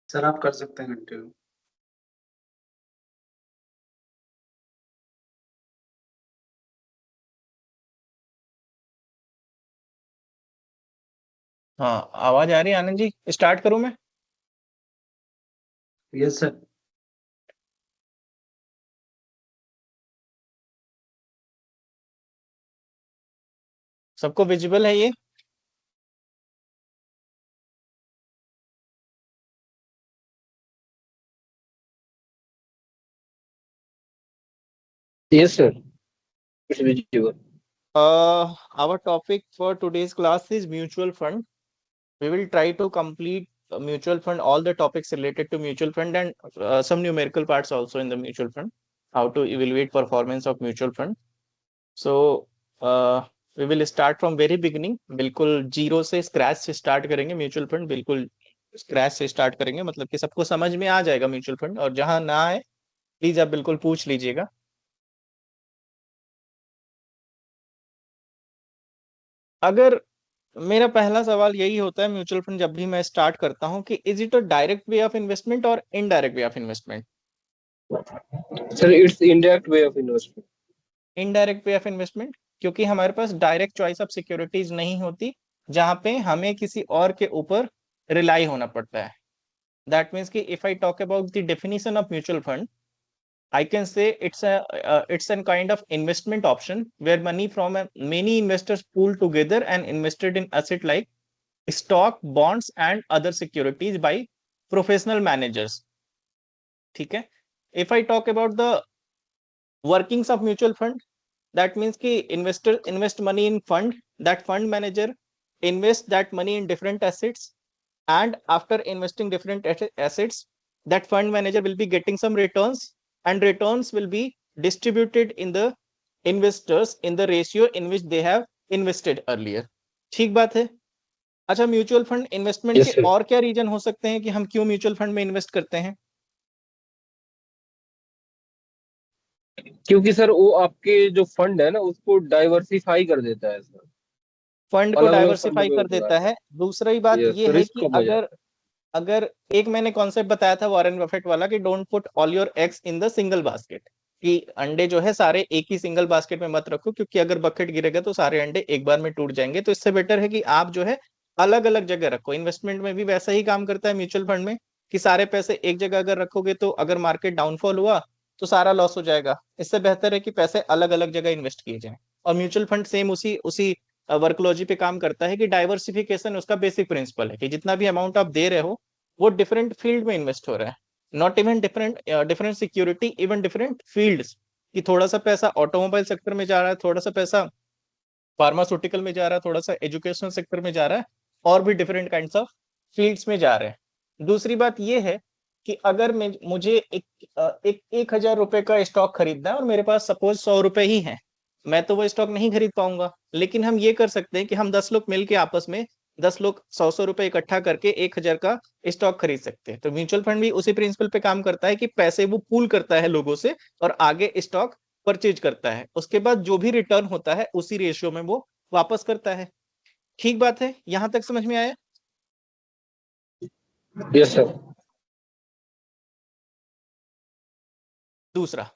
Sir आप कर सकते हैं कंटिन्यू। हाँ, आवाज आ रही है आनंद जी? स्टार्ट करूं मैं? Yes sir. सबको विजिबल है ये? Yes, sir. It's visible. Our topic for today's class is mutual fund. We will try to complete mutual fund, all the topics related to mutual fund, and some numerical parts also in the mutual fund, how to evaluate performance of mutual fund. So we will start from very beginning, बिल्कुल zero से, scratch से start करेंगे mutual fund, बिल्कुल scratch से start करेंगे, मतलब कि सबको समझ में आ जाएगा म्यूचुअल फंड, और जहां ना आए प्लीज आप बिल्कुल पूछ लीजिएगा। अगर मेरा पहला सवाल यही होता है म्यूचुअल फंड जब भी मैं स्टार्ट करता हूं कि is it a direct way of investment और indirect way of investment? Sir, it's indirect way of investment. Indirect way of investment, क्योंकि हमारे पास डायरेक्ट चॉइस ऑफ सिक्योरिटीज नहीं होती जहां पे हमें किसी और के ऊपर रिलाई होना पड़ता है। दैट मीन्स कि if I talk about the definition of mutual fund, I can say it's a kind of investment option where money from many investors pool together and invested in asset like stock, bonds and other securities by professional managers. ठीक है? If I talk about the workings of mutual fund, that means कि investor invest money in fund, that fund manager invest that money in different assets, and after investing different assets, that fund manager will be getting some returns, and returns will be distributed in the investors in the ratio in which they have invested earlier. ठीक बात है? अच्छा, mutual fund investment के Yes, sir. और क्या reason हो सकते हैं कि हम क्यों म्यूचुअल फंड में इन्वेस्ट करते हैं? क्योंकि सर वो आपके जो फंड है ना उसको डाइवर्सिफाई कर देता है सर, फंड को अलग अलग फंड डाइवर्सिफाई में कर देता लगाता है। दूसरी बात है। ये यस, है रिस्क कि कम हो अगर जाता अगर एक मैंने कॉन्सेप्ट बताया था वॉरेन बफेट वाला कि don't put all your eggs in the single basket, कि अंडे जो है सारे एक ही सिंगल बास्केट में मत रखो, क्योंकि अगर बकेट गिरेगा तो सारे अंडे एक बार में टूट जाएंगे। तो इससे बेटर है कि आप जो है अलग अलग जगह रखो। इन्वेस्टमेंट में भी वैसा ही काम करता है म्यूचुअल फंड में, कि सारे पैसे एक जगह अगर रखोगे तो अगर मार्केट डाउनफॉल हुआ तो सारा लॉस हो जाएगा। इससे बेहतर है कि पैसे अलग अलग जगह इन्वेस्ट किए जाएं। और म्यूचुअल फंड सेम उसी उसी वर्कलॉजी पे काम करता है कि डाइवर्सिफिकेशन उसका बेसिक प्रिंसिपल है, कि जितना भी अमाउंट आप दे रहे हो वो डिफरेंट फील्ड में इन्वेस्ट हो रहा है, not even different different security, even different fields. कि थोड़ा सा पैसा ऑटोमोबाइल सेक्टर में जा रहा है, थोड़ा सा पैसा फार्मास्यूटिकल में जा रहा है, थोड़ा सा एजुकेशनल सेक्टर में जा रहा है, और भी डिफरेंट काइंड्स ऑफ फील्ड्स में जा रहे हैं। दूसरी बात यह है कि अगर मुझे एक 1,000 रुपए का स्टॉक खरीदना है और मेरे पास सपोज 100 रुपए ही है, मैं तो वो स्टॉक नहीं खरीद पाऊंगा। लेकिन हम ये कर सकते हैं कि हम 10 लोग मिलकर आपस में 10 लोग 100-100 रुपए इकट्ठा करके 1,000 का स्टॉक खरीद सकते हैं। तो म्यूचुअल फंड भी उसी प्रिंसिपल पे काम करता है कि पैसे वो पूल करता है लोगों से और आगे स्टॉक परचेज करता है, उसके बाद जो भी रिटर्न होता है उसी रेशियो में वो वापस करता है। ठीक बात है? यहां तक समझ में आया? है। Yes sir. दूसरा,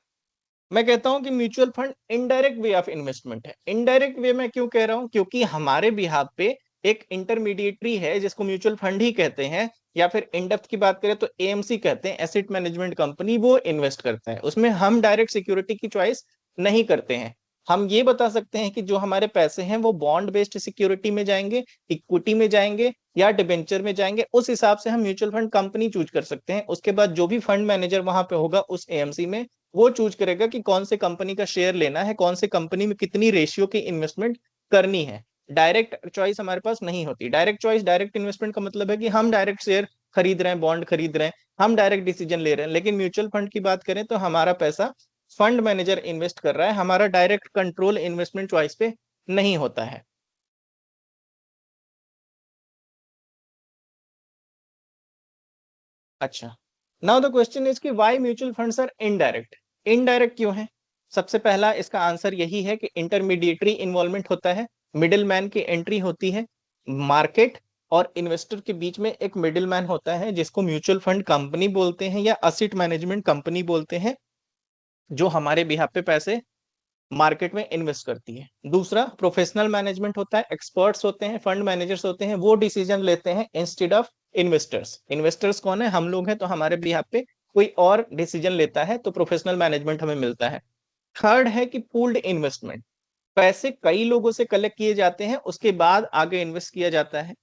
मैं कहता हूं कि mutual fund indirect way of investment है। इनडायरेक्ट वे में क्यों कह रहा हूं? क्योंकि हमारे बिहाफ पे एक इंटरमीडिएटरी है जिसको म्यूचुअल फंड ही कहते हैं, या फिर इन डेप्थ की बात करें तो एएमसी कहते हैं, एसेट मैनेजमेंट कंपनी, वो इन्वेस्ट करता है उसमें। हम डायरेक्ट सिक्योरिटी की चॉइस नहीं करते हैं। हम ये बता सकते हैं कि जो हमारे पैसे हैं वो बॉन्ड बेस्ड सिक्योरिटी में जाएंगे, इक्विटी में जाएंगे या डिबेंचर में जाएंगे, उस हिसाब से हम म्यूचुअल फंड कंपनी चूज कर सकते हैं। उसके बाद जो भी फंड मैनेजर वहां पे होगा उस एएमसी में, वो चूज करेगा कि कौन से कंपनी का शेयर लेना है, कौन से कंपनी में कितनी रेशियो की इन्वेस्टमेंट करनी है। डायरेक्ट चॉइस हमारे पास नहीं होती। डायरेक्ट चॉइस, डायरेक्ट इन्वेस्टमेंट का मतलब है कि हम डायरेक्ट शेयर खरीद रहे हैं, बॉन्ड खरीद रहे हैं, हम डायरेक्ट डिसीजन ले रहे हैं। लेकिन म्यूचुअल फंड की बात करें तो हमारा पैसा फंड मैनेजर इन्वेस्ट कर रहा है, हमारा डायरेक्ट कंट्रोल इन्वेस्टमेंट चॉइस पे नहीं होता है। अच्छा, नाउ द क्वेश्चन इज कि why mutual funds are indirect? Indirect क्यों है? सबसे पहला इसका आंसर यही है कि इंटरमीडिएटरी इन्वॉल्वमेंट होता है, मिडिल मैन की एंट्री होती है। मार्केट और इन्वेस्टर के बीच में एक मिडिल मैन होता है जिसको म्यूचुअल फंड कंपनी बोलते हैं या असेट मैनेजमेंट कंपनी बोलते हैं, जो हमारे बिहाफ पे पैसे मार्केट में इन्वेस्ट करती है। दूसरा प्रोफेशनल मैनेजमेंट होता है, एक्सपर्ट्स होते हैं, फंड मैनेजर्स होते हैं, वो डिसीजन लेते हैं इंस्टेड ऑफ इन्वेस्टर्स। इन्वेस्टर्स कौन है? हम लोग हैं, तो हमारे बिहाफ पे कोई और डिसीजन लेता है तो प्रोफेशनल मैनेजमेंट हमें मिलता है। थर्ड है कि पूल्ड इन्वेस्टमेंट, पैसे कई लोगों से कलेक्ट किए जाते हैं, उसके बाद आगे इन्वेस्ट किया जाता है।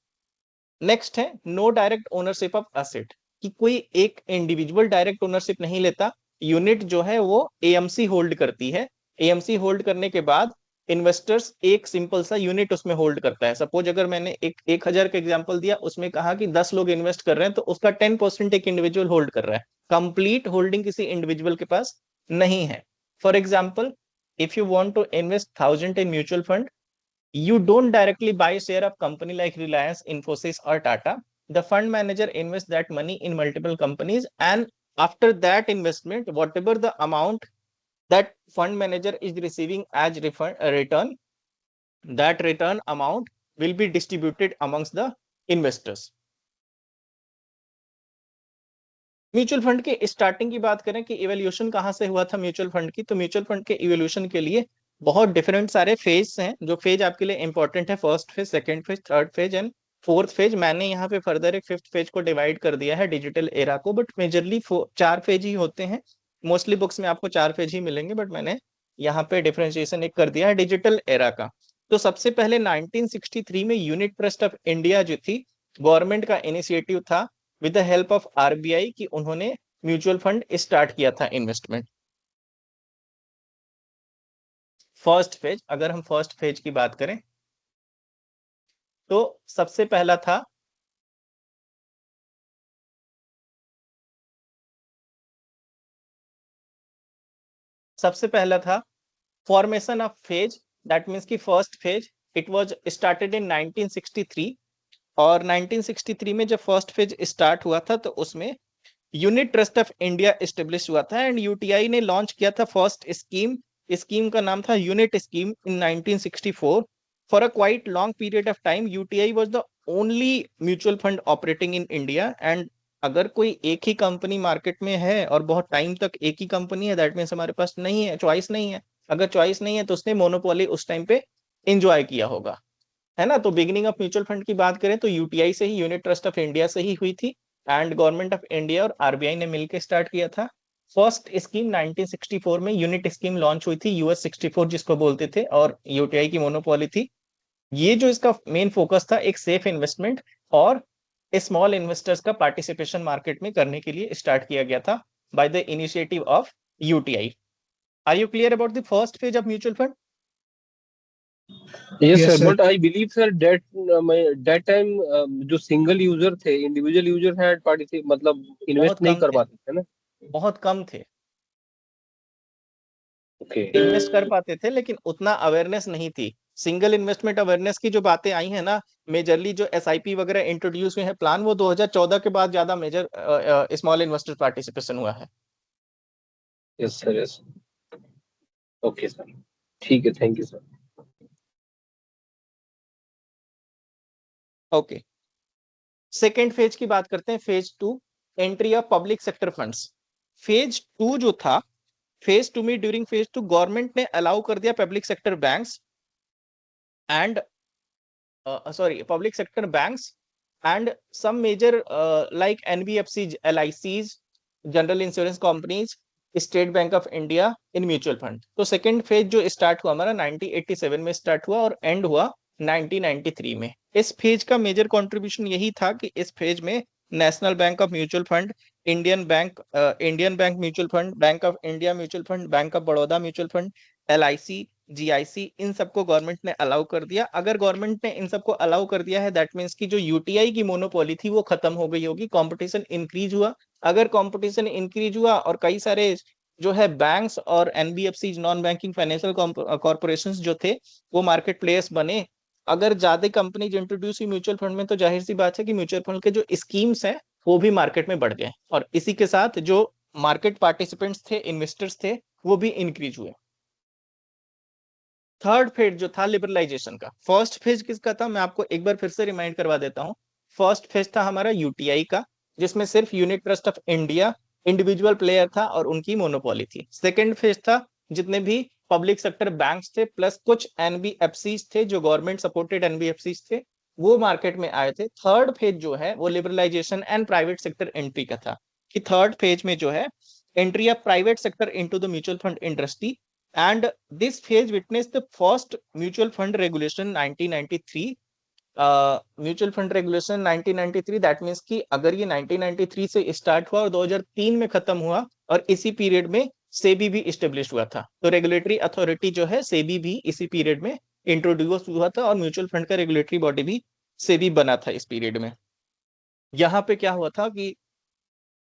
नेक्स्ट है no direct ownership of asset, कि कोई एक इंडिविजुअल डायरेक्ट ओनरशिप नहीं लेता, यूनिट जो है वो एएमसी होल्ड करती है। एएमसी होल्ड करने के बाद इन्वेस्टर्स एक सिंपल सा यूनिट उसमें होल्ड करता है। सपोज अगर मैंने एक 1000 का एग्जांपल दिया, उसमें कहा कि 10 लोग इन्वेस्ट कर रहे हैं, तो उसका 10% एक इंडिविजुअल होल्ड कर रहा है, कंप्लीट होल्डिंग किसी इंडिविजुअल के पास नहीं है। For example, if you want to invest 1000 in mutual fund, you don't directly buy a share of company like Reliance, Infosys or Tata. The fund manager invests that money in multiple companies, and after that investment, whatever the amount that fund manager is receiving as return, that return amount will be distributed amongst the investors. Mutual fund के starting की बात करें कि evolution कहां से हुआ था mutual fund की, तो म्यूचुअल फंड के इवोल्यूशन के लिए बहुत डिफरेंट सारे फेज हैं, जो फेज आपके लिए इंपॉर्टेंट है। First phase, second phase, third phase and fourth phase. मैंने यहाँ पे फर्दर एक फिफ्थ फेज को डिवाइड कर दिया है, डिजिटल एरा को, बट मेजरली 4 फेज ही होते हैं। मोस्टली बुक्स में आपको 4 फेज ही मिलेंगे, बट मैंने यहाँ पे डिफरेंशिएशन एक कर दिया है डिजिटल एरा का। तो सबसे पहले 1963 में यूनिट ट्रस्ट ऑफ इंडिया जो थी, गवर्नमेंट का इनिशिएटिव था with the help of RBI, कि उन्होंने म्यूचुअल फंड स्टार्ट किया था इन्वेस्टमेंट। फर्स्ट फेज, अगर हम फर्स्ट फेज की बात करें तो सबसे पहला था formation of phase, that means की first phase it was started in 1963। और 1963 में जब फर्स्ट फेज स्टार्ट हुआ था, तो उसमें unit trust of India establish हुआ था, एंड यूटीआई ने लॉन्च किया था फर्स्ट स्कीम। स्कीम का नाम था unit scheme in 1964। For a quite long period of time UTI was the only mutual fund operating in India. And अगर कोई एक ही कंपनी मार्केट में है और बहुत टाइम तक एक ही कंपनी है, दैट मीन्स हमारे पास नहीं है, चॉइस नहीं है। अगर चॉइस नहीं है तो उसने मोनोपोली उस टाइम पे एंजॉय किया होगा, है ना। तो बिगिनिंग ऑफ म्यूचुअल फंड की बात करें तो यूटीआई से ही, यूनिट ट्रस्ट ऑफ इंडिया से ही हुई थी, एंड गवर्नमेंट ऑफ इंडिया और आरबीआई ने मिलकर स्टार्ट किया था। फर्स्ट स्कीम 1964 में यूनिट स्कीम लॉन्च हुई थी, यूएस 64 जिसको बोलते थे, और यूटीआई की मोनोपोली थी। ये जो इसका मेन फोकस था, एक सेफ इन्वेस्टमेंट और स्मॉल इन्वेस्टर्स का पार्टिसिपेशन मार्केट में करने के लिए स्टार्ट किया गया था by the initiative of UTI. Are you clear about the first phase of mutual fund? Yes Yes, sir, sir. But I believe sir that time जो सिंगल यूजर थे, इंडिविजुअल यूजर हैड पार्टिसिपेट, मतलब invest बहुत नहीं कम कर थे, पाते थे ना। बहुत कम थे। ओके। इन्वेस्ट कर पाते थे लेकिन उतना अवेयरनेस नहीं थी। सिंगल इन्वेस्टमेंट अवेयरनेस की जो बातें आई हैं ना, मेजरली जो एसआईपी वगैरह इंट्रोड्यूस हुए हैं प्लान, वो 2014 के बाद ज्यादा मेजर स्मॉल इन्वेस्टर पार्टिसिपेशन हुआ है। Yes sir, yes. Okay sir, ठीक है, thank you sir. Okay, second phase की बात करते हैं, phase two, entry of public sector funds. Phase two जो था, फेज टू में ड्यूरिंग फेज टू गवर्नमेंट ने अलाउ कर दिया public sector banks and public sector banks and some major like NBFCs, LICs, general insurance companies, state bank of India in mutual fund. तो second phase जो start हुआ हमारा 1987 में start हुआ और एंड हुआ 1993 में। इस फेज का मेजर कंट्रीब्यूशन यही था कि इस फेज में national bank of mutual fund, Indian bank mutual fund, bank of India mutual fund, bank of Baroda mutual fund, LIC, GIC, इन सबको गवर्नमेंट ने अलाउ कर दिया। अगर गवर्नमेंट ने इन सबको अलाउ कर दिया है, दैट मीन्स की जो यूटीआई की मोनोपोली थी वो खत्म हो गई होगी, कंपटीशन इंक्रीज हुआ। अगर कंपटीशन इंक्रीज हुआ और कई सारे जो है बैंक्स और NBFC, non banking financial corporations जो थे, वो मार्केट प्लेयर्स बने। अगर ज्यादा कंपनीज इंट्रोड्यूस हुई म्यूचुअल फंड में, तो जाहिर सी बात है कि म्यूचुअल फंड के जो स्कीम्स हैं वो भी मार्केट में बढ़ गए, और इसी के साथ जो मार्केट पार्टिसिपेंट्स थे, इन्वेस्टर्स थे, वो भी इंक्रीज हुए। थर्ड फेज जो था लिबरलाइजेशन का, फर्स्ट फेज किसका था मैं आपको एक बार फिर से रिमाइंड करवा देता हूं। फर्स्ट फेज था हमारा यूटीआई का, जिसमें सिर्फ unit trust of India individual player था और उनकी मोनोपोली थी। सेकेंड फेज था जितने भी पब्लिक सेक्टर बैंक्स थे प्लस कुछ एनबीएफसी थे जो गवर्नमेंट सपोर्टेड एनबीएफसी थे, वो मार्केट में आए थे। थर्ड फेज जो है वो liberalisation and private sector entry का था, कि थर्ड फेज में जो है entry of private sector into the mutual fund industry, and this phase witness the first mutual fund regulation 1993। Mutual fund regulation 1993, that means कि अगर ये 1993 से स्टार्ट हुआ और 2003 में खत्म हुआ और इसी पीरियड में सेबी भी इस्टेब्लिश हुआ था, तो रेगुलेटरी अथॉरिटी जो है सेबी भी इसी पीरियड में इंट्रोड्यूस हुआ था और म्यूचुअल फंड का रेगुलेटरी बॉडी भी सेबी बना था इस पीरियड में। यहाँ पे क्या हुआ था कि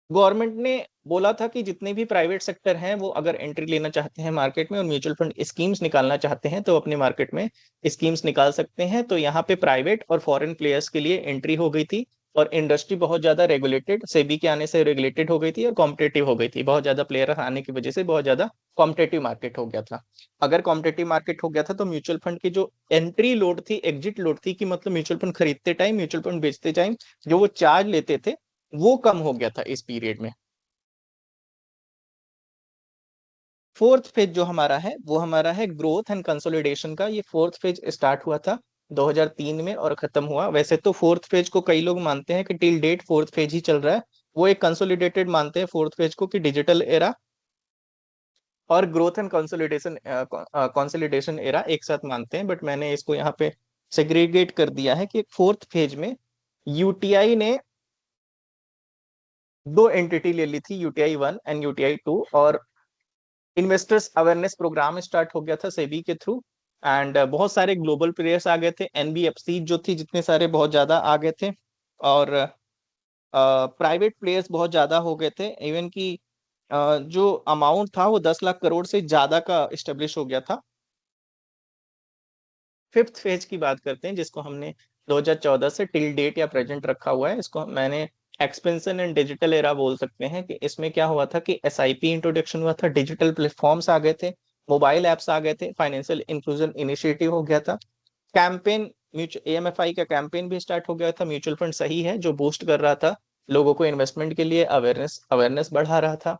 गवर्नमेंट ने बोला था कि जितने भी प्राइवेट सेक्टर हैं वो अगर एंट्री लेना चाहते हैं मार्केट में और म्यूचुअल फंड स्कीम्स निकालना चाहते हैं तो अपने मार्केट में स्कीम्स निकाल सकते हैं। तो यहाँ पे प्राइवेट और फॉरेन प्लेयर्स के लिए एंट्री हो गई थी और इंडस्ट्री बहुत ज्यादा रेगुलेटेड, सेबी के आने से रेगुलेटेड हो गई थी और कॉम्पिटेटिव हो गई थी। बहुत ज्यादा प्लेयर आने की वजह से बहुत ज्यादा कॉम्पिटेटिव मार्केट हो गया था। अगर कॉम्पिटेटिव मार्केट हो गया था तो म्यूचुअल फंड की जो एंट्री लोड थी, एग्जिट लोड थी, कि मतलब म्यूचुअल फंड खरीदते टाइम, म्यूचुअल फंड बेचते टाइम जो वो चार्ज लेते थे वो कम हो गया था इस पीरियड में। फोर्थ फेज जो हमारा है वो हमारा है ग्रोथ एंड कंसोलिडेशन का। ये फोर्थ फेज स्टार्ट हुआ था 2003 में और खत्म हुआ। वैसे तो फोर्थ फेज को कई लोग मानते हैं कि टिल डेट फोर्थ फेज ही चल रहा है, वो एक कंसोलिडेटेड मानते हैं फोर्थ फेज को कि डिजिटल एरा और ग्रोथ एंड कंसोलिडेशन एरा एक साथ मानते हैं, बट मैंने इसको यहाँ पे सेग्रीगेट कर दिया है कि फोर्थ फेज में यूटीआई ने दो एंटिटी ले ली थी, यूटीआई 1 एंड यूटीआई 2, और इन्वेस्टर्स अवेयरनेस प्रोग्राम स्टार्ट हो गया था सेबी के थ्रू। एंड बहुत सारे ग्लोबल प्लेयर्स आ गए थे, एनबीएफसी जो थी जितने सारे बहुत ज्यादा आ गए थे, और प्राइवेट प्लेयर्स बहुत ज्यादा हो गए थे। इवन की जो अमाउंट था वो 10 लाख करोड़ से ज्यादा का इस्टेब्लिश हो गया था। फिफ्थ फेज की बात करते हैं जिसको हमने 2014 से टिल डेट या प्रेजेंट रखा हुआ है, इसको मैंने एक्सपेंशन एंड डिजिटल एरा बोल सकते हैं। कि इसमें क्या हुआ था कि एसआईपी इंट्रोडक्शन हुआ था, डिजिटल प्लेटफॉर्म्स आ गए थे, मोबाइल एप्स आ गए थे, फाइनेंशियल इंक्लूजन इनिशिएटिव हो गया था, कैंपेन म्यूचुअल एएमएफआई का कैंपेन भी स्टार्ट हो गया था, म्यूचुअल फंड सही है जो बूस्ट कर रहा था लोगों को इन्वेस्टमेंट के लिए, अवेयरनेस अवेयरनेस बढ़ा रहा था।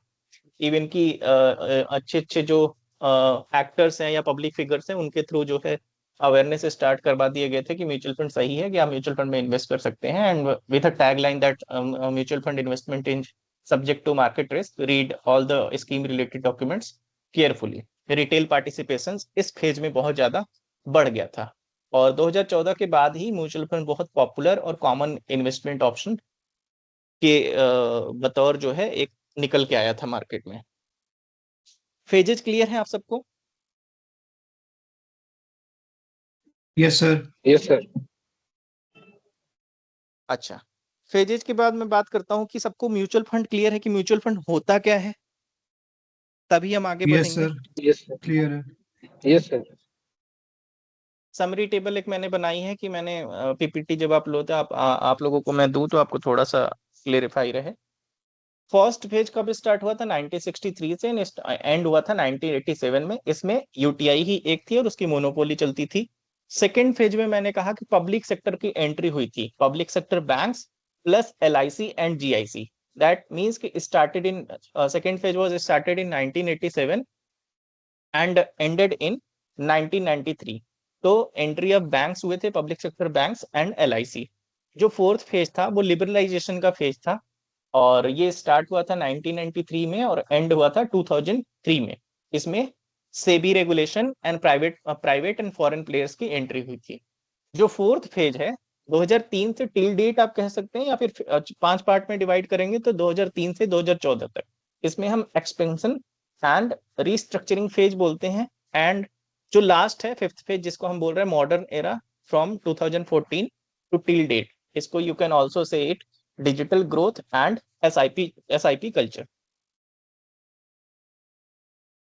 इवन की अच्छे अच्छे जो एक्टर्स हैं या पब्लिक फिगर्स हैं उनके थ्रू जो है अवेयरनेस स्टार्ट करवा दिए गए थे कि म्यूचुअल फंड सही है कि आप म्यूचुअल फंड में इन्वेस्ट कर सकते हैं, and with a tagline that mutual fund investment in subject to market risk, read all the scheme related documents carefully. Retail participation इस फेज में बहुत ज्यादा बढ़ गया था और 2014 के बाद ही म्यूचुअल फंड बहुत पॉपुलर और कॉमन इन्वेस्टमेंट ऑप्शन के बतौर जो है एक निकल के आया था मार्केट में। फेजेस क्लियर है आप सबको? Yes sir. Yes sir. अच्छा, फेजेस के बाद मैं बात करता हूँ कि सबको म्यूचुअल फंड क्लियर है कि म्यूचुअल फंड होता क्या है, तभी हम आगे यस बढ़ेंगे। Sir, yes sir. क्लियर है। Yes sir. समरी टेबल एक मैंने बनाई है कि मैंने पीपीटी जब आप लो तो आप लोगों को मैं दूं तो आपको थोड़ा सा क्लेरिफाई रहे। फर्स्ट फेज कब स्टार्ट हुआ था? 1963 से एंड हुआ था 1987 में। इसमें यूटीआई ही एक थी और उसकी मोनोपोली चलती थी। सेकेंड फेज में मैंने कहा कि पब्लिक सेक्टर की एंट्री हुई थी, public sector banks plus LIC and GIC. That means कि started in second phase was started in 1987 and ended in 1993। तो एंट्री ऑफ बैंक्स हुए थे, public sector banks and LIC. जो फोर्थ फेज था वो लिबरलाइजेशन का फेज था और ये स्टार्ट हुआ था 1993 में और एंड हुआ था 2003 में। इसमें SEBI regulation and private and foreign players की एंट्री हुई थी। जो फोर्थ फेज है 2003 से टिल डेट आप कह सकते हैं, या फिर 5 पार्ट में डिवाइड करेंगे तो 2003 से 2014 तक। इसमें हम एक्सपेंशन एंड रिस्ट्रक्चरिंग फेज बोलते हैं। एंड जो लास्ट है फिफ्थ फेज जिसको हम बोल रहे हैं modern era from 2014 to till date, इसको you can also say it digital growth and SIP culture.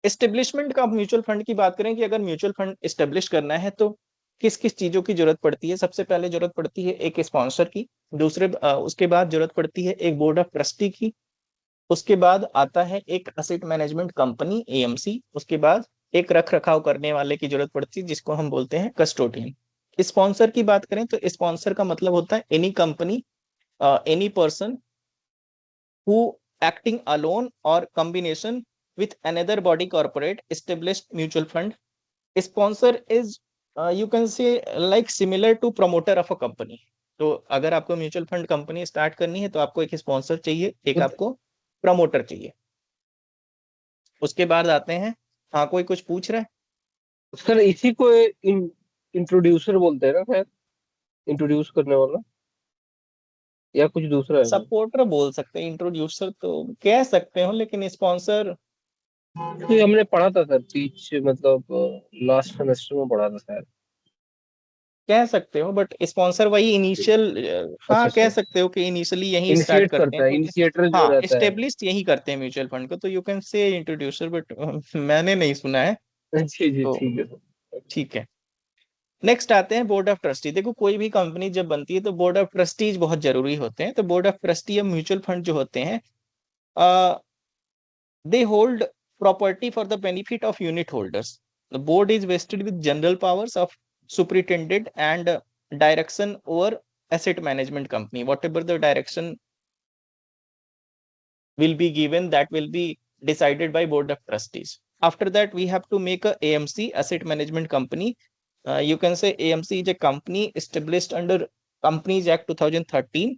Establishment का म्यूचुअल फंड की बात करें कि अगर म्यूचुअल फंड एस्टेब्लिश करना है तो किस किस चीजों की जरूरत पड़ती है? सबसे पहले जरूरत पड़ती है एक स्पॉन्सर की, दूसरे उसके बाद जरूरत पड़ती है एक बोर्ड ऑफ ट्रस्टी की, उसके बाद आता है एक असेट मैनेजमेंट कंपनी एएमसी, उसके बाद एक रख रखाव करने वाले की जरूरत पड़ती है जिसको हम बोलते हैं कस्टोडियन। स्पॉन्सर की बात करें तो स्पॉन्सर का मतलब होता है any company, any person who acting alone or combination with another body corporate established mutual fund. Sponsor is you can say like similar to promoter of a company. तो अगर आपको म्यूचुअल फंड कंपनी स्टार्ट करनी है तो आपको एक sponsor चाहिए, एक आपको प्रमोटर चाहिए। उसके बाद आते हैं, हाँ कोई कुछ पूछ रहा है? सर इसी को इंट्रोड्यूसर बोलते हैं ना शायद, इंट्रोड्यूस करने वाला, या कुछ दूसरा है सर? सपोर्टर बोल सकते हैं, इंट्रोड्यूसर तो कह सकते हो, लेकिन स्पॉन्सर तो ये हमने पढ़ा था सर पीच, मतलब लास्ट सेमेस्टर में पढ़ा था शायद। कह सकते हो, बट स्पॉन्सर वही इनिशियल, अच्छा हाँ कह अच्छा, सकते हो कि इनिशियली यही स्टार्ट इनिशिएट करते करता हैं है, तो इनिशिएटर जो हाँ रहता है। एस्टेब्लिश यही करते हैं म्यूचुअल फंड को, तो यू कैन से इंट्रोड्यूसर, बट मैंने नहीं सुना है। जी जी तो ठीक है सर। ठीक है, नेक्स्ट आते हैं बोर्ड ऑफ ट्रस्टी। देखो कोई भी कंपनी जब बनती है तो बोर्ड ऑफ ट्रस्टीज बहुत जरूरी होते हैं। तो बोर्ड ऑफ ट्रस्टी या म्यूचुअल फंड जो होते हैं, they hold property for the benefit of unit holders. The board is wasted with general powers of superintendent and direction over asset management company. Whatever the direction will be given, that will be decided by board of trustees. After that we have to make a AMC, asset management company. You can say AMC is a company established under Companies Act 2013,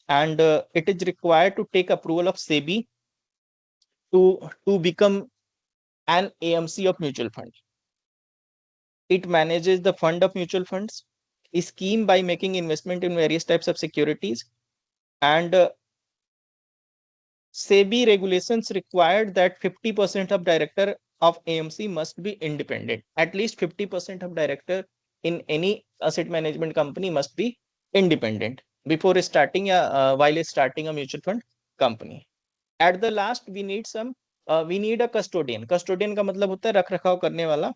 and it is required to take approval of SEBI to become an AMC of mutual fund. It manages the fund of mutual funds scheme by making investment in various types of securities, and SEBI regulations required that 50% of director of AMC must be independent. At least 50% of director in any asset management company must be independent before starting while starting a mutual fund company. At the last we need a custodian. Custodian का मतलब होता है रख रखाव करने वाला।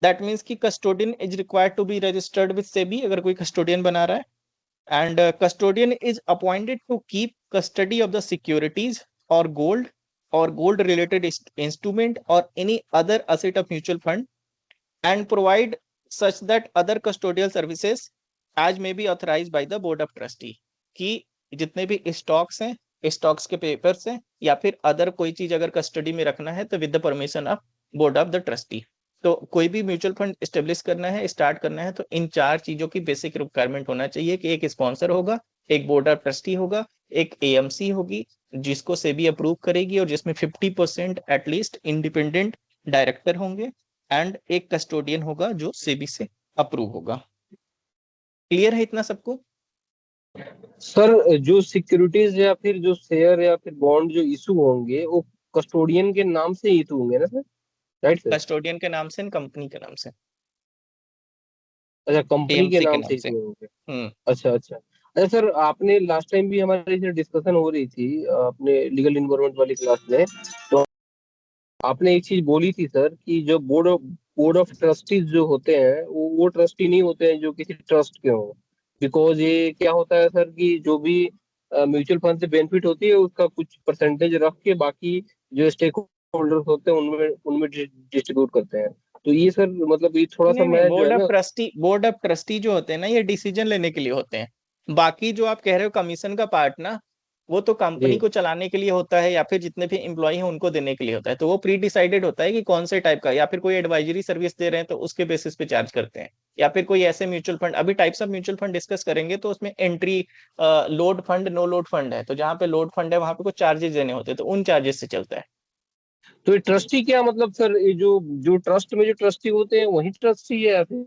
That means कि custodian is required to be registered with SEBI अगर कोई custodian बना रहा है, and custodian is appointed to keep custody of the securities or gold related instrument or any other asset of mutual fund, and provide such that other custodial services as may be authorized by the board of trustee। कि जितने भी stocks हैं, stocks के papers हैं, या फिर other कोई चीज अगर कस्टडी में रखना है तो with the permission of board of the trustee. तो कोई भी म्यूचुअल फंड स्टेब्लिश करना है, स्टार्ट करना है, तो इन चार चीजों की बेसिक रिक्वायरमेंट होना चाहिए कि एक स्पॉन्सर होगा, एक बोर्ड ऑफ ट्रस्टी होगा, एक एएमसी होगी जिसको सेबी अप्रूव करेगी और जिसमें 50% एटलीस्ट इंडिपेंडेंट डायरेक्टर होंगे, एंड एक कस्टोडियन होगा जो सेबी से अप्रूव होगा। क्लियर है इतना सबको? सर जो सिक्योरिटीज या फिर जो शेयर या फिर बॉन्ड जो इशू होंगे वो कस्टोडियन के नाम से इशू होंगे ना सर? Right sir? कस्टोडियन के नाम से, कंपनी के नाम से, अच्छा, कंपनी के एएमसी के नाम नाम से से। इशू होंगे। हम्म। अच्छा अच्छा। अच्छा सर, आपने लास्ट टाइम भी हमारी जो डिस्कशन हो रही थी अपने लीगल इन्वायरमेंट वाली क्लास में, तो आपने एक चीज बोली थी सर कि जो बोर्ड ऑफ ट्रस्टीज जो होते हैं वो ट्रस्टी नहीं होते हैं जो किसी ट्रस्ट के हों। बिकॉज ये क्या होता है सर कि जो भी म्यूचुअल फंड से बेनिफिट होती है उसका कुछ परसेंटेज रख के बाकी जो स्टेक होल्डर्स होते हैं उनमें उनमें डिस्ट्रीब्यूट करते हैं। तो ये सर मतलब ये थोड़ा सा नहीं नहीं, मैं जो है ना। बोर्ड ऑफ ट्रस्टी जो होते हैं ना, ये डिसीजन लेने के लिए होते हैं। बाकी जो आप कह रहे हो कमीशन का पार्ट ना, वो तो कंपनी जी को चलाने के लिए होता है, या फिर जितने भी एम्प्लॉय हैं उनको देने के लिए होता है। तो वो प्री डिसाइडेड होता है कि कौन से टाइप का, या फिर कोई एडवाइजरी सर्विस दे रहे हैं तो उसके बेसिस पे चार्ज करते हैं, या फिर कोई ऐसे म्यूचुअल फंड, अभी types of mutual fund discuss करेंगे तो उसमें entry load fund, no load fund है। तो जहाँ पे लोड फंड है वहां पे कुछ चार्जेस देने होते हैं, तो उन चार्जेस से चलता है। तो ये ट्रस्टी क्या मतलब सर, ये जो जो ट्रस्ट में जो ट्रस्टी होते हैं वही ट्रस्टी है या फिर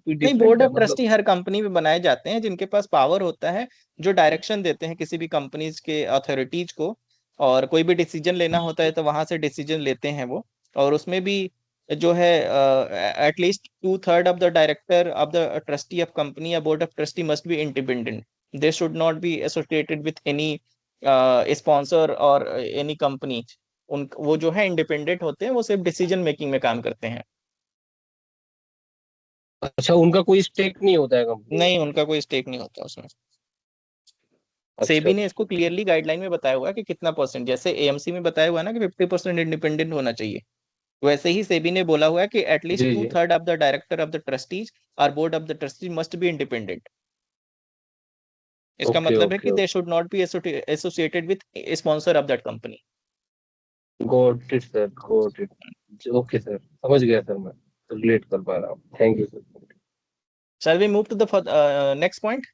कोई नहीं, डिफरेंट बोर्ड है ऑफ मतलब? ट्रस्टी हर कंपनी में बनाए जाते हैं जिनके पास पावर होता है, जो डायरेक्शन देते हैं किसी भी कंपनीज के अथॉरिटीज को, और कोई भी डिसीजन लेना होता है तो वहां से डिसीजन लेते हैं वो। और उसमें भी जो है at least 2/3 of the director of the trustee of company या board of trustee must be independent. They should not be associated with any sponsor और एनी कंपनी। उन वो जो है इंडिपेंडेंट होते हैं, वो सिर्फ डिसीजन मेकिंग में काम करते हैं। अच्छा, उनका कोई स्टेक नहीं होता है कंपनी में? नहीं, उनका कोई स्टेक नहीं होता उसमें। अच्छा सेबी ने अच्छा। इसको क्लियरली गाइडलाइन में बताया हुआ है कि कितना परसेंट, जैसे एएमसी में बताया हुआ है ना कि 50% इंडिपेंडेंट होना चाहिए। वैसे ही सेबी ने बोला हुआ है कि एटलीस्ट जी जी 2/3 of the director of the trustees और board of the trustees must be independent. इसका ओके मतलब है ओके कि they should not be associated with sponsor of that company. Got it sir, got it. Okay sir, समझ गया sir, मैं relate कर पा रहा हूँ। Thank you sir. Shall we move to the next point?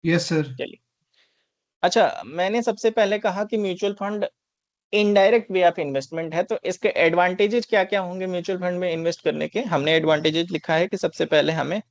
Yes sir. चलिए। अच्छा, मैंने सबसे पहले कहा कि mutual fund indirect way of investment है, तो इसके एडवांटेजेस क्या क्या होंगे म्यूचुअल फंड में इन्वेस्ट करने के? हमने एडवांटेजेस लिखा है कि सबसे पहले हमें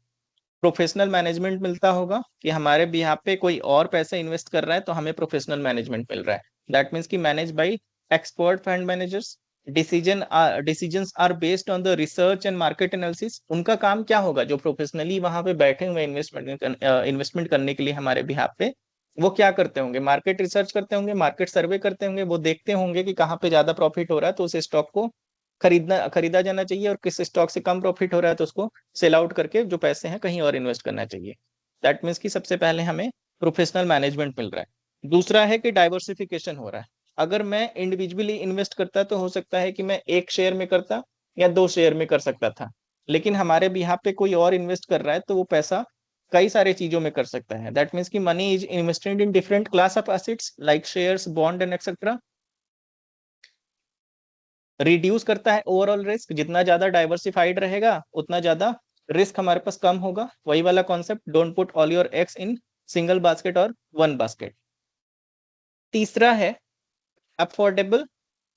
प्रोफेशनल मैनेजमेंट मिलता होगा, कि हमारे बिहाफ पे कोई और पैसे इन्वेस्ट कर रहा है तो हमें प्रोफेशनल मैनेजमेंट मिल रहा है। दैट मीन्स कि manage by expert fund managers. Decisions are based on the research and market analysis. उनका काम क्या होगा, जो प्रोफेशनली वहां पे बैठे हुए इन्वेस्टमेंट करने के लिए हमारे बिहाफ पे, वो क्या करते होंगे? मार्केट रिसर्च करते होंगे, मार्केट सर्वे करते होंगे, वो देखते होंगे कि कहाँ पे ज्यादा प्रॉफिट हो रहा है तो उस स्टॉक को खरीदा जाना चाहिए, और किस स्टॉक से कम प्रॉफिट हो रहा है तो उसको सेल आउट करके जो पैसे हैं कहीं और इन्वेस्ट करना चाहिए। दैट मीन्स कि सबसे पहले हमें प्रोफेशनल मैनेजमेंट मिल रहा है। दूसरा है कि डाइवर्सिफिकेशन हो रहा है। अगर मैं इंडिविजुअली इन्वेस्ट करता तो हो सकता है कि मैं एक शेयर में करता या 2 शेयर में कर सकता था, लेकिन हमारे भी यहाँ पे कोई और इन्वेस्ट कर रहा है तो वो पैसा कई सारे चीजों में कर सकता है। दैट मीन्स कि money is invested in different class of assets like shares, bond and etcetera. Reduce करता है ओवरऑल रिस्क। जितना ज्यादा डाइवर्सिफाइड रहेगा उतना ज्यादा रिस्क हमारे पास कम होगा। वही वाला concept, don't put all your eggs in single basket और वन बास्केट। तीसरा है affordable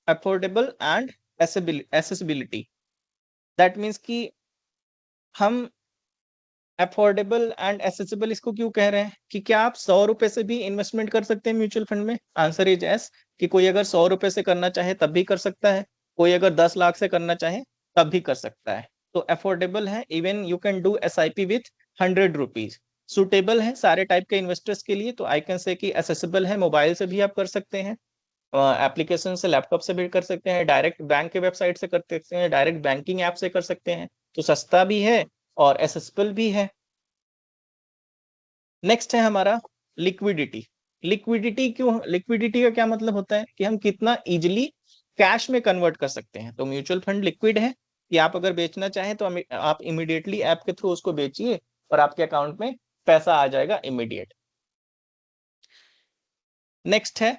affordable and accessibility. That means कि हम अफोर्डेबल एंड एसेसिबल इसको क्यों कह रहे हैं, कि क्या आप 100 रुपए से भी इन्वेस्टमेंट कर सकते हैं म्यूचुअल फंड में? आंसर इज यस, कि कोई अगर 100 रुपए से करना चाहे तब भी कर सकता है, कोई अगर 10 लाख से करना चाहे तब भी कर सकता है। तो अफोर्डेबल है, even you can do SIP with 100 rupees. Suitable है सारे टाइप के इन्वेस्टर्स के लिए, तो आई कैन से कि एसेसिबल है, मोबाइल से भी आप कर सकते हैं, एप्लीकेशन से, लैपटॉप से भी कर सकते हैं, डायरेक्ट बैंक के वेबसाइट से कर सकते हैं, डायरेक्ट बैंकिंग ऐप से कर सकते हैं। तो सस्ता भी है और एसेसिबल भी है। नेक्स्ट है हमारा लिक्विडिटी। लिक्विडिटी का क्या मतलब होता है, कि हम कितना इजिली कैश में कन्वर्ट कर सकते हैं। तो म्यूचुअल फंड लिक्विड है, कि आप अगर बेचना चाहें तो आप इमीडिएटली ऐप के थ्रू उसको बेचिए और आपके अकाउंट में पैसा आ जाएगा इमीडिएट। नेक्स्ट है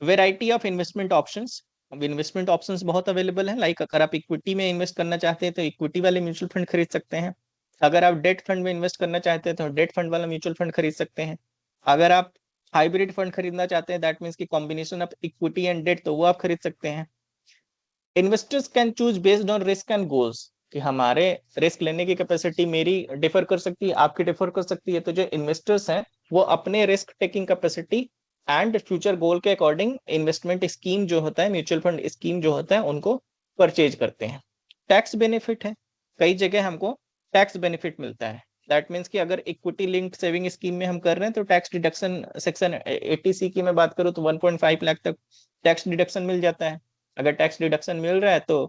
वेराइटी ऑफ इन्वेस्टमेंट ऑप्शंस। अब इन्वेस्टमेंट ऑप्शंस बहुत अवेलेबल हैं, लाइक अगर आप इक्विटी में इन्वेस्ट करना चाहते हैं तो इक्विटी वाले म्यूचुअल फंड खरीद सकते हैं। अगर आप डेट फंड में इन्वेस्ट करना चाहते हैं तो डेट फंड वाला म्यूचुअल फंड खरीद सकते हैं। अगर आप हाइब्रिड फंड खरीदना चाहते हैं, दैट मीन्स की combination of equity and debt, तो वो आप खरीद सकते हैं। Investors can choose based on risk and goals, कि हमारे रिस्क लेने की कैपेसिटी मेरी डिफर कर सकती है, आपकी डिफर कर सकती है। तो जो इन्वेस्टर्स हैं वो अपने risk taking capacity and future goal के अकॉर्डिंग इन्वेस्टमेंट स्कीम जो होता है, म्यूचुअल फंड स्कीम जो होता है, उनको परचेज करते हैं। टैक्स बेनिफिट है, कई जगह हमको टैक्स बेनिफिट मिलता है। दैट मीन्स कि अगर इक्विटी लिंक्ड सेविंग स्कीम में हम कर रहे हैं तो टैक्स डिडक्शन सेक्शन 80C की मैं बात करूँ तो 1.5 लाख तक टैक्स डिडक्शन मिल जाता है। अगर टैक्स डिडक्शन मिल रहा है तो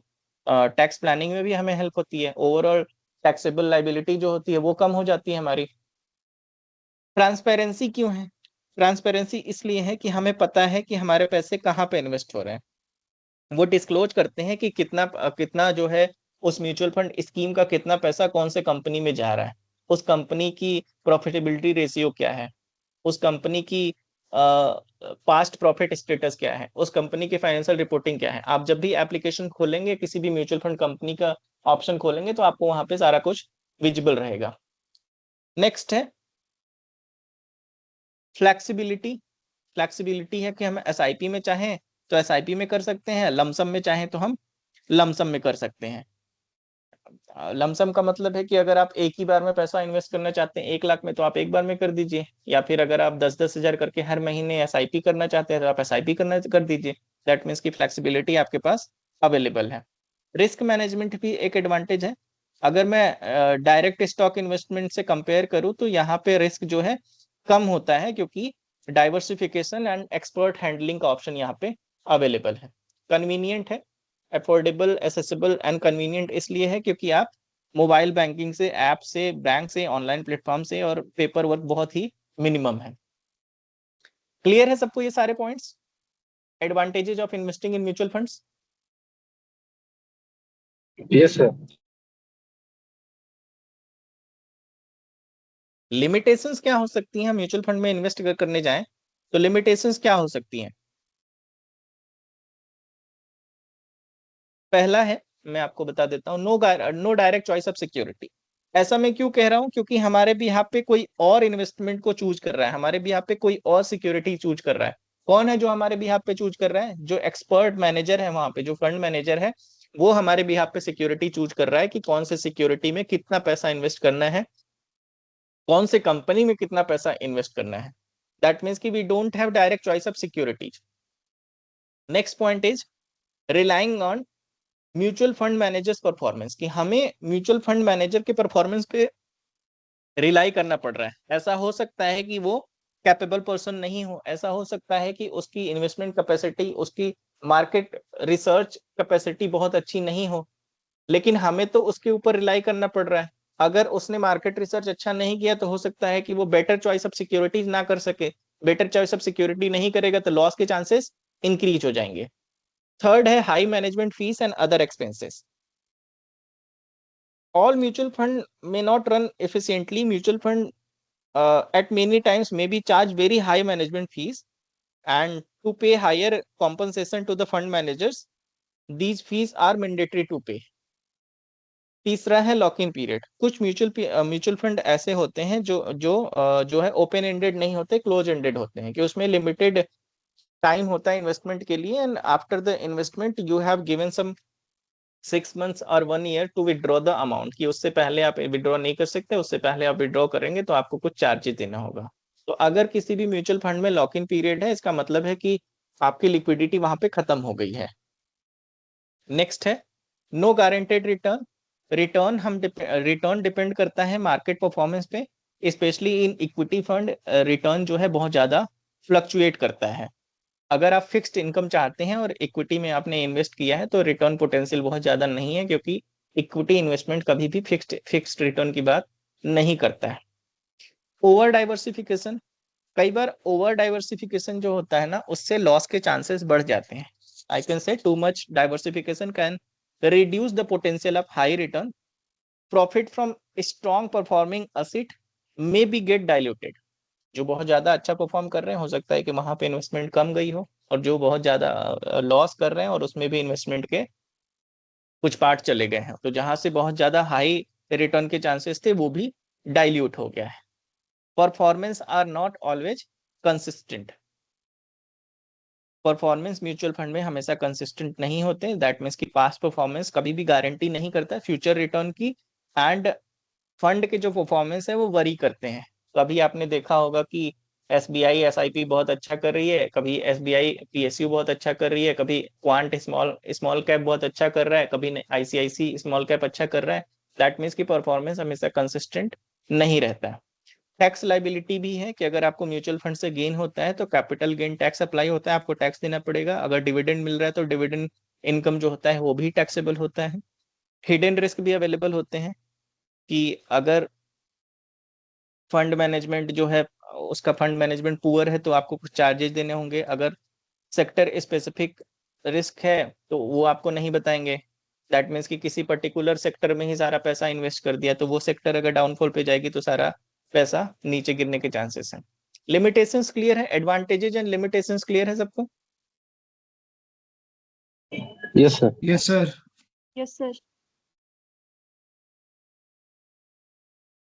टैक्स प्लानिंग में भी हमें हेल्प होती है, ओवरऑल टैक्सेबल लाइबिलिटी जो होती है वो कम हो जाती है हमारी। ट्रांसपेरेंसी क्यों है? ट्रांसपेरेंसी इसलिए है कि हमें पता है कि हमारे पैसे कहाँ पे इन्वेस्ट हो रहे हैं। वो डिस्क्लोज करते हैं कि कितना कितना जो है उस म्यूचुअल फंड स्कीम का कितना पैसा कौन से कंपनी में जा रहा है, उस कंपनी की प्रॉफिटेबिलिटी रेशियो क्या है, उस कंपनी की पास्ट प्रॉफिट स्टेटस क्या है, उस कंपनी की फाइनेंशियल रिपोर्टिंग क्या है। आप जब भी एप्लीकेशन खोलेंगे, किसी भी म्यूचुअल फंड कंपनी का ऑप्शन खोलेंगे तो आपको वहां पे सारा कुछ विजिबल रहेगा। नेक्स्ट है फ्लेक्सिबिलिटी। फ्लेक्सिबिलिटी है कि हम SIP में चाहें तो SIP में कर सकते हैं, लमसम में चाहें तो हम लमसम में कर सकते हैं। लमसम का मतलब है कि अगर आप एक ही बार में पैसा इन्वेस्ट करना चाहते हैं 1 लाख में तो आप एक बार में कर दीजिए, या फिर अगर आप 10-10 हजार करके हर महीने SIP करना चाहते हैं तो आप SIP करना कर दीजिए। दैट मीन्स की फ्लेक्सिबिलिटी आपके पास अवेलेबल है। रिस्क मैनेजमेंट भी एक एडवांटेज है। अगर मैं डायरेक्ट स्टॉक इन्वेस्टमेंट से कंपेयर करूं तो यहाँ पे रिस्क जो है कम होता है, क्योंकि डाइवर्सिफिकेशन एंड एक्सपर्ट हैंडलिंग का ऑप्शन यहाँ पे अवेलेबल है। कन्वीनियंट है, अफोर्डेबल, एसेसिबल एंड कन्वीनियंट इसलिए है क्योंकि आप मोबाइल बैंकिंग से, ऐप से, बैंक से, ऑनलाइन प्लेटफॉर्म से, और पेपर वर्क बहुत ही मिनिमम है। क्लियर है सबको ये सारे points, advantages of investing in mutual funds? Yes sir. Limitations क्या हो सकती हैं म्यूचुअल फंड में इन्वेस्ट अगर करने जाएं तो लिमिटेशंस क्या हो सकती हैं? पहला है, मैं आपको बता देता हूँ, no direct choice of security. ऐसा मैं क्यों कह रहा हूँ? क्योंकि हमारे भी यहाँ पे कोई और इन्वेस्टमेंट को चूज कर रहा है, हमारे भी यहाँ पे कोई और सिक्योरिटी चूज कर रहा है। कौन है जो हमारे भी यहाँ पे चूज कर रहा है? जो एक्सपर्ट मैनेजर है वहां पे, जो फंड मैनेजर है, वो हमारे भी यहाँ पे सिक्योरिटी चूज कर रहा है कि कौन से सिक्योरिटी में कितना पैसा इन्वेस्ट करना है, कौन से कंपनी में कितना पैसा इन्वेस्ट करना है। दैट मीन्स कि we don't have direct choice of securities. Next point is relying on mutual fund managers performance, कि हमें म्यूचुअल फंड मैनेजर के परफॉर्मेंस पे रिलाई करना पड़ रहा है। ऐसा हो सकता है कि वो कैपेबल पर्सन नहीं हो, ऐसा हो सकता है कि उसकी इन्वेस्टमेंट कैपेसिटी, उसकी मार्केट रिसर्च कैपेसिटी बहुत अच्छी नहीं हो, लेकिन हमें तो उसके ऊपर रिलाई करना पड़ रहा है। अगर उसने मार्केट रिसर्च अच्छा नहीं किया तो हो सकता है कि वो बेटर चॉइस ऑफ सिक्योरिटीज ना कर सके। बेटर चॉइस ऑफ सिक्योरिटी नहीं करेगा तो लॉस के चांसेस इंक्रीज हो जाएंगे। थर्ड है high management fees and other expenses. All mutual fund may not run efficiently. Mutual fund at many times may be charge very high management fees, and to pay higher compensation to the fund managers, these fees are mandatory to pay. तीसरा है lock in period. कुछ mutual fund ऐसे होते हैं जो है open ended नहीं होते, क्लोज एंडेड होते हैं, कि उसमें लिमिटेड टाइम होता है इन्वेस्टमेंट के लिए, and after the investment you have given some 6 months और 1 year to withdraw the amount, कि उससे पहले आप विड्रॉ नहीं कर सकते, उससे पहले आप विड्रॉ करेंगे तो आपको कुछ चार्जेस देना होगा। तो अगर किसी भी म्यूचुअल फंड में लॉक इन पीरियड है, इसका मतलब है कि आपकी लिक्विडिटी वहां पे खत्म हो गई है। नेक्स्ट है no guaranteed return. Return depend करता है मार्केट परफॉर्मेंस पे, specially in equity fund return जो है बहुत ज्यादा फ्लक्चुएट करता है। अगर आप फिक्स्ड इनकम चाहते हैं और इक्विटी में आपने इन्वेस्ट किया है तो रिटर्न पोटेंशियल बहुत ज्यादा नहीं है, क्योंकि इक्विटी इन्वेस्टमेंट कभी भी फिक्स्ड रिटर्न की बात नहीं करता है। ओवर डाइवर्सिफिकेशन, कई बार ओवर डाइवर्सिफिकेशन जो होता है ना, उससे लॉस के चांसेस बढ़ जाते हैं। I can say too much diversification can reduce the potential of high return. Profit from strong performing asset may be get diluted. जो बहुत ज्यादा अच्छा परफॉर्म कर रहे हैं, हो सकता है कि वहां पे इन्वेस्टमेंट कम गई हो, और जो बहुत ज्यादा लॉस कर रहे हैं और उसमें भी इन्वेस्टमेंट के कुछ पार्ट चले गए हैं, तो जहां से बहुत ज्यादा हाई रिटर्न के चांसेस थे वो भी डाइल्यूट हो गया है। Performance are not always consistent. Performance mutual fund में हमेशा कंसिस्टेंट नहीं होते। दैट मीन्स की पास्ट परफॉर्मेंस कभी भी गारंटी नहीं करता फ्यूचर रिटर्न की, एंड फंड के जो परफॉर्मेंस है वो वरी करते हैं। तो अभी आपने देखा होगा कि SBI SIP बहुत अच्छा कर रही है, कभी SBI PSU बहुत अच्छा कर रही है, कभी क्वांट स्मॉल स्मॉल कैप बहुत अच्छा कर रहा है, कभी ICIC स्मॉल कैप अच्छा कर रहा है। दैट मीन्स की परफॉर्मेंस हमेशा कंसिस्टेंट नहीं रहता है। टैक्स लाइबिलिटी भी है कि अगर आपको म्यूचुअल फंड से गेन होता है तो कैपिटल गेन टैक्स अप्लाई होता है, आपको टैक्स देना पड़ेगा। अगर डिविडेंड मिल रहा है तो डिविडेंड इनकम जो होता है वो भी टैक्सेबल होता है। हिडन रिस्क भी अवेलेबल होते हैं, कि अगर फंड मैनेजमेंट जो है उसका फंड मैनेजमेंट पुअर है तो आपको कुछ चार्जेस देने होंगे। अगर सेक्टर स्पेसिफिक रिस्क है तो वो आपको नहीं बताएंगे। दैट मीन्स कि किसी पर्टिकुलर सेक्टर में ही सारा पैसा इन्वेस्ट कर दिया तो वो सेक्टर अगर डाउनफॉल पे जाएगी तो सारा पैसा नीचे गिरने के चांसेस हैं। लिमिटेशंस क्लियर है, एडवांटेजेस एंड लिमिटेशंस क्लियर है सबको? Yes sir. Yes sir. Yes sir.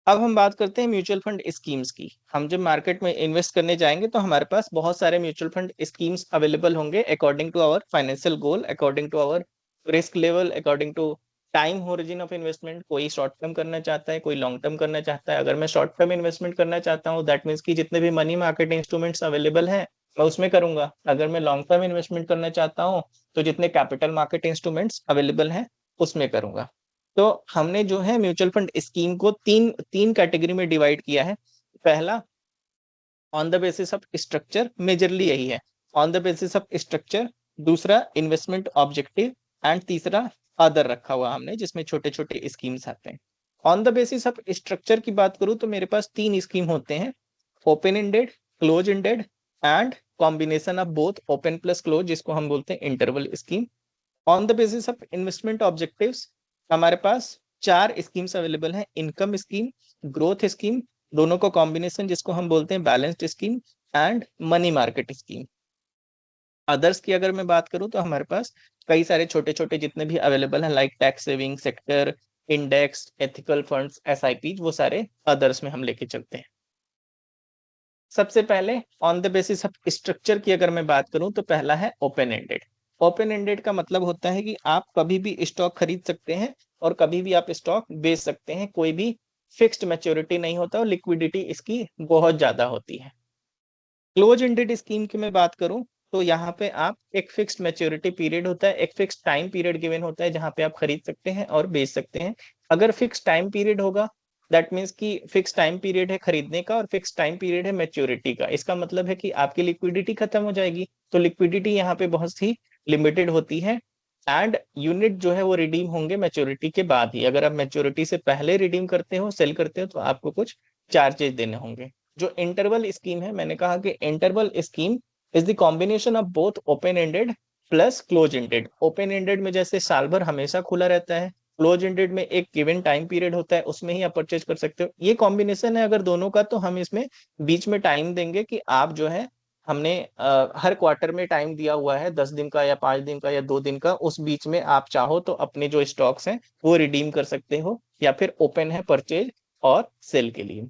अब हम बात करते हैं म्यूचुअल फंड स्कीम्स की। हम जब मार्केट में इन्वेस्ट करने जाएंगे तो हमारे पास बहुत सारे म्यूचुअल फंड स्कीम्स अवेलेबल होंगे according to our financial goal, according to our risk level, according to time horizon of investment. कोई शॉर्ट टर्म करना चाहता है, कोई लॉन्ग टर्म करना चाहता है। अगर मैं शॉर्ट टर्म इन्वेस्टमेंट करना चाहता हूँ दैट मीन्स कि जितने भी मनी मार्केट इंस्ट्रूमेंट्स अवेलेबल हैं मैं उसमें करूंगा। अगर मैं लॉन्ग टर्म इन्वेस्टमेंट करना चाहता हूँ तो जितने कैपिटल मार्केट इंस्ट्रूमेंट्स अवेलेबल हैं उसमें करूंगा। तो हमने जो है म्यूचुअल फंड स्कीम को तीन तीन कैटेगरी में डिवाइड किया है। पहला on the basis of structure, majorly यही है, on the basis of structure. दूसरा इन्वेस्टमेंट ऑब्जेक्टिव, एंड तीसरा अदर रखा हुआ हमने जिसमें छोटे छोटे स्कीम्स आते हैं। On the basis of structure की बात करूं तो मेरे पास 3 स्कीम होते हैं, open ended, close ended and combination of both open plus close, जिसको हम बोलते हैं interval scheme. On the basis of investment objectives हमारे पास 4 स्कीम्स अवेलेबल हैं, इनकम स्कीम, ग्रोथ स्कीम, दोनों को कॉम्बिनेशन जिसको हम बोलते हैं balanced scheme, and money market scheme. Others की अगर मैं बात करूं तो हमारे पास कई सारे छोटे छोटे जितने भी अवेलेबल हैं, like tax saving, sector, index, ethical funds, SIP, वो सारे अदर्स में हम लेके चलते हैं। सबसे पहले on the basis of structure की अगर मैं बात करूं तो पहला है ओपन एंडेड। ओपन एंडेड का मतलब होता है कि आप कभी भी स्टॉक खरीद सकते हैं और कभी भी आप स्टॉक बेच सकते हैं, कोई भी फिक्स्ड मैच्योरिटी नहीं होता और लिक्विडिटी इसकी बहुत ज्यादा होती है। क्लोज एंडेड स्कीम की मैं बात करूं तो यहाँ पे आप एक फिक्स्ड मैच्योरिटी पीरियड होता है, एक फिक्स्ड टाइम पीरियड गिवन होता है जहां पे आप खरीद सकते हैं और बेच सकते हैं। अगर फिक्स टाइम पीरियड होगा, दैट मीन्स कि फिक्स टाइम पीरियड है खरीदने का और फिक्स टाइम पीरियड है मैच्योरिटी का, इसका मतलब है कि आपकी लिक्विडिटी खत्म हो जाएगी, तो लिक्विडिटी यहाँ पे बहुत ही लिमिटेड होती है। एंड यूनिट जो है वो रिडीम होंगे मैच्योरिटी के बाद ही। अगर आप मैच्योरिटी से पहले रिडीम करते हो, सेल करते हो, तो आपको कुछ चार्जेस देने होंगे। जो इंटरवल स्कीम है, मैंने कहा कि interval scheme is the combination of both open ended plus close ended. Open ended में जैसे साल भर हमेशा खुला रहता है, क्लोज एंडेड में एक गिवन टाइम पीरियड होता है, उसमें ही आप परचेज कर सकते हो। ये कॉम्बिनेशन है अगर दोनों का, तो हम इसमें बीच में टाइम देंगे कि आप जो है, हमने हर क्वार्टर में टाइम दिया हुआ है 10 दिन का या 5 दिन का या 2 दिन का, उस बीच में आप चाहो तो अपने जो स्टॉक्स हैं वो रिडीम कर सकते हो, या फिर ओपन है परचेज और सेल के लिए।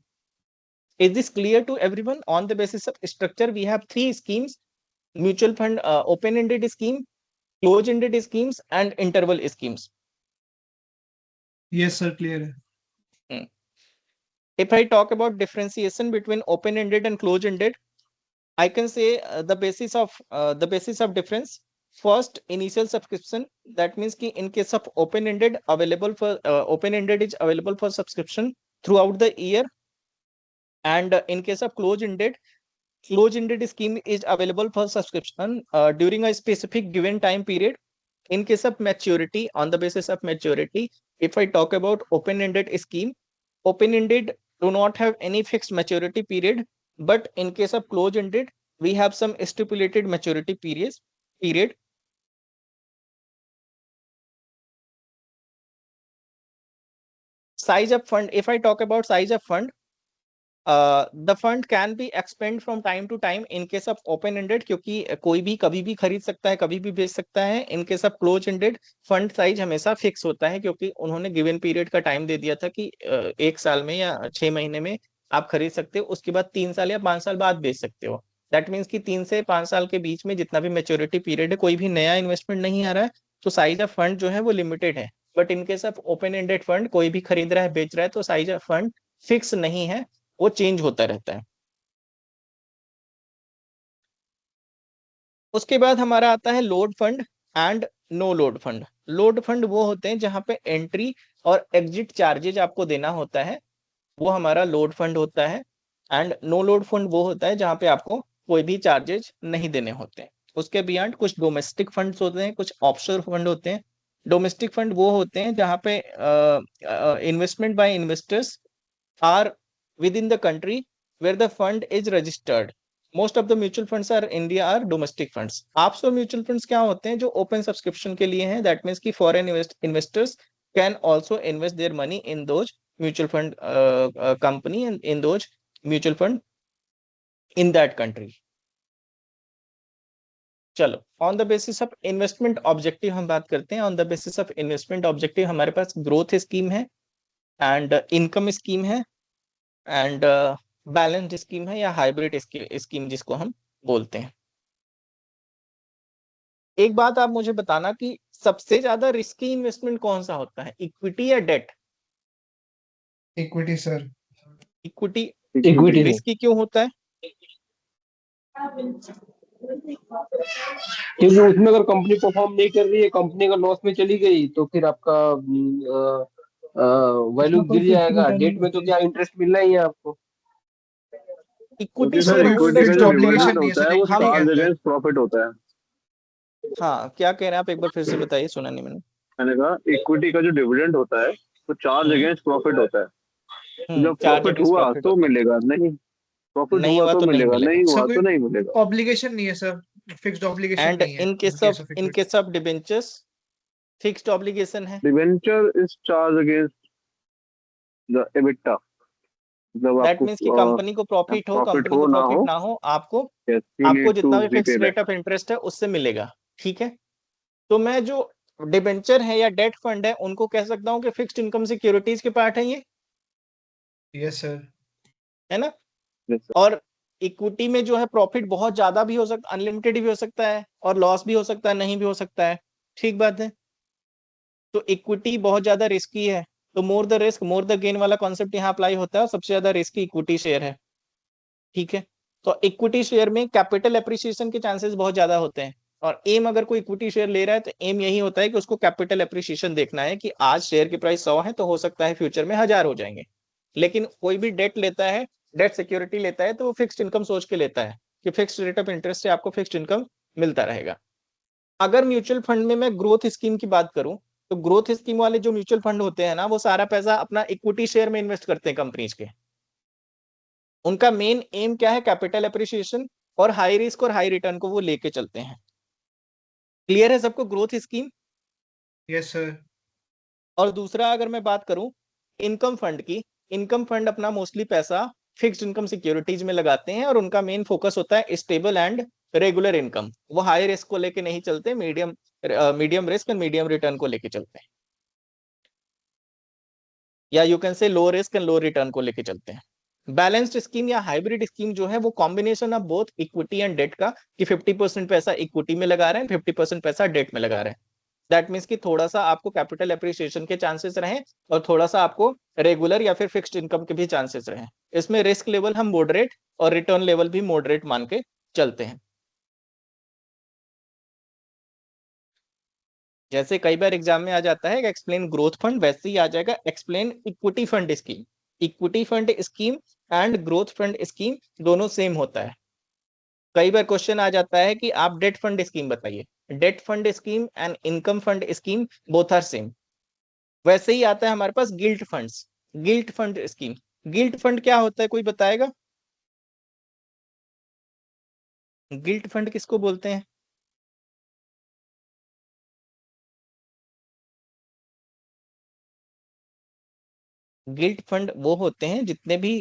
Is this clear to everyone? On the basis of structure, we have 3 schemes: mutual fund, open-ended scheme, closed-ended schemes, and interval schemes. Yes, sir, clear है. Hmm. If I talk about differentiation between open-ended and closed-ended, I can say the basis of difference. First, initial subscription. That means कि in case of open-ended, open-ended is available for subscription throughout the year, and in case of closed-ended scheme is available for subscription during a specific given time period. In case of maturity, on the basis of maturity, if I talk about open-ended scheme, open-ended do not have any fixed maturity period, but in case of closed-ended, we have some stipulated maturity period. Size of fund, if I talk about size of fund, the fund can be expand from time to time in case of open ended, क्योंकि कोई भी कभी भी खरीद सकता है, कभी भी बेच सकता है। in case of close ended, fund size हमेशा फिक्स होता है, क्योंकि उन्होंने गिवन पीरियड का टाइम दे दिया था कि 1 साल में या 6 महीने में आप खरीद सकते हो, उसके बाद 3 साल या 5 साल बाद बेच सकते हो। दैट मीन्स कि 3 से 5 साल के बीच में जितना भी मेच्योरिटी पीरियड है, कोई भी नया इन्वेस्टमेंट नहीं आ रहा है, तो साइज ऑफ फंड जो है वो लिमिटेड है। But in case of open ended fund, कोई भी खरीद रहा है, बेच रहा है, तो साइज ऑफ फंड फिक्स नहीं है, वो चेंज होता रहता है। उसके बाद हमारा आता है load fund and no load fund. Load fund वो होते हैं जहां पे एंट्री और एग्जिट चार्जेज आपको देना होता है, वो हमारा लोड फंड होता है। एंड नो लोड फंड वो होता है जहां पे आपको कोई भी चार्जेज नहीं देने होते हैं। उसके बियॉन्ड कुछ डोमेस्टिक फंड्स होते हैं, कुछ ऑफशोर फंड होते हैं। डोमेस्टिक फंड वो होते हैं जहां पे investment by investors are within the country where the fund is registered. Most of the mutual funds are India are domestic funds. Offshore mutual funds क्या होते हैं? जो open subscription के लिए हैं। That means कि foreign investors can also invest their money in those mutual fund company and in those mutual fund in that country. चलो, on the basis of investment objective हम बात करते हैं। On the basis of investment objective हमारे पास growth scheme है, and income scheme है, and balanced scheme है, या हाइब्रिड स्कीम जिसको हम बोलते हैं। एक बात आप मुझे बताना कि सबसे ज्यादा रिस्की इन्वेस्टमेंट कौन सा होता है, इक्विटी या debt? Equity, sir. Equity equity risky क्यों होता है? क्योंकि उसमें अगर कंपनी परफॉर्म नहीं कर रही है, कंपनी का लॉस में चली गई, तो फिर आपका वैल्यू गिर जाएगा। डेट में तो क्या इंटरेस्ट मिलना ही है आपको। इक्विटी सर, शेयर वो होल्डर fixed जो obligation नहीं है, होता सर, है वो equity हम चार्ज कहते हैं. अगेंस्ट प्रॉफिट होता है। हाँ, क्या कह रहे हैं आप, एक बार फिर से बताइए, सुना नहीं मैंने। मैंने कहा इक्विटी का जो डिविडेंड होता है वो चार्ज अगेंस्ट प्रॉफिट होता है। तो जब चार्ज प्रॉफिट अगेंस्ट हुआ प्रॉफिट तो होता मिलेगा, नहीं प्रॉफिट नहीं हुआ हुआ तो तो नहीं मिलेगा, मिलेगा। नहीं हुआ सर, तो नहीं मिलेगा। ऑब्लिगेशन नहीं है, सर. फिक्स्ड ऑब्लिगेशन एंड नहीं है in in case case of of equity. Debentures, fixed obligation है। Debenture is charge against the EBITDA, जब दैट आपको मीन्स कि कंपनी को प्रॉफिट हो, प्रॉफिट कंपनी हो को ना प्रॉफिट हो, ना हो, आपको yes, you आपको need to जितना भी repay fixed rate back. Of interest है उससे मिलेगा। ठीक है, तो मैं जो डिबेंचर है या डेट फंड है उनको कह सकता हूँ कि फिक्स्ड इनकम सिक्योरिटीज के पार्ट है ये, यस सर। है ना। Yes, sir. और इक्विटी में जो है प्रॉफिट बहुत ज्यादा भी हो सकता, अनलिमिटेड भी हो सकता है, और लॉस भी हो सकता है, नहीं भी हो सकता है। ठीक बात है। तो इक्विटी बहुत ज्यादा रिस्की है, तो more the risk more the gain वाला कॉन्सेप्ट यहाँ अप्लाई होता है, और सबसे ज्यादा रिस्की इक्विटी शेयर है। ठीक है, तो इक्विटी शेयर में कैपिटल एप्रिसिएशन के चांसेस बहुत ज्यादा होते हैं, और एम अगर कोई इक्विटी शेयर ले रहा है तो एम यही होता है कि उसको कैपिटल एप्रिसिएशन देखना है कि आज शेयर की प्राइस 100 है तो हो सकता है फ्यूचर में 1000 हो जाएंगे। लेकिन कोई भी डेट लेता है, डेट सिक्योरिटी लेता है, तो वो फिक्स्ड इनकम सोच के लेता है कि फिक्स्ड रेट ऑफ इंटरेस्ट से आपको फिक्स्ड इनकम मिलता रहेगा। अगर म्यूचुअल फंड में मैं ग्रोथ स्कीम की बात करूं, तो ग्रोथ स्कीम वाले जो म्यूचुअल फंड होते हैं ना, वो सारा पैसा अपना इक्विटी शेयर में इन्वेस्ट करते हैं कंपनीज के। उनका मेन एम क्या है? कैपिटल एप्रिसिएशन और हाई रिस्क और हाई रिटर्न को वो लेके चलते हैं। क्लियर है सबको ग्रोथ स्कीम? Yes sir. और दूसरा अगर मैं बात करूं इनकम फंड की, इनकम फंड अपना मोस्टली पैसा फिक्स्ड इनकम सिक्योरिटीज में लगाते हैं, और उनका मेन फोकस होता है स्टेबल एंड रेगुलर इनकम। वो हाई रिस्क को लेके नहीं चलते, medium risk and medium return को लेके चलते हैं, या यू कैन से लो रिस्क एंड लो रिटर्न को लेके चलते हैं। बैलेंस्ड स्कीम या हाइब्रिड स्कीम जो है वो combination of both equity and date का, कि 50% पैसा इक्विटी में लगा रहे हैं, 50% पैसा डेट में लगा रहे हैं। दैट मीन्स कि थोड़ा सा आपको कैपिटल एप्रिसिएशन के चांसेस रहे, और थोड़ा सा आपको रेगुलर या फिर फिक्स्ड इनकम के भी चांसेस रहे। इसमें रिस्क लेवल हम मॉडरेट और रिटर्न लेवल भी मॉडरेट मान के चलते हैं। जैसे कई बार एग्जाम में आ जाता है एक्सप्लेन ग्रोथ फंड, वैसे ही आ जाएगा explain equity fund scheme. Equity fund scheme and growth fund scheme दोनों सेम होता है। कई बार क्वेश्चन आ जाता है कि आप डेट फंड स्कीम बताइए, debt fund scheme and income fund scheme both are same. वैसे ही आता है हमारे पास gilt funds, gilt fund scheme. Gilt fund क्या होता है, कोई बताएगा? गिल्ट फंड किसको बोलते हैं? गिल्ट फंड वो होते हैं जितने भी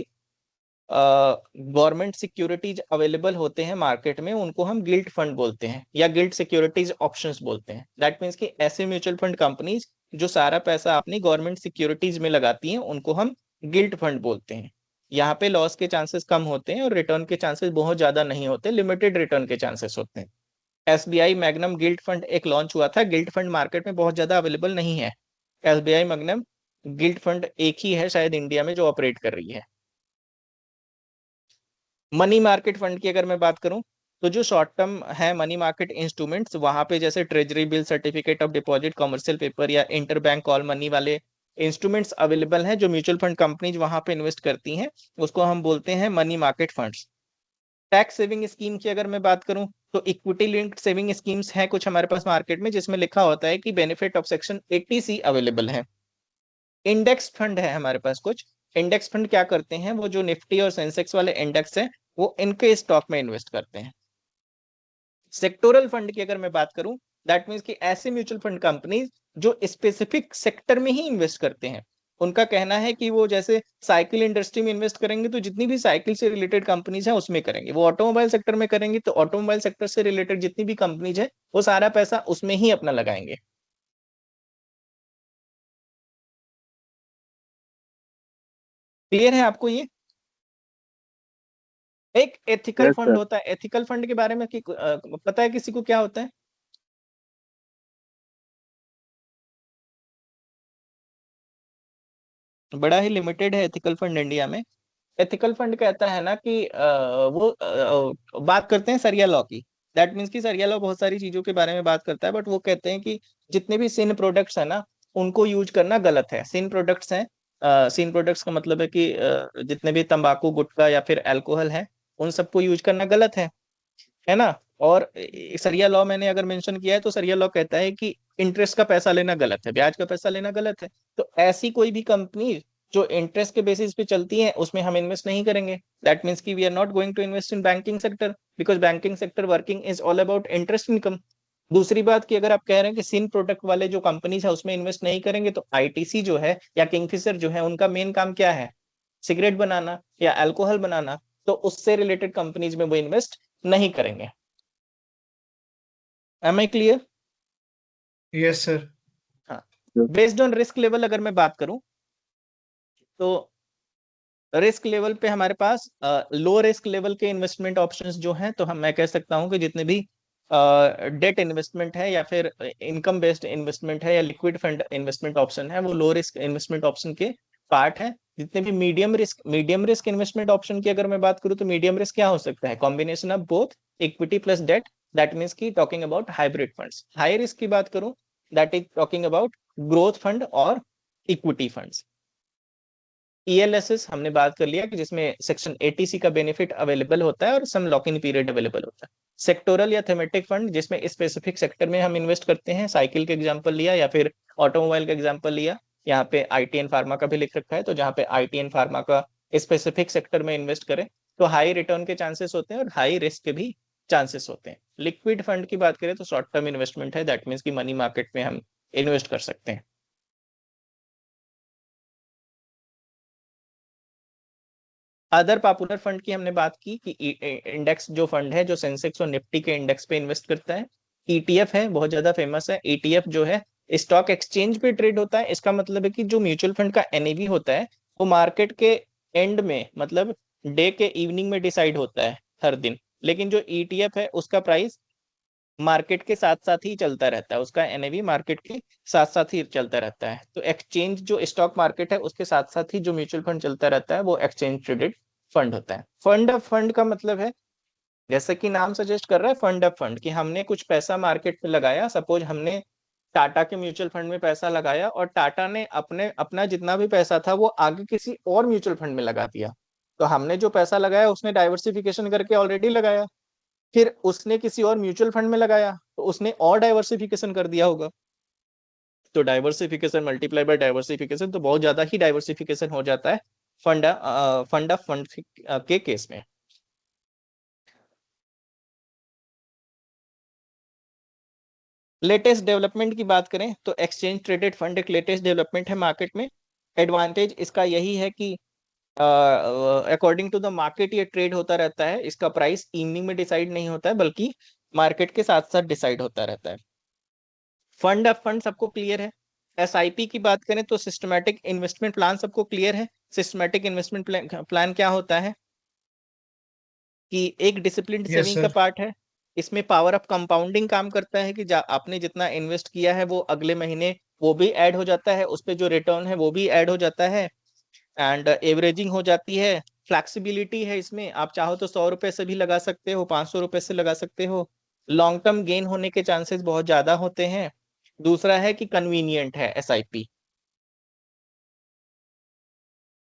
गवर्नमेंट सिक्योरिटीज अवेलेबल होते हैं मार्केट में, उनको हम गिल्ट फंड बोलते हैं, या गिल्ट सिक्योरिटीज ऑप्शंस बोलते हैं। दैट मीन्स कि ऐसे म्यूचुअल फंड कंपनीज जो सारा पैसा अपनी गवर्नमेंट सिक्योरिटीज में लगाती हैं, उनको हम गिल्ट फंड बोलते हैं। यहाँ पे लॉस के चांसेस कम होते हैं और रिटर्न के चांसेस बहुत ज्यादा नहीं होते, लिमिटेड रिटर्न के चांसेस होते हैं। एसबीआई मैग्नम गिल्ट फंड एक लॉन्च हुआ था। गिल्ट फंड मार्केट में बहुत ज्यादा अवेलेबल नहीं है। एसबीआई मैग्नम गिल्ट फंड एक ही है शायद इंडिया में जो ऑपरेट कर रही है। मनी मार्केट फंड की अगर मैं बात करूं, तो जो शॉर्ट टर्म है मनी मार्केट इंस्ट्रूमेंट्स, वहां पे जैसे treasury bill, certificate of deposit, commercial paper या इंटर बैंक कॉल मनी वाले इंस्ट्रूमेंट्स अवेलेबल हैं जो म्यूचुअल फंड कंपनीज वहां पे इन्वेस्ट करती हैं, उसको हम बोलते हैं money market funds. Tax saving scheme की अगर मैं बात करूं, तो इक्विटी लिंक्ड सेविंग स्कीम्स हैं कुछ हमारे पास मार्केट में, जिसमें लिखा होता है कि benefit of section 80C available है। इंडेक्स फंड है हमारे पास कुछ। इंडेक्स फंड क्या करते हैं, वो जो निफ्टी और सेंसेक्स वाले इंडेक्स हैं वो इनके स्टॉक में इन्वेस्ट करते हैं। सेक्टोरल फंड की अगर मैं बात करूं, दैट मीन्स कि ऐसे म्यूचुअल फंड कंपनीज जो स्पेसिफिक सेक्टर में ही इन्वेस्ट करते हैं। उनका कहना है कि वो जैसे साइकिल इंडस्ट्री में इन्वेस्ट करेंगे तो जितनी भी साइकिल से रिलेटेड कंपनीज हैं उसमें करेंगे, वो ऑटोमोबाइल सेक्टर में करेंगे तो ऑटोमोबाइल सेक्टर से रिलेटेड जितनी भी कंपनीज है वो सारा पैसा उसमें ही अपना लगाएंगे। क्लियर है आपको ये? एक एथिकल Yes, फंड sir. होता है। एथिकल फंड के बारे में पता है किसी को क्या होता है? बड़ा ही लिमिटेड है एथिकल फंड इंडिया में। एथिकल फंड कहता है ना कि बात करते हैं सरिया लॉ की। दैट मीन्स कि सरिया लॉ बहुत सारी चीजों के बारे में बात करता है, बट वो कहते हैं कि जितने भी सिन प्रोडक्ट्स है ना उनको यूज करना गलत है। सिन प्रोडक्ट्स हैं, सिन प्रोडक्ट्स का मतलब है कि जितने भी तंबाकू, गुटखा या फिर अल्कोहल है, उन सबको यूज करना गलत है ना। और सरिया लॉ मैंने अगर मेंशन किया है तो सरिया लॉ कहता है कि इंटरेस्ट का पैसा लेना गलत है, ब्याज का पैसा लेना गलत है। तो ऐसी कोई भी कंपनी जो इंटरेस्ट के बेसिस पे चलती है उसमें हम इन्वेस्ट नहीं करेंगे। दैट मीन्स कि we are not going to invest in banking sector, because banking sector working is all about interest income. दूसरी बात कि अगर आप कह रहे हैं कि सिन प्रोडक्ट वाले जो कंपनीज है उसमें इन्वेस्ट नहीं करेंगे, तो आईटीसी जो है या किंगफिशर जो है उनका मेन काम क्या है, सिगरेट बनाना या अल्कोहल बनाना, तो उससे रिलेटेड कंपनीज में वो इन्वेस्ट नहीं करेंगे। Am I clear? Yes sir. हाँ। बेस्ड ऑन रिस्क लेवल अगर मैं बात करूं तो रिस्क लेवल पे हमारे पास लो रिस्क लेवल के इन्वेस्टमेंट ऑप्शंस जो हैं, तो हम मैं कह सकता हूं कि जितने भी डेट इन्वेस्टमेंट है या फिर इनकम बेस्ड इन्वेस्टमेंट है या लिक्विड फंड इन्वेस्टमेंट ऑप्शन है, वो लो रिस्क इन्वेस्टमेंट ऑप्शन के पार्ट है। जितने भी मीडियम रिस्क इन्वेस्टमेंट ऑप्शन की अगर मैं बात करूं तो मीडियम रिस्क क्या हो सकता है, combination of both equity plus debt, that means की talking about hybrid funds. High risk की बात करूं that is talking about growth fund और इक्विटी फंड्स। ELSS हमने बात कर लिया कि जिसमें सेक्शन 80C का बेनिफिट अवेलेबल होता है और सम लॉक इन पीरियड अवेलेबल होता है। सेक्टोरल या थेमेटिक फंड जिसमें स्पेसिफिक सेक्टर में हम इन्वेस्ट करते हैं, साइकिल के एग्जांपल लिया या फिर ऑटोमोबाइल का एग्जांपल लिया। यहाँ पे IT एंड फार्मा का भी लिख रखा है, तो जहाँ पे IT एंड फार्मा का स्पेसिफिक सेक्टर में इन्वेस्ट करें तो हाई रिटर्न के चांसेस होते हैं और हाई रिस्क के भी चांसेस होते हैं। लिक्विड फंड की बात करें तो शॉर्ट टर्म इन्वेस्टमेंट है, दैट मीन्स की मनी मार्केट में हम इन्वेस्ट कर सकते हैं। अदर पॉपुलर फंड की हमने बात की कि इंडेक्स जो फंड है जो सेंसेक्स और निफ्टी के इंडेक्स पे इन्वेस्ट करता है। ETF है, बहुत ज्यादा फेमस है। ETF जो है स्टॉक एक्सचेंज पे ट्रेड होता है। इसका मतलब है कि जो म्यूचुअल फंड का NAV होता है वो मार्केट के एंड में, मतलब डे के इवनिंग में डिसाइड होता है हर दिन, लेकिन जो ETF है उसका प्राइस मार्केट के साथ साथ ही चलता रहता है, उसका NAV मार्केट के साथ साथ ही चलता रहता है। तो एक्सचेंज जो स्टॉक मार्केट है उसके साथ साथ ही जो म्यूचुअल फंड चलता रहता है वो एक्सचेंज ट्रेडेड फंड होता है। फंड ऑफ फंड का मतलब है, जैसे कि नाम सजेस्ट कर रहा है फंड ऑफ फंड, कि हमने कुछ पैसा मार्केट में लगाया। सपोज हमने टाटा के म्यूचुअल फंड में पैसा लगाया और टाटा ने अपना जितना भी पैसा था वो आगे किसी और म्यूचुअल फंड में लगा दिया। तो हमने जो पैसा लगाया उसने डाइवर्सिफिकेशन करके ऑलरेडी लगाया, फिर उसने किसी और म्यूचुअल फंड में लगाया तो उसने और डाइवर्सिफिकेशन कर दिया होगा। तो डाइवर्सिफिकेशन मल्टीप्लाई बाय डाइवर्सिफिकेशन, तो बहुत ज्यादा ही डाइवर्सिफिकेशन हो जाता है फंड ऑफ फंड के केस में। लेटेस्ट डेवलपमेंट की बात करें तो एक्सचेंज ट्रेडेड फंड एक लेटेस्ट डेवलपमेंट है मार्केट में। एडवांटेज इसका यही है कि अकॉर्डिंग टू द मार्केट ये ट्रेड होता रहता है, इसका प्राइस इवनिंग में डिसाइड नहीं होता है बल्कि मार्केट के साथ साथ डिसाइड होता रहता है। फंड ऑफ फंड सबको क्लियर है। SIP की बात करें तो सिस्टमैटिक इन्वेस्टमेंट प्लान सबको क्लियर है। सिस्टमैटिक इन्वेस्टमेंट प्लान क्या होता है कि एक डिसिप्लिन्ड यस सेविंग का सर। पार्ट है। इसमें पावर ऑफ कंपाउंडिंग काम करता है कि आपने जितना इन्वेस्ट किया है वो अगले महीने वो भी ऐड हो जाता है, उस पे जो रिटर्न है वो भी ऐड हो जाता है, एंड एवरेजिंग हो जाती है। फ्लैक्सिबिलिटी है इसमें, आप चाहो तो 100 रुपए से भी लगा सकते हो, 500 रुपए से लगा सकते हो। लॉन्ग टर्म गेन होने के चांसेस बहुत ज्यादा होते हैं। दूसरा है कि कन्वीनियंट है SIP।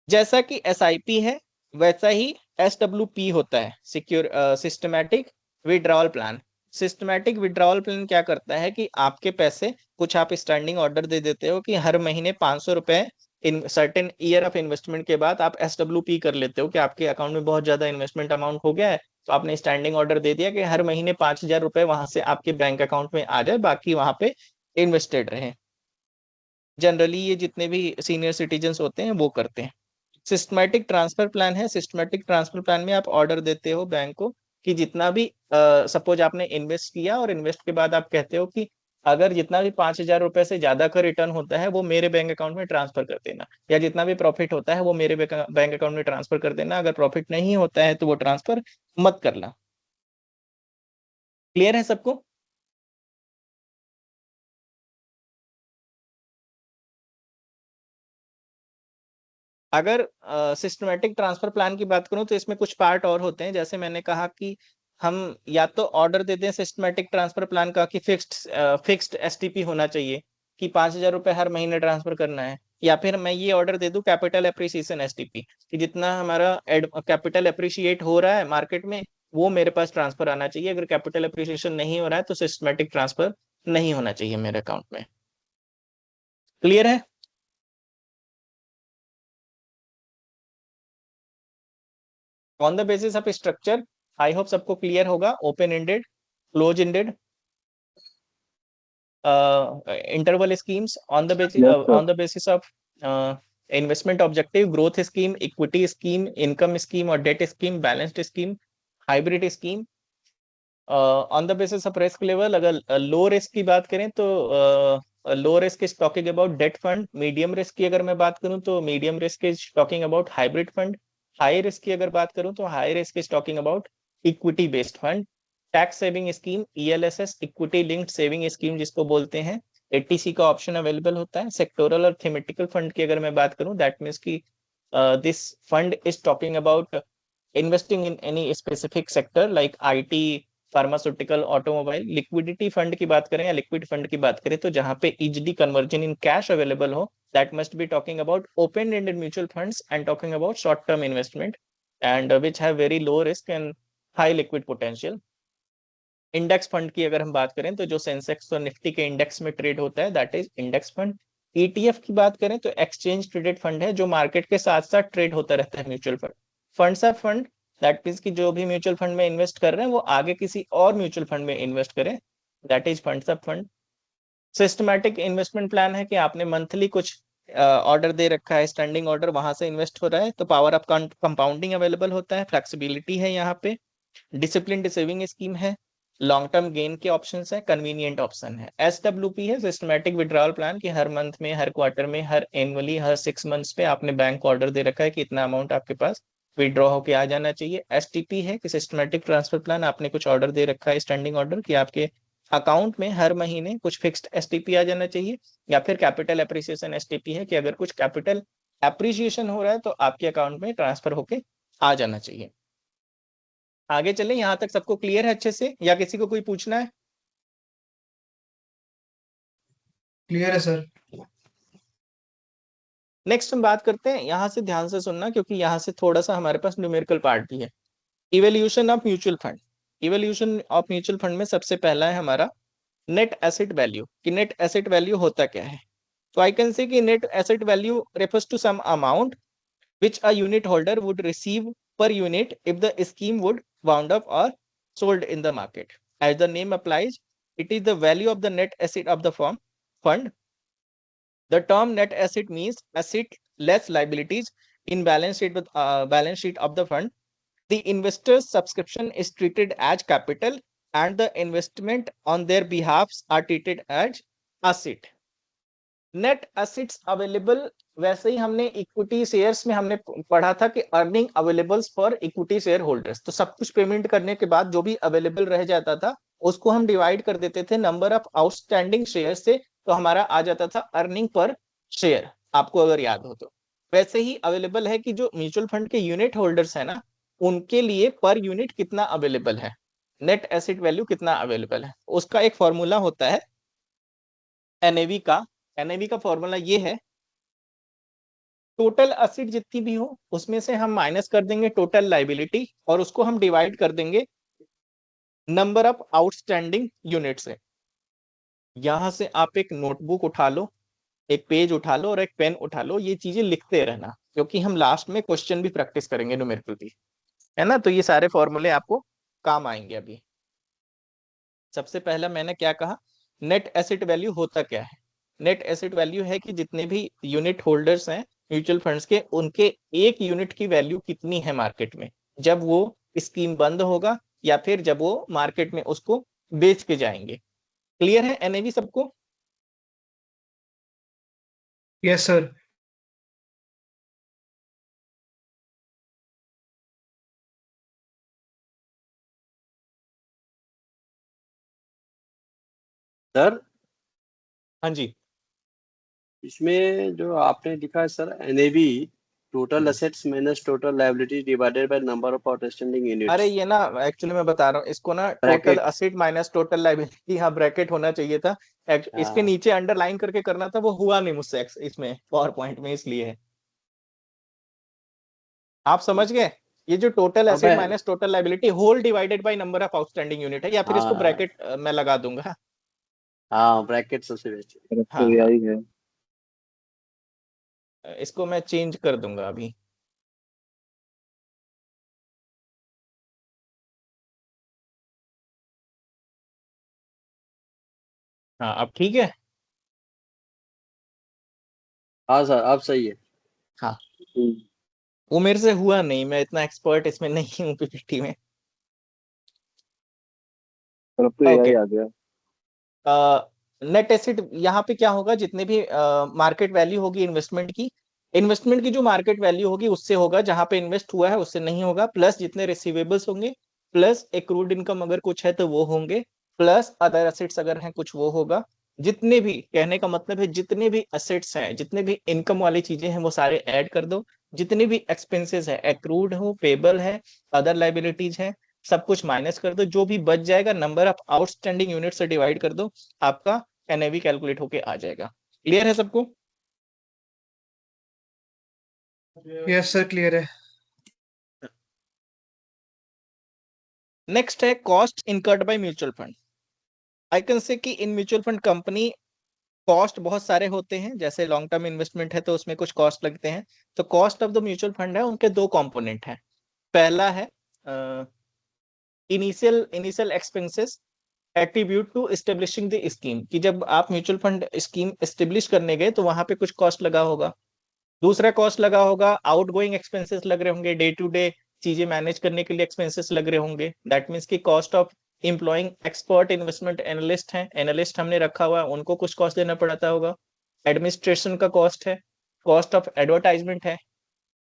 जैसा कि SIP है वैसा ही SWP होता है, secure systematic withdrawal plan. Systematic withdrawal plan क्या करता है कि आपके पैसे कुछ आप स्टैंडिंग ऑर्डर दे देते हो कि हर महीने 500 रुपए in certain year of investment के बाद आप SWP कर लेते हो कि आपके अकाउंट में बहुत ज्यादा इन्वेस्टमेंट अमाउंट हो गया है, तो आपने स्टैंडिंग ऑर्डर दे दिया कि हर महीने 5,000 रुपए वहां से आपके बैंक अकाउंट में आ जाए, बाकी वहां पे इन्वेस्टेड रहे। जनरली ये जितने भी सीनियर सिटीजन होते हैं वो करते हैं। सिस्टमैटिक ट्रांसफर प्लान है। सिस्टमैटिक ट्रांसफर प्लान में आप ऑर्डर देते हो बैंक को कि जितना भी सपोज आपने इन्वेस्ट किया और इन्वेस्ट के बाद आप कहते हो कि अगर जितना भी 5,000 रुपए से ज्यादा का रिटर्न होता है वो मेरे बैंक अकाउंट में ट्रांसफर कर देना, या जितना भी प्रॉफिट होता है वो मेरे बैंक अकाउंट में ट्रांसफर कर देना, अगर प्रॉफिट नहीं होता है तो वो ट्रांसफर मत करना। क्लियर है सबको? अगर सिस्टमेटिक ट्रांसफर प्लान की बात करूं तो इसमें कुछ पार्ट और होते हैं। जैसे मैंने कहा कि हम या तो ऑर्डर देते हैं सिस्टमेटिक ट्रांसफर प्लान का कि फिक्स्ड STP होना चाहिए कि 5,000 रुपए हर महीने ट्रांसफर करना है, या फिर मैं ये ऑर्डर दे दूं कैपिटल एप्रिसिएशन STP कि जितना हमारा कैपिटल एप्रिशिएट हो रहा है मार्केट में वो मेरे पास ट्रांसफर आना चाहिए। अगर कैपिटल एप्रिसिएशन नहीं हो रहा है तो सिस्टमेटिक ट्रांसफर नहीं होना चाहिए मेरे अकाउंट में। क्लियर है? On the basis of structure, I hope सबको क्लियर होगा। Open ended, close ended, interval schemes on the basis Yes, sir. on the basis of investment objective, growth scheme, equity scheme, income scheme or debt scheme, balanced scheme, hybrid scheme. On the basis of risk level, अगर low risk की बात करें तो low risk is talking about debt fund. Medium risk की अगर मैं बात करूं तो medium risk is talking about hybrid fund. High risk की अगर बात करूं तो high risk is talking about equity based fund. Tax saving scheme, ELSS, equity linked saving scheme जिसको बोलते हैं, एटीसी का ऑप्शन अवेलेबल होता है. सेक्टोरल और थीमेटिकल फंड की अगर मैं बात करूं, दैट मीन्स की this fund is talking about investing in any specific sector like IT, pharmaceutical, automobile. Liquidity fund की बात करें या लिक्विड फंड की बात करें तो जहां पे easily conversion in cash available हो, that must be talking about open ended mutual funds and talking about short term investment and which have very low risk and high liquid potential. Index fund की अगर हम बात करें तो जो Sensex और Nifty के इंडेक्स में ट्रेड होता है, that is index fund. ETF की बात करें तो एक्सचेंज ट्रेडेड फंड है जो मार्केट के साथ साथ ट्रेड होता रहता है. Mutual fund, funds of fund, that means कि जो भी म्यूचुअल फंड में इन्वेस्ट कर रहे हैं वो आगे किसी और म्यूचुअल फंड में इन्वेस्ट करें, that is funds of fund. Systematic investment plan है कि आपने मंथली कुछ ऑर्डर दे रखा है, स्टैंडिंग ऑर्डर, वहां से इन्वेस्ट हो रहा है तो पावर ऑफ कंपाउंडिंग अवेलेबल होता है, फ्लेक्सिबिलिटी है यहाँ पे. डिसिप्लिन सेविंग स्कीम है, लॉन्ग टर्म गेन के ऑप्शंस है, कन्वीनियंट ऑप्शन है. एसडब्ल्यूपी है, सिस्टमैटिक विड्रॉल प्लान, कि हर मंथ में, हर क्वार्टर में, हर एनुअली, हर 6 मंथ्स पे आपने बैंक को ऑर्डर दे रखा है कि इतना अमाउंट आपके पास विड्रॉ होके आ जाना चाहिए. एसटीपी है कि सिस्टमैटिक ट्रांसफर प्लान, आपने कुछ ऑर्डर दे रखा है, स्टैंडिंग ऑर्डर, कि आपके अकाउंट में हर महीने कुछ फिक्स्ड एसटीपी आ जाना चाहिए. या फिर कैपिटल एप्रिसिएशन एसटीपी है कि अगर कुछ कैपिटल एप्रिसिएशन हो रहा है तो आपके अकाउंट में ट्रांसफर होके आ जाना चाहिए. आगे चले, यहां तक सबको क्लियर है अच्छे से या किसी को कोई पूछना है? क्लियर है सर. नेक्स्ट हम बात करते हैं, यहां से ध्यान से सुनना क्योंकि यहां से थोड़ा सा हमारे पास न्यूमेरिकल पार्ट भी है. Evolution of mutual fund. Evolution of mutual fund में सबसे पहला है हमारा नेट एसेट वैल्यू, कि नेट एसेट वैल्यू होता क्या है. तो आई कैन से कि net asset value refers to some amount which a unit holder would receive per unit if the scheme would wound up or sold in the market. As the name applies, it is the value of the net asset of the fund. The term net asset means asset less liabilities in balance sheet of the fund. The investor's subscription is treated as capital and the investment on their behalf are treated as asset. Net assets available, वैसे ही हमने equity shares में हमने पढ़ा था कि earning availables for equity share holders. तो सब कुछ पेमेंट करने के बाद जो भी अवेलेबल रह जाता था उसको हम डिवाइड कर देते थे नंबर ऑफ आउटस्टैंडिंग शेयर से, तो हमारा आ जाता था अर्निंग पर शेयर, आपको अगर याद हो तो. वैसे ही अवेलेबल है कि जो म्यूचुअल फंड के यूनिट होल्डर्स है ना, उनके लिए पर यूनिट कितना अवेलेबल है, नेट एसेट वैल्यू कितना अवेलेबल है, उसका एक फॉर्मूला होता है एनएवी का. एनएवी का फॉर्मूला ये है, टोटल एसेट जितनी भी हो उसमें से हम माइनस कर देंगे टोटल लाइबिलिटी और उसको हम डिवाइड कर देंगे नंबर ऑफ आउटस्टैंडिंग यूनिट से. यहां से आप एक नोटबुक उठा लो, एक पेज उठा लो और एक पेन उठा लो, ये चीजें लिखते रहना क्योंकि हम लास्ट में क्वेश्चन भी प्रैक्टिस करेंगे न्यूमेरिकल भी, है ना. तो ये सारे फॉर्मूले आपको काम आएंगे. अभी सबसे पहला मैंने क्या कहा, नेट एसेट वैल्यू होता क्या है. नेट एसेट वैल्यू है कि जितने भी यूनिट होल्डर्स हैं म्यूचुअल फंड्स के, उनके एक यूनिट की वैल्यू कितनी है मार्केट में जब वो स्कीम बंद होगा या फिर जब वो मार्केट में उसको बेच के जाएंगे. क्लियर है एनएवी सबको? Yes sir. सर हाँ जी. इसमें जो आपने लिखा है sir, NAV total assets minus total liabilities divided by number of outstanding अरे यूनिट्स, ये ना एक्चुअली मैं बता रहा हूँ इसको ना, total bracket. Asset minus total liability, यहाँ ब्रैकेट होना चाहिए था. इसके हाँ नीचे अंडरलाइन करके करना था, वो हुआ नहीं मुझसे इसमें पावर पॉइंट में, इसलिए है. आप समझ गए? ये जो टोटल अब asset minus total liability whole divided by number of outstanding unit है, या फिर इसको हाँ ब्रैकेट मैं लगा दूंगा. हाँ, ब्रैकेट सबसे बेस्ट है. हाँ तो हाँ, यही है. इसको मैं चेंज कर दूंगा अभी. हाँ अब ठीक है। हाँ सर अब सही है। हाँ हम्म, वो मेरे से हुआ नहीं, मैं इतना एक्सपर्ट इसमें नहीं हूँ पीपीटी में। और अब तो ओके, एआई आ गया। नेट एसेट यहाँ पे क्या होगा, जितने भी मार्केट वैल्यू होगी इन्वेस्टमेंट की जो मार्केट वैल्यू होगी उससे होगा, जहां पे इन्वेस्ट हुआ है उससे नहीं होगा, प्लस जितने रिसीवेबल्स होंगे, प्लस एक्रूड इनकम अगर कुछ है तो वो होंगे, प्लस अदर एसेट्स अगर हैं कुछ वो होगा। जितने भी, कहने का मतलब है जितने भी एसेट्स हैं, जितने भी इनकम वाली चीजें हैं वो सारे ऐड कर दो, जितने भी एक्सपेंसेस है, एक्रूड हो, पेबल है, अदर लाइबिलिटीज है, सब कुछ माइनस कर दो, जो भी बच जाएगा नंबर ऑफ आउटस्टैंडिंग यूनिट से डिवाइड कर दो, आपका एनएवी कैलकुलेट होके आ जाएगा। क्लियर है सबको? यस सर, क्लियर है। नेक्स्ट है cost incurred by mutual fund. I can say कि in mutual fund company cost बहुत सारे होते हैं, जैसे लॉन्ग टर्म इन्वेस्टमेंट है तो उसमें कुछ कॉस्ट लगते हैं। तो cost of the mutual fund है, उनके दो कंपोनेंट हैं। पहला है initial expenses attribute to establishing the scheme, कि जब आप म्यूचुअल फंड स्कीम एस्टेब्लिश करने गए तो वहां पे कुछ कॉस्ट लगा होगा। दूसरा कॉस्ट लगा होगा, आउट गोइंग एक्सपेंसेस लग रहे होंगे, डे टू डे चीजें मैनेज करने के लिए एक्सपेंसेस लग रहे होंगे, दैट मीन्स की cost of employing expert investment analyst हैं, एनालिस्ट हमने रखा हुआ है, उनको कुछ कॉस्ट देना पड़ता होगा। एडमिनिस्ट्रेशन का कॉस्ट है, कॉस्ट ऑफ एडवर्टाइजमेंट है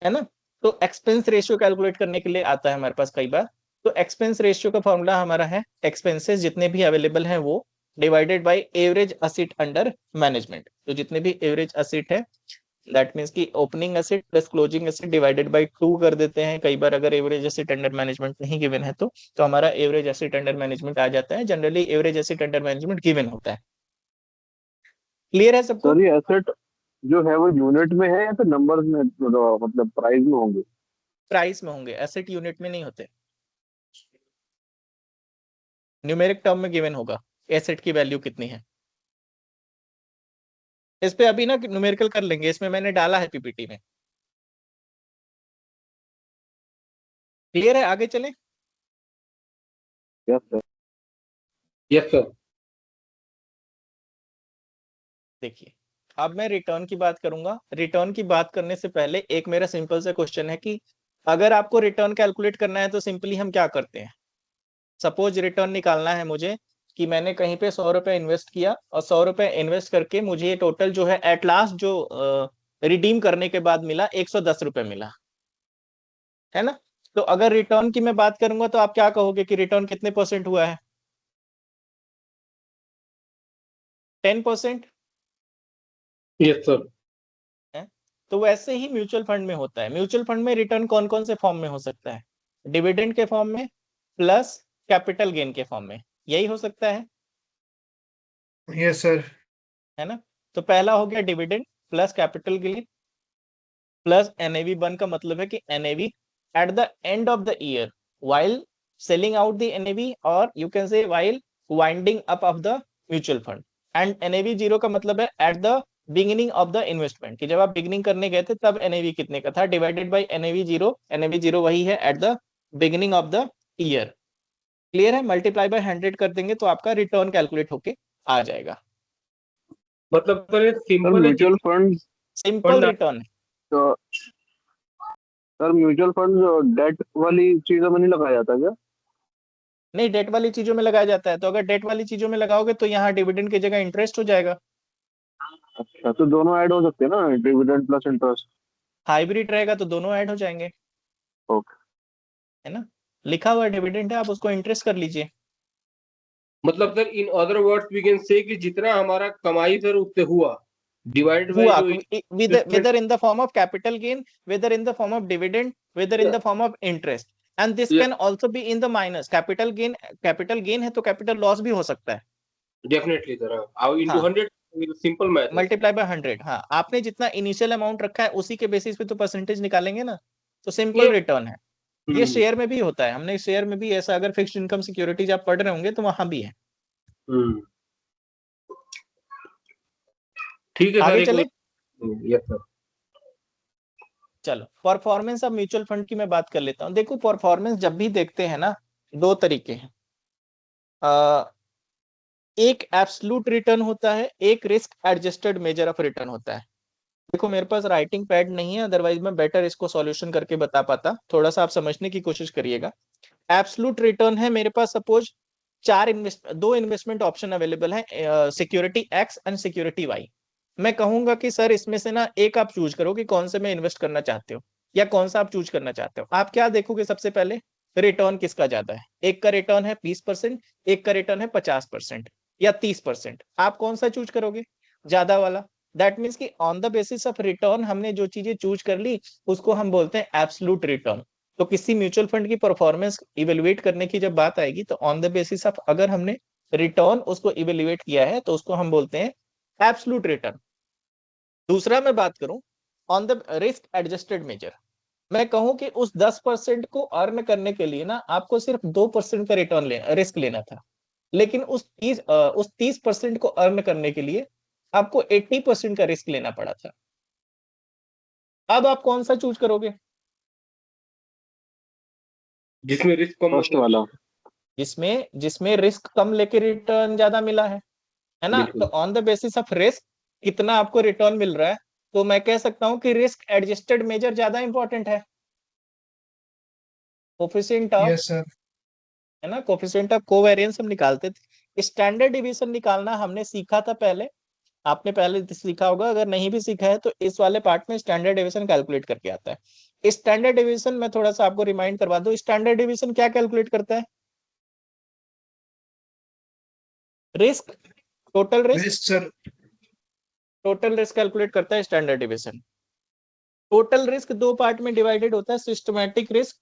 ना। तो एक्सपेंस रेशियो कैलकुलेट करने के लिए आता है हमारे पास कई बार। तो एक्सपेंस रेशियो का फॉर्मूला हमारा है एक्सपेंसेस जितने भी अवेलेबल हैं वो divided by average asset under management. तो जितने भी एवरेज असेट है, दैट मीन्स की opening asset plus closing asset divided by 2 कर देते हैं कई बार, अगर एवरेज एसेट अंडर मैनेजमेंट नहीं गिवन है तो हमारा एवरेज एसेट अंडर मैनेजमेंट आ जाता है। Generally average asset under management given होता है। क्लियर है सबको? सर ये एसेट जो है वो यूनिट में है या फिर नंबर्स में, मतलब प्राइस में होंगे? प्राइस में होंगे, एसेट यूनिट में नहीं होते, न्यूमेरिक टर्म में गिवन होगा एसेट की वैल्यू कितनी है। इस पे अभी ना न्यूमेरिकल कर लेंगे, इसमें मैंने डाला है पीपीटी में। क्लियर है? आगे चलें। Yes sir. Yes sir. देखिए, अब मैं रिटर्न की बात करूंगा। रिटर्न की बात करने से पहले एक मेरा सिंपल सा क्वेश्चन है कि अगर आपको रिटर्न कैलकुलेट करना है तो सिंपली हम क्या करते हैं। सपोज रिटर्न निकालना है मुझे कि मैंने कहीं पे 100 रुपए इन्वेस्ट किया और 100 रुपए इन्वेस्ट करके मुझे ये टोटल जो है एट लास्ट जो रिडीम करने के बाद मिला 110 रुपए मिला, है ना। तो अगर रिटर्न की मैं बात करूंगा तो आप क्या कहोगे कि रिटर्न कितने परसेंट हुआ है? 10%। Yes sir. है। तो वैसे ही म्यूचुअल फंड में होता है। म्यूचुअल फंड में रिटर्न कौन कौन से फॉर्म में हो सकता है? डिविडेंड के फॉर्म में प्लस कैपिटल गेन के फॉर्म में, यही हो सकता यस सर। है ना। तो पहला हो गया dividend plus capital gain plus NAV one, का मतलब है कि NAV at the end of the year while selling out the NAV, और you can say while winding up of the mutual fund. And NAV zero का मतलब है at the beginning of the investment, कि जब आप beginning करने गए थे तब एनएवी कितने का था, divided by NAV zero. NAV zero वही है at the beginning of the year. Clear है? मल्टीप्लाई बाय 100 कर देंगे तो आपका रिटर्न कैलकुलेट होके आ जाएगा। मतलब सर ये सर सिंपल है म्यूचुअल फंड सिंपल रिटर्न। तो सर म्यूचुअल फंड डेट वाली चीजों में नहीं लगाया जाता क्या? नहीं, डेट वाली चीजों में लगाया जाता है, तो अगर डेट वाली चीजों में लगाओगे तो यहाँ डिविडेंड की जगह इंटरेस्ट हो जाएगा। अच्छा, तो दोनों ऐड हो सकते हैं ना, डिविडेंड प्लस इंटरेस्ट? हाइब्रिड रहेगा तो दोनों ऐड हो जाएंगे, ओके। है ना। लिखा हुआ डिविडेंड है, आप उसको इंटरेस्ट कर लीजिए। मतलब sir in other words we can say कि जितना हमारा कमाई सर उससे हुआ डिवाइड बाय हुआ जो whether in the form of capital gain, whether in the form of dividend, whether in the form of interest, and this can also be in the minus। Capital gain है तो capital loss भी हो सकता है। Definitely sir आओ into हाँ, 100 simple math है। Multiply by 100। हाँ, आपने जितना इनिशियल अमाउंट रखा है उसी के बेसिस पे तो परसेंटेज निकालेंगे ना। तो सिंपल ये रिटर्न है। ये शेयर में भी होता है, हमने शेयर में भी ऐसा, अगर फिक्स्ड इनकम सिक्योरिटीज आप पढ़ रहे होंगे तो वहां भी है। हम्म, ठीक है सर आगे एक चले। Yes sir. चलो, परफॉर्मेंस ऑफ म्यूचुअल फंड की मैं बात कर लेता हूँ। देखो, परफॉर्मेंस जब भी देखते हैं ना, दो तरीके हैं। एक एब्सलूट रिटर्न होता है, एक risk adjusted measure of return होता है। देखो मेरे पास राइटिंग पैड नहीं है, अदरवाइज मैं बेटर इसको सॉल्यूशन करके बता पाता, थोड़ा सा आप समझने की कोशिश करिएगा। एब्सलूट रिटर्न है मेरे पास, सपोज दो इन्वेस्टमेंट ऑप्शन अवेलेबल है, security X and security Y. मैं कहूंगा कि सर इसमें से ना एक आप चूज करो कि कौन से में इन्वेस्ट करना चाहते हो, या कौन सा आप चूज करना चाहते हो। आप क्या देखोगे सबसे पहले, रिटर्न किसका ज्यादा है। एक का रिटर्न है 20%, एक का रिटर्न है 50% या 30%। आप कौन सा चूज करोगे, ज्यादा वाला। दैट मीन्स कि on the basis of return हमने जो चीजें चूज कर ली उसको हम बोलते हैं एब्सलूट रिटर्न। तो किसी म्यूचुअल फंड की परफॉर्मेंस इवेलुएट करने की जब बात आएगी तो ऑन द बेसिस ऑफ अगर हमने रिटर्न उसको इवेलुएट किया है तो उसको हम बोलते हैं एब्सलूट रिटर्न। दूसरा मैं बात करूं on the risk adjusted measure, मैं कहूं कि उस 10% को अर्न करने के लिए ना आपको सिर्फ 2% का रिटर्न रिस्क लेना था, लेकिन उस 30% को अर्न करने के लिए आपको 80% का रिस्क लेना पड़ा था। अब आप कौन सा चूज करोगे, जिसमें रिस्क कम फर्स्ट वाला। जिसमें जिसमें रिस्क कम लेके रिटर्न ज्यादा मिला है ना। बिल्कुल। तो on the basis of risk कितना आपको रिटर्न मिल रहा है, तो मैं कह सकता हूं कि रिस्क एडजस्टेड मेजर ज्यादा इंपॉर्टेंट है। Coefficient of, yes sir. है ना, कोफिशिएंट ऑफ कोवेरिएंस हम निकालते थे। स्टैंडर्ड डिवीजन निकालना हमने सीखा था पहले, आपने पहले सीखा होगा, अगर नहीं भी सीखा है तो इस वाले पार्ट में स्टैंडर्ड डिवीजन कैलकुलेट करके आता है। स्टैंडर्ड डिवीजन में थोड़ा सा आपको रिमाइंड करवा दो, स्टैंडर्ड डिवीजन क्या कैलकुलेट करता है, risk, total risk, risk sir. Total risk calculate करता है स्टैंडर्ड डिवीजन। टोटल रिस्क दो पार्ट में डिवाइडेड होता है, systematic risk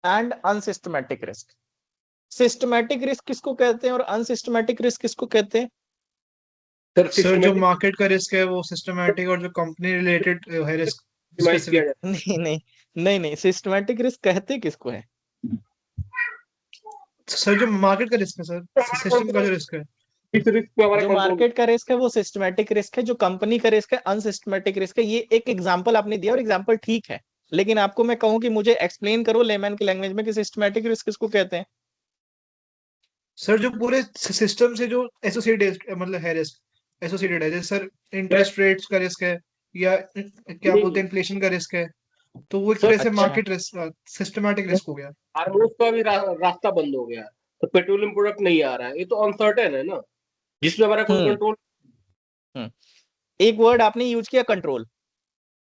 and unsystematic risk. Systematic risk किसको कहते हैं और अनसिस्टमैटिक रिस्क किसको कहते हैं। सर सर जो सिस्टमैटिक मार्केट का रिस्क है वो सिस्टमैटिक, और जो कंपनी रिलेटेड है रिस्क डिवाइड किया स्पेसिफिक। जाता नहीं नहीं नहीं नहीं, सिस्टमैटिक रिस्क कहते किसको है। सर जो मार्केट का रिस्क है सर, सिस्टम का जो रिस्क है। है। इस रिस्क पे हमारा जो कंट्रोल। मार्केट का रिस्क है वो सिस्टमैटिक रिस्क है, जो कंपनी का रिस्क है अनसिस्टमैटिक रिस्क है। ये एक एग्जांपल आपने दिया और एग्जांपल ठीक है, लेकिन आपको मैं कहूं कि मुझे एक्सप्लेन करो लेमैन की लैंग्वेज में कि सिस्टमैटिक रिस्क किसको कहते हैं। सर जो पूरे सिस्टम से जो एसोसिएटेड मतलब है रिस्क एसोसिएटेड है, जैसे सर इंटरेस्ट रेट्स का रिस्क है, या क्या बोलते हैं इन्फ्लेशन का रिस्क है, तो वो एक सर तरह से अच्छा, मार्केट रिस्क सिस्टमाटिक रिस्क हो गया। हार्मोस का भी रास्ता बंद हो गया है, तो पेट्रोलियम प्रोडक्ट नहीं आ रहा है, ये तो अनसर्टेन है ना, जिसमें हमारा कोई हम्म कंट्रोल। हम्म एक वर्ड आपने यूज किया, कंट्रोल।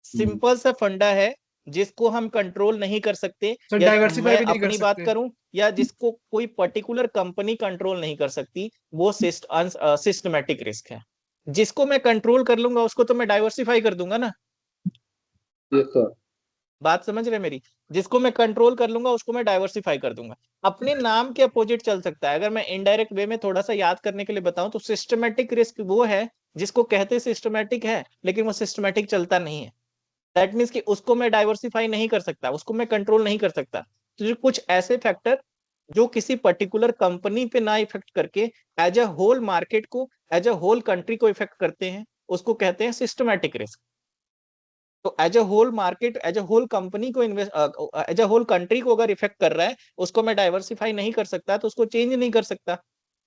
सिंपल सा फंडा है जिसको हम कंट्रोल नहीं कर सकते, सर या डाइवर्सिफाई मैं भी नहीं कर अपनी बात सकते। करूं, या जिसको कोई पर्टिकुलर कंपनी कंट्रोल नहीं कर सकती, वो सिस्टमैटिक रिस्क है। जिसको मैं कंट्रोल कर लूंगा उसको तो मैं डाइवर्सिफाई कर दूंगा ना। Yes sir. बात समझ रहे मेरी, जिसको मैं कंट्रोल कर लूंगा उसको मैं डाइवर्सिफाई कर दूंगा। अपने नाम के अपोजिट चल सकता है। अगर मैं इनडायरेक्ट वे में थोड़ा सा याद करने के लिए बताऊं तो सिस्टमैटिक रिस्क वो है जिसको कहते सिस्टमैटिक है लेकिन वो सिस्टमैटिक चलता नहीं है। दैट मीन्स कि उसको मैं डाइवर्सिफाई नहीं कर सकता, उसको मैं कंट्रोल नहीं कर सकता। तो जो कुछ ऐसे फैक्टर जो किसी पर्टिकुलर कंपनी पे ना इफेक्ट करके एज अ होल मार्केट को, एज अ होल कंट्री को इफेक्ट करते हैं, उसको कहते हैं सिस्टमैटिक रिस्क। तो as a whole market, as a whole company को invest, as a whole country को अगर इफेक्ट कर रहा है, उसको मैं डाइवर्सिफाई नहीं कर सकता, तो उसको चेंज नहीं कर सकता।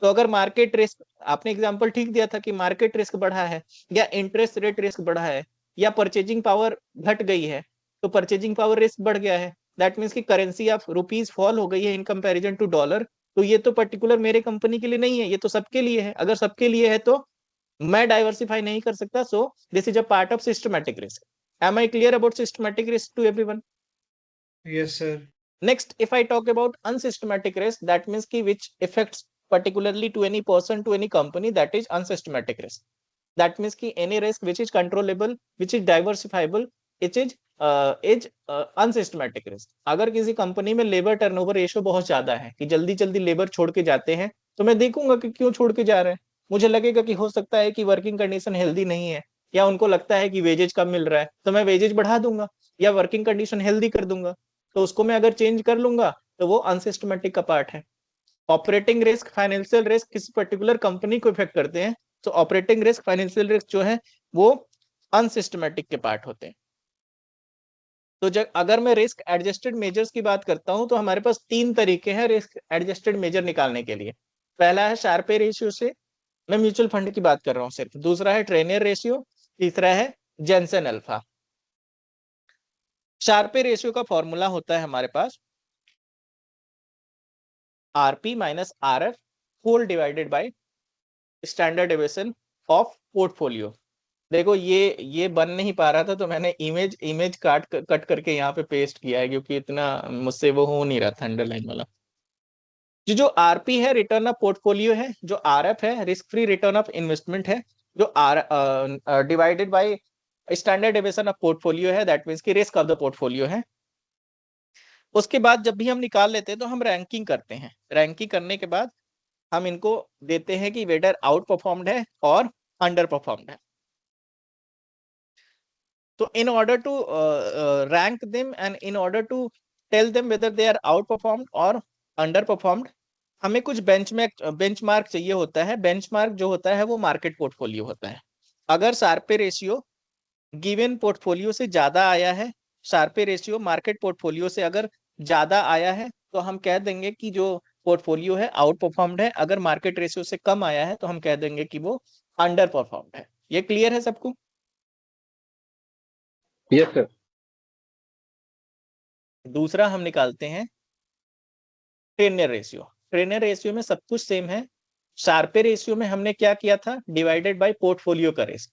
तो अगर मार्केट रिस्क, आपने एग्जांपल ठीक दिया था कि मार्केट रिस्क बढ़ा है, या इंटरेस्ट रेट रिस्क बढ़ा है, या परचेजिंग पावर घट गई है, तो परचेजिंग पावर रिस्क बढ़ गया है। दैट मीन्स की करेंसी ऑफ रुपीज फॉल हो गई है इन कंपेरिजन टू डॉलर। तो ये तो पर्टिकुलर मेरे कंपनी के लिए नहीं है, ये तो सबके लिए है। अगर सबके लिए है तो मैं डाइवर्सिफाई नहीं कर सकता। So this is a part of systematic risk. Am I clear about systematic risk to everyone? Yes sir. Next, if I talk about unsystematic risk, that means ki which affects particularly to any person, to any company, that is unsystematic risk. That means ki any risk which is controllable, which is diversifiable, it is unsystematic risk. अगर किसी company में labour turnover ratio बहुत ज्यादा है कि जल्दी जल्दी labour छोड़ के जाते हैं, तो मैं देखूंगा कि क्यों छोड़ के जा रहे हैं। मुझे लगेगा कि हो सकता है कि वर्किंग कंडीशन हेल्दी नहीं है, या उनको लगता है कि वेजेज कम मिल रहा है, तो मैं वेजेज बढ़ा दूंगा या वर्किंग कंडीशन हेल्दी कर दूंगा। तो उसको मैं अगर चेंज कर लूंगा तो वो अनसिस्टमेटिक का पार्ट है। ऑपरेटिंग रिस्क, फाइनेंशियल रिस्क किसी पर्टिकुलर कंपनी को इफेक्ट करते हैं, तो ऑपरेटिंग रिस्क, फाइनेंशियल रिस्क जो है वो अनसिस्टमेटिक के पार्ट होते हैं। तो जब अगर मैं रिस्क एडजस्टेड मेजर्स की बात करता हूं तो हमारे पास तीन तरीके हैं रिस्क एडजस्टेड मेजर निकालने के लिए। पहला है शार्पे रेशियो से, मैं म्यूचुअल फंड की बात कर रहा हूँ सिर्फ। दूसरा है ट्रेनियर रेशियो, तीसरा है जेनसन अल्फा। शार्पे रेशियो का फॉर्मूला होता है हमारे पास RP minus RF whole divided by standard deviation of portfolio. देखो ये बन नहीं पा रहा था तो मैंने इमेज कट करके यहाँ पे पेस्ट किया है, क्योंकि इतना मुझसे वो हो नहीं रहा था अंडरलाइन वाला। जो आरपी है रिटर्न ऑफ पोर्टफोलियो है, जो आरएफ है risk free return of investment है, जो R divided by standard deviation of portfolio है, दैट मीन्स की रिस्क ऑफ द पोर्टफोलियो है। उसके बाद जब भी हम निकाल लेते हैं तो हम रैंकिंग करते हैं। रैंकिंग करने के बाद हम इनको देते हैं कि वेदर आउट परफॉर्म्ड है और अंडर परफॉर्म्ड है। तो in order to rank them and in order to tell them whether they are outperformed or underperformed, हमें कुछ बेंचमार्क चाहिए होता है। बेंचमार्क जो होता है वो मार्केट पोर्टफोलियो होता है। अगर शार्पे रेशियो गिवन पोर्टफोलियो से ज्यादा आया है, शार्पे रेशियो मार्केट पोर्टफोलियो से अगर ज्यादा आया है तो हम कह देंगे कि जो पोर्टफोलियो है आउट परफॉर्म्ड है। अगर मार्केट रेशियो से कम आया है तो हम कह देंगे कि वो अंडर परफॉर्म्ड है। ये क्लियर है सबको? Yes sir. दूसरा हम निकालते हैं ट्रेनियर रेशियो। ट्रेनियर रेशियो में सब कुछ सेम है। शार्पे रेशियो में हमने क्या किया था, डिवाइडेड बाय पोर्टफोलियो का रिस्क।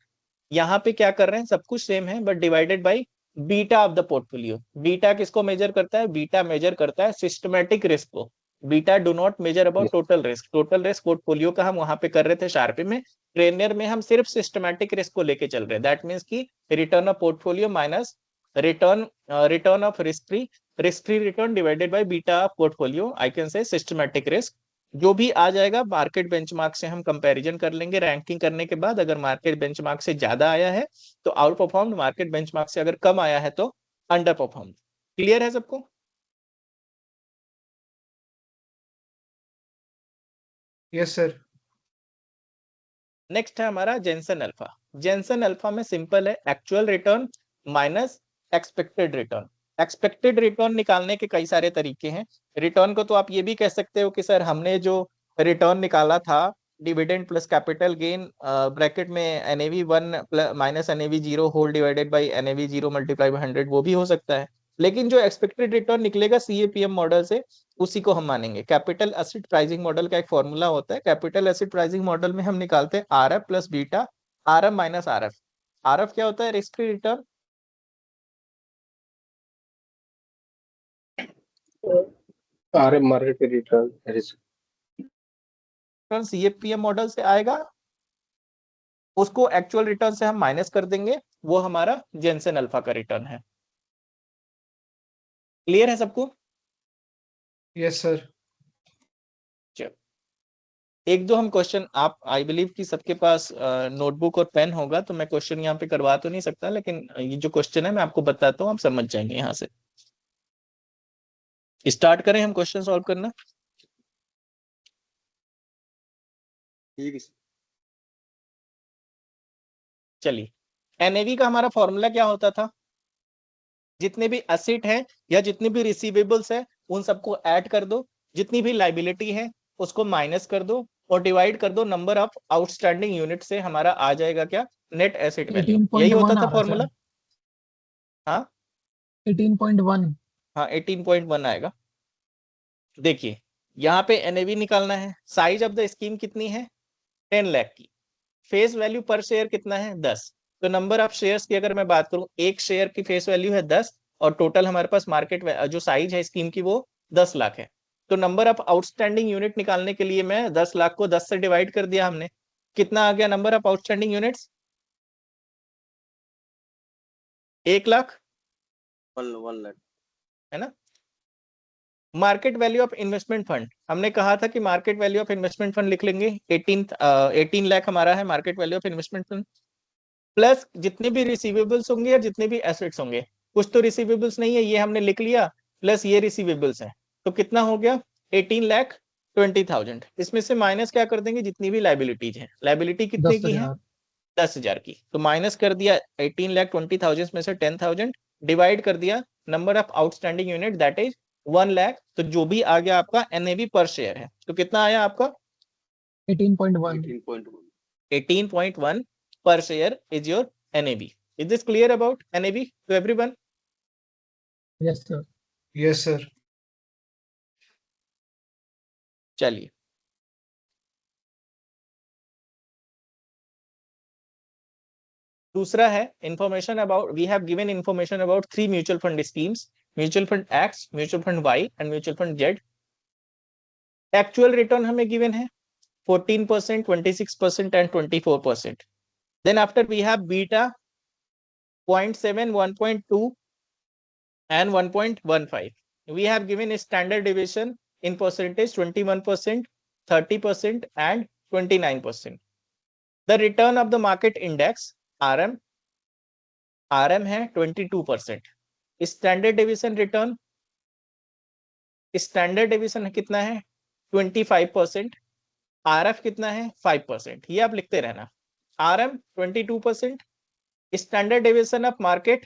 यहाँ पे क्या कर रहे हैं, सब कुछ सेम है but divided by beta of the portfolio. Beta किसको मेजर करता है? बीटा मेजर करता है सिस्टमैटिक रिस्क को। Beta do not measure about total risk. Total risk portfolio का हम वहां पे कर रहे थे शार्पे में। ट्रेनियर में हम सिर्फ सिस्टमैटिक रिस्क को लेके चल रहे हैं। दैट मीन्स की return of portfolio minus return of risk free return divided by beta of portfolio, I can से सिस्टमैटिक रिस्क। जो भी आ जाएगा मार्केट बेंचमार्क से हम कंपैरिजन कर लेंगे रैंकिंग करने के बाद। अगर मार्केट बेंचमार्क से ज्यादा आया है तो आउट परफॉर्म, मार्केट बेंचमार्क से अगर कम आया है तो अंडर परफॉर्म। क्लियर है सबको? Yes sir. नेक्स्ट है हमारा जेनसन अल्फा। जेनसन अल्फा में सिंपल है, actual return minus expected return. Expected return निकालने के कई सारे तरीके हैं। रिटर्न को तो आप ये भी कह सकते हो कि सर हमने जो रिटर्न निकाला था dividend plus capital gain bracket में NAV 1 minus NAV 0 whole divided by NAV 0 multiply by 100, वो भी हो सकता है। लेकिन जो एक्सपेक्टेड रिटर्न निकलेगा सीएपीएम मॉडल से उसी को हम मानेंगे। कैपिटल एसिड प्राइसिंग मॉडल का एक फॉर्मूला होता है। कैपिटल एसिड प्राइसिंग मॉडल में हम निकालते हैं R F plus beta, R F minus R F. R F क्या होता है? Risk free return. R M market return risk CAPM model से आएगा, उसको एक्चुअल रिटर्न से हम माइनस कर देंगे, वो हमारा जेनसन अल्फा का रिटर्न है। क्लियर है सबको? Yes sir. एक दो हम क्वेश्चन, आप आई बिलीव कि सबके पास नोटबुक और पेन होगा, तो मैं क्वेश्चन यहाँ पे करवा तो नहीं सकता, लेकिन ये जो क्वेश्चन है मैं आपको बताता हूँ, आप समझ जाएंगे। यहाँ से स्टार्ट करें हम क्वेश्चन सॉल्व करना। ठीक है। चलिए, एनएवी का हमारा फॉर्मूला क्या होता था? जितने भी एसेट है या जितने भी रिसीवेबल्स है उन सबको ऐड कर दो, जितनी भी लाइबिलिटी है उसको माइनस कर दो और डिवाइड कर दो नंबर ऑफ आउटस्टैंडिंग यूनिट से। हमारा आ जाएगा क्या? Net asset value. यही होता था फॉर्मूला। हाँ 18.1। हाँ 18.1 आएगा। देखिए यहाँ पे एनएवी निकालना है। साइज ऑफ द स्कीम कितनी है? 10 लाख की। फेस वैल्यू पर शेयर कितना है? 10। तो नंबर ऑफ शेयर्स की अगर मैं बात करूं, एक शेयर की फेस वैल्यू है 10 और टोटल हमारे पास मार्केट जो साइज है स्कीम की वो 10 लाख है। तो नंबर ऑफ आउटस्टैंडिंग यूनिट निकालने के लिए मैं 10 लाख को 10 से डिवाइड कर दिया हमने। कितना आ गया number of outstanding units? 1 lakh 1 lakh है ना। Market value of investment fund, हमने कहा था कि market value of investment fund लिख लेंगे। 18 लाख हमारा है market value of investment fund, plus जितने भी रिसीवेबल्स होंगे या जितने भी एसेट्स होंगे। कुछ तो रिसीवेबल्स नहीं है, ये हमने लिख लिया, प्लस ये रिसीवेबल्स है। तो कितना हो गया? 18,20,000। इसमें से माइनस क्या कर देंगे? जितनी भी लाइबिलिटीज है। लाइबिलिटी कितने की है? 10,000 की। तो माइनस कर दिया 18,20,000 में से 10,000, डिवाइड कर दिया number of outstanding unit that is 1 lakh. तो जो भी आ गया आपका एनएवी पर शेयर है। तो कितना आया आपका? 18.1. 18.1. 18.1 per share is your NAV. Is this clear about NAV to everyone? Yes, sir. Yes, sir. चलिए, दूसरा है information about, we have given information about 3 mutual fund schemes, mutual fund X, mutual fund Y and mutual fund Z. Actual return हमें given है 14%, 26% and 24%. Then after we have beta 0.7, 1.2 and 1.15. We have given a standard deviation in percentage 21%, 30% and 29%. The return of the market index RM है 22%. Standard division return, standard division कितना है 25%, RF कितना है 5%. ये आप लिखते रहना. RM 22%, standard division of market,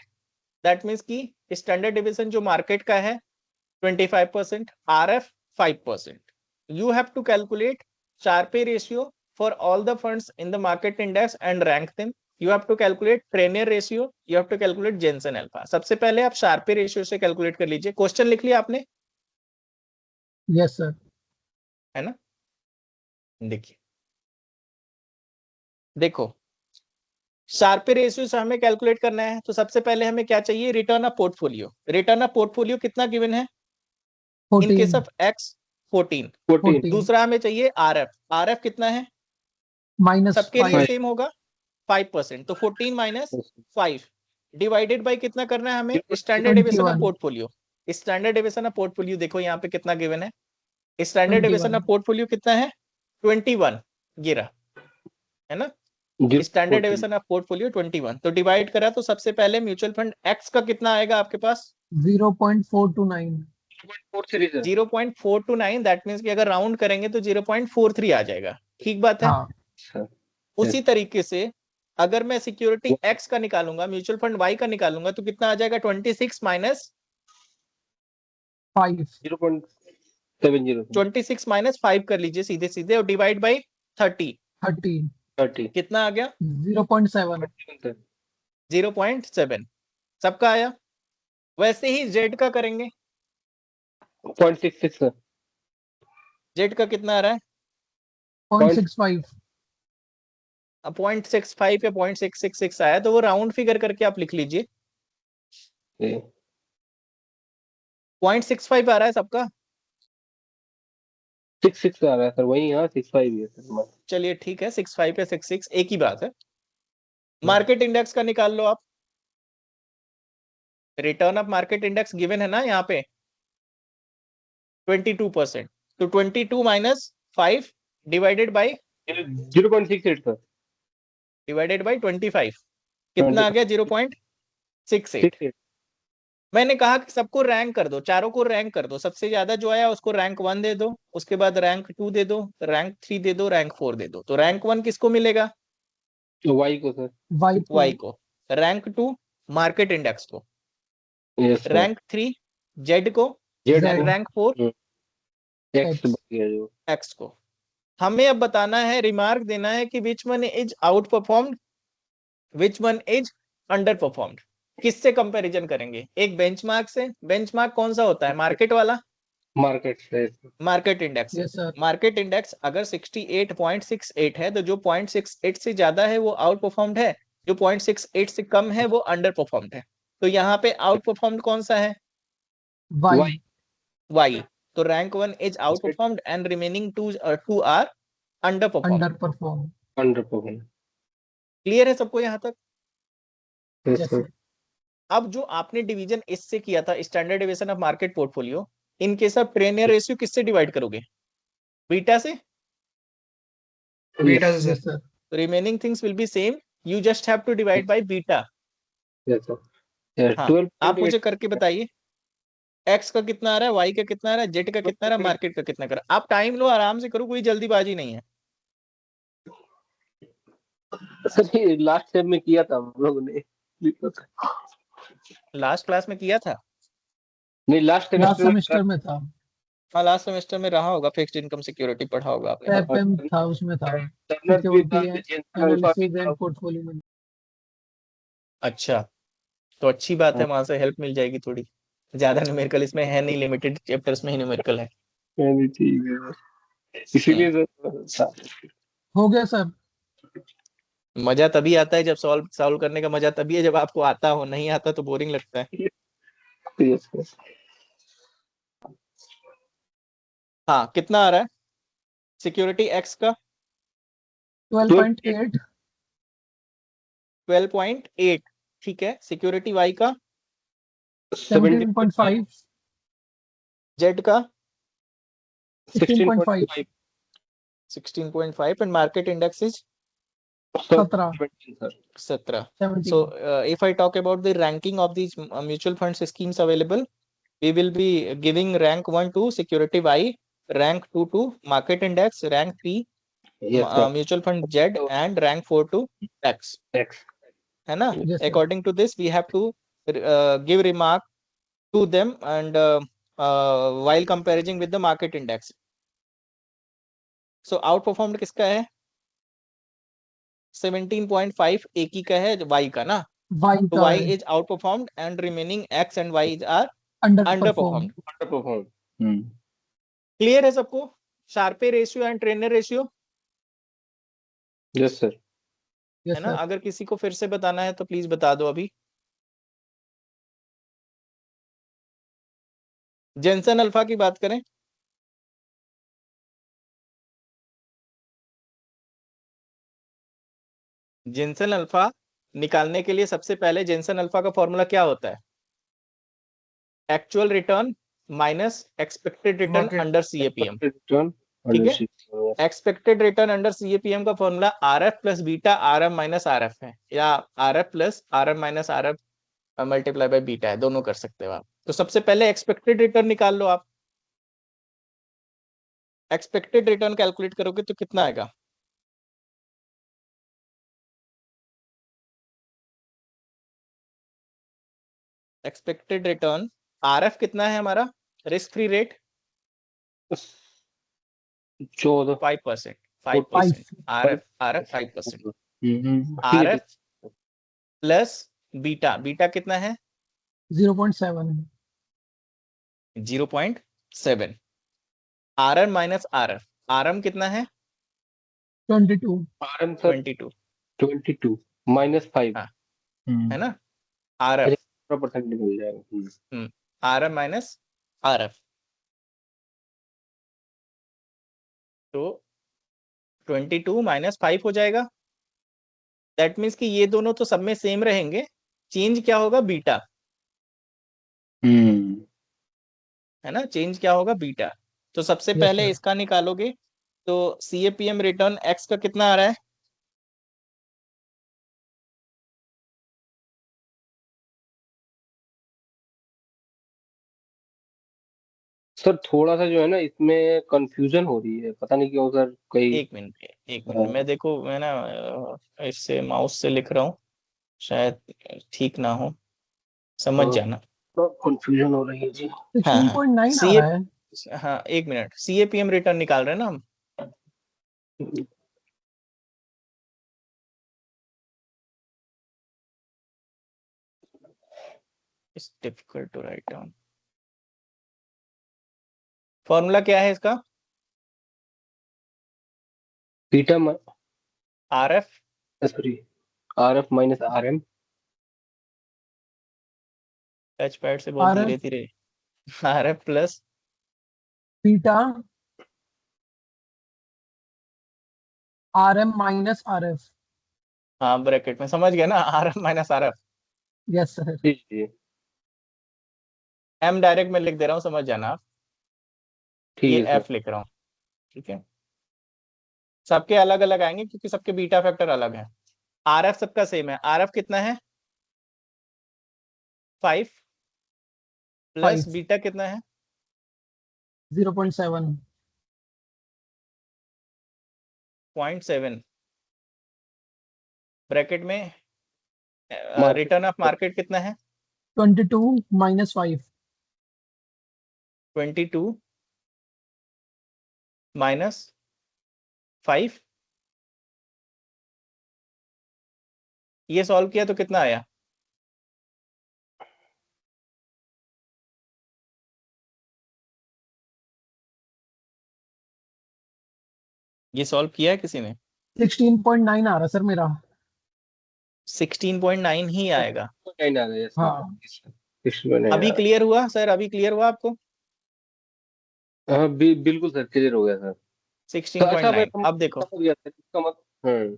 that means की स्टैंडर्ड डिविजन जो मार्केट का है 25%, RF 5%. You have to calculate Sharpe ratio for all the funds in the market index and rank them. You have to calculate Trenier ratio. You have to calculate Jensen alpha. सबसे पहले आप Sharpe ratio से calculate कर लीजिए. Question लिख लिया आपने? Yes, sir. है ना? देखिए, देखो Sharpe रेशियो से हमें कैलकुलेट करना है, तो सबसे पहले हमें क्या चाहिए? Return of portfolio. Return of portfolio कितना गिवन है? In case 14. Of X 14. 14. दूसरा हमें चाहिए RF. RF कितना है? सबके लिए -5. सेम होगा 5%. तो 14 माइनस 5 डिवाइडेड बाय कितना करना है हमें? Standard division of 21. Portfolio. Standard division of portfolio देखो यहाँ पे कितना गिवन है. Standard division 21. ऑफ पोर्टफोलियो कितना है? 21 गिरा है ना. Standard division of portfolio 21. तो डिवाइड करा तो सबसे पहले म्यूचुअल फंड X का कितना आएगा आपके पास? 0.429. 0.429. दैट मीन्स कि अगर राउंड करेंगे तो 0.43 आ जाएगा. ठीक बात है. हाँ. उसी तरीके से अगर मैं सिक्योरिटी X का निकालूंगा, म्यूचुअल फंड Y का निकालूंगा, तो कितना आ जाएगा? 26 माइनस 5. 0.70. 26 माइनस 5 कर लीजिए सीधे सीधे और डिवाइड बाई 30. 30. कितना आ गया? 0.7. 0.7. सबका आया. वैसे ही Z का करेंगे. 0.66. Z का कितना आ रहा है? 0.65. 0.65 या 0.666 आया, तो वो राउंड फिगर करके आप लिख लीजिए. 0.65 आ रहा है सबका. 66 आ रहा है सर, वही यहाँ 65 ही है सर. चलिए ठीक है, 65 या 66 एक ही बात है. मार्केट इंडेक्स का निकाल लो आप. Return of market index given है ना यहाँ पे 22%. तो 22 minus 5 divided by 0.68 sir. Divided by 25 कितना आ गया? 0.68. 68. मैंने कहा कि सबको रैंक कर दो, चारों को रैंक कर दो. सबसे ज्यादा जो आया उसको रैंक 1 दे दो, उसके बाद रैंक 2 दे दो, रैंक 3 दे दो, रैंक 4 दे दो. तो रैंक 1 किसको मिलेगा? Y को सर. Y को. रैंक 2 मार्केट इंडेक्स को. Yes sir. रैंक 3 Z को. Z एंड रैंक 4 X बच गया जो. X को. हमें अब बताना है, रिमार्क देना है कि which one is out performed, which one is under performed. किससे कंपैरिजन करेंगे? एक बेंचमार्क से. बेंचमार्क कौन सा होता है? मार्केट वाला. मार्केट से. Market index. Yes, sir. Market index अगर 68.68 है तो जो 0.68 से ज्यादा है वो आउट परफॉर्म्ड है, जो 0.68 से कम है वो अंडर परफॉर्म्ड है. तो यहाँ पे आउट परफॉर्म्ड कौन सा है? Y. Y. तो rank 1 is out performed and remaining 2 are under performed. Underperform. Underperform. Clear है सबको यहाँ तक? Yes Yes, sir. sir. अब जो आपने डिवीजन इससे किया था, standard division of market portfolio, in case of Treynor ratio किससे डिवाइड करोगे? बीटा से. बीटा से Yes, sir. sir. Remaining things will be same, you just have to divide by beta. Yes sir. हाँ, 12. आप मुझे करके बताइए X का कितना आ रहा है, Y का कितना आ रहा है, Z का कितना आ रहा है, मार्केट का कितना कर रहा है. आप टाइम लो, आराम से करो, कोई जल्दीबाजी नहीं है. सर ये लास्ट टाइम में किया था हम लोगों ने. लास्ट क्लास में किया था. नहीं, लास्ट Last semester में था. हाँ लास्ट सेमेस्टर में रहा होगा, फिक्स्ड इनकम सिक्योरिटी पढ़ा होगा आपने। एफएम था, उसमें था टर्नर भी था, सिक्योरिटी जेंसन अल्फा भी एनालिसिस था। And portfolio management. अच्छा, तो अच्छी बात है, वहां से हेल्प मिल जाएगी थोड़ी। ज्यादा न्यूमेरिकल इसमें है नहीं, लिमिटेड चैप्टर्स में ही न्यूमेरिकल है। चलिए ठीक है, इसीलिए सर हो गया सर। मजा तभी आता है जब सॉल्व करने का मजा तभी है जब आपको आता हो, नहीं आता तो बोरिंग लगता है। Yes sir. हाँ, कितना आ रहा है सिक्योरिटी एक्स का? 12.8 12.8, ठीक है। सिक्योरिटी वाई का? 17.5 जेड का? 16.5 16.5 and market index is 17 17. 17 So if I talk about the ranking of these mutual funds schemes available, we will be giving rank 1 to security Y, rank 2 to market index, rank 3 yes sir. mutual fund Z, and rank 4 to X. X है ना? Yes, sir. According to this, we have to give remark to them and while comparing with the market index. So outperformed किसका है? 17.5 एक ही का है, Y का ना? Y तो का Y है is outperformed and remaining X and Y are underperformed. underperformed. Hmm. Clear है सबको? Sharpe ratio and trainer ratio, yes sir. Yes, है ना? sir. अगर किसी को फिर से बताना है तो प्लीज बता दो अभी। जेंसन अल्फा की बात करें, जेंसन अल्फा निकालने के लिए सबसे पहले जेंसन अल्फा का फॉर्मूला क्या होता है? Actual return minus expected return Market. Under CAPM. Return ठीक है, एक्सपेक्टेड रिटर्न अंडर सीएपीएम का फॉर्मूला आरएफ प्लस बीटा आरएम माइनस आरएफ है, या RF plus RM minus RF multiply by beta है, दोनों कर सकते हो आप। तो सबसे पहले एक्सपेक्टेड रिटर्न निकाल लो आप। एक्सपेक्टेड रिटर्न कैलकुलेट करोगे तो कितना आएगा? एक्सपेक्टेड रिटर्न आरएफ कितना है हमारा? Risk free rate 14 5%, 5 5%, RF 5%, RF प्लस बीटा, बीटा कितना है? 0.7 0.7, आरएम माइनस आरएफ, आरएम कितना है? 22 आरएम सर 22, 22 -5 हाँ, है ना? आरएफ परसेंट मिल जाएगा। आरएम माइनस आरएफ, तो 22 माइनस 5 हो जाएगा। दैट मीन्स कि ये दोनों तो सब में सेम रहेंगे, चेंज क्या होगा? बीटा, है ना? चेंज क्या होगा? बीटा। तो सबसे Yes, पहले sir. इसका निकालोगे तो सीएपीएम रिटर्न एक्स का कितना आ रहा है? सर थोड़ा सा जो है ना इसमें कंफ्यूजन हो रही है, पता नहीं क्यों सर। कई एक मिनट मैं देखो, मैं ना इससे माउस से लिख रहा हूँ, शायद ठीक ना हो, समझ जाना। कंफ्यूजन हो रही है जी। हाँ 16.9 आ सीए, रहा है। हाँ एक मिनट, सीएपीएम रिटर्न निकाल रहे हैं ना हम। It's difficult to write down. Formula क्या है इसका? Beta RF, sorry RF minus RM. Touch pad से बहुत धीरे RF धीरे। आरएफ प्लस बीटा RM minus RF. हाँ ब्रैकेट में, समझ गया ना? RF minus RF, Yes, sir. जी जी एम डायरेक्ट में लिख दे रहा हूँ, समझ जाना आप। ठीक ये है सर। एफ लिख रहा हूँ, ठीक है? सबके अलग अलग आएंगे क्योंकि सबके बीटा फैक्टर अलग है। आरएफ सबका सेम है, आरएफ कितना है? 5 प्लस 5 बीटा कितना है? 0.7 0.7, ब्रैकेट में Market. रिटर्न ऑफ मार्केट कितना है? 22 minus 5 22 -5। ये सॉल्व किया तो कितना आया? ये सॉल्व किया है किसी ने? 16.9 आ रहा है सर मेरा। 16.9 ही आएगा। हाँ अभी क्लियर हुआ सर? अभी क्लियर हुआ आपको? हाँ बिल्कुल सर, क्लियर हो गया सर। तो अच्छा, 16.9। अब देखो, समझ गया सर, इसका मतलब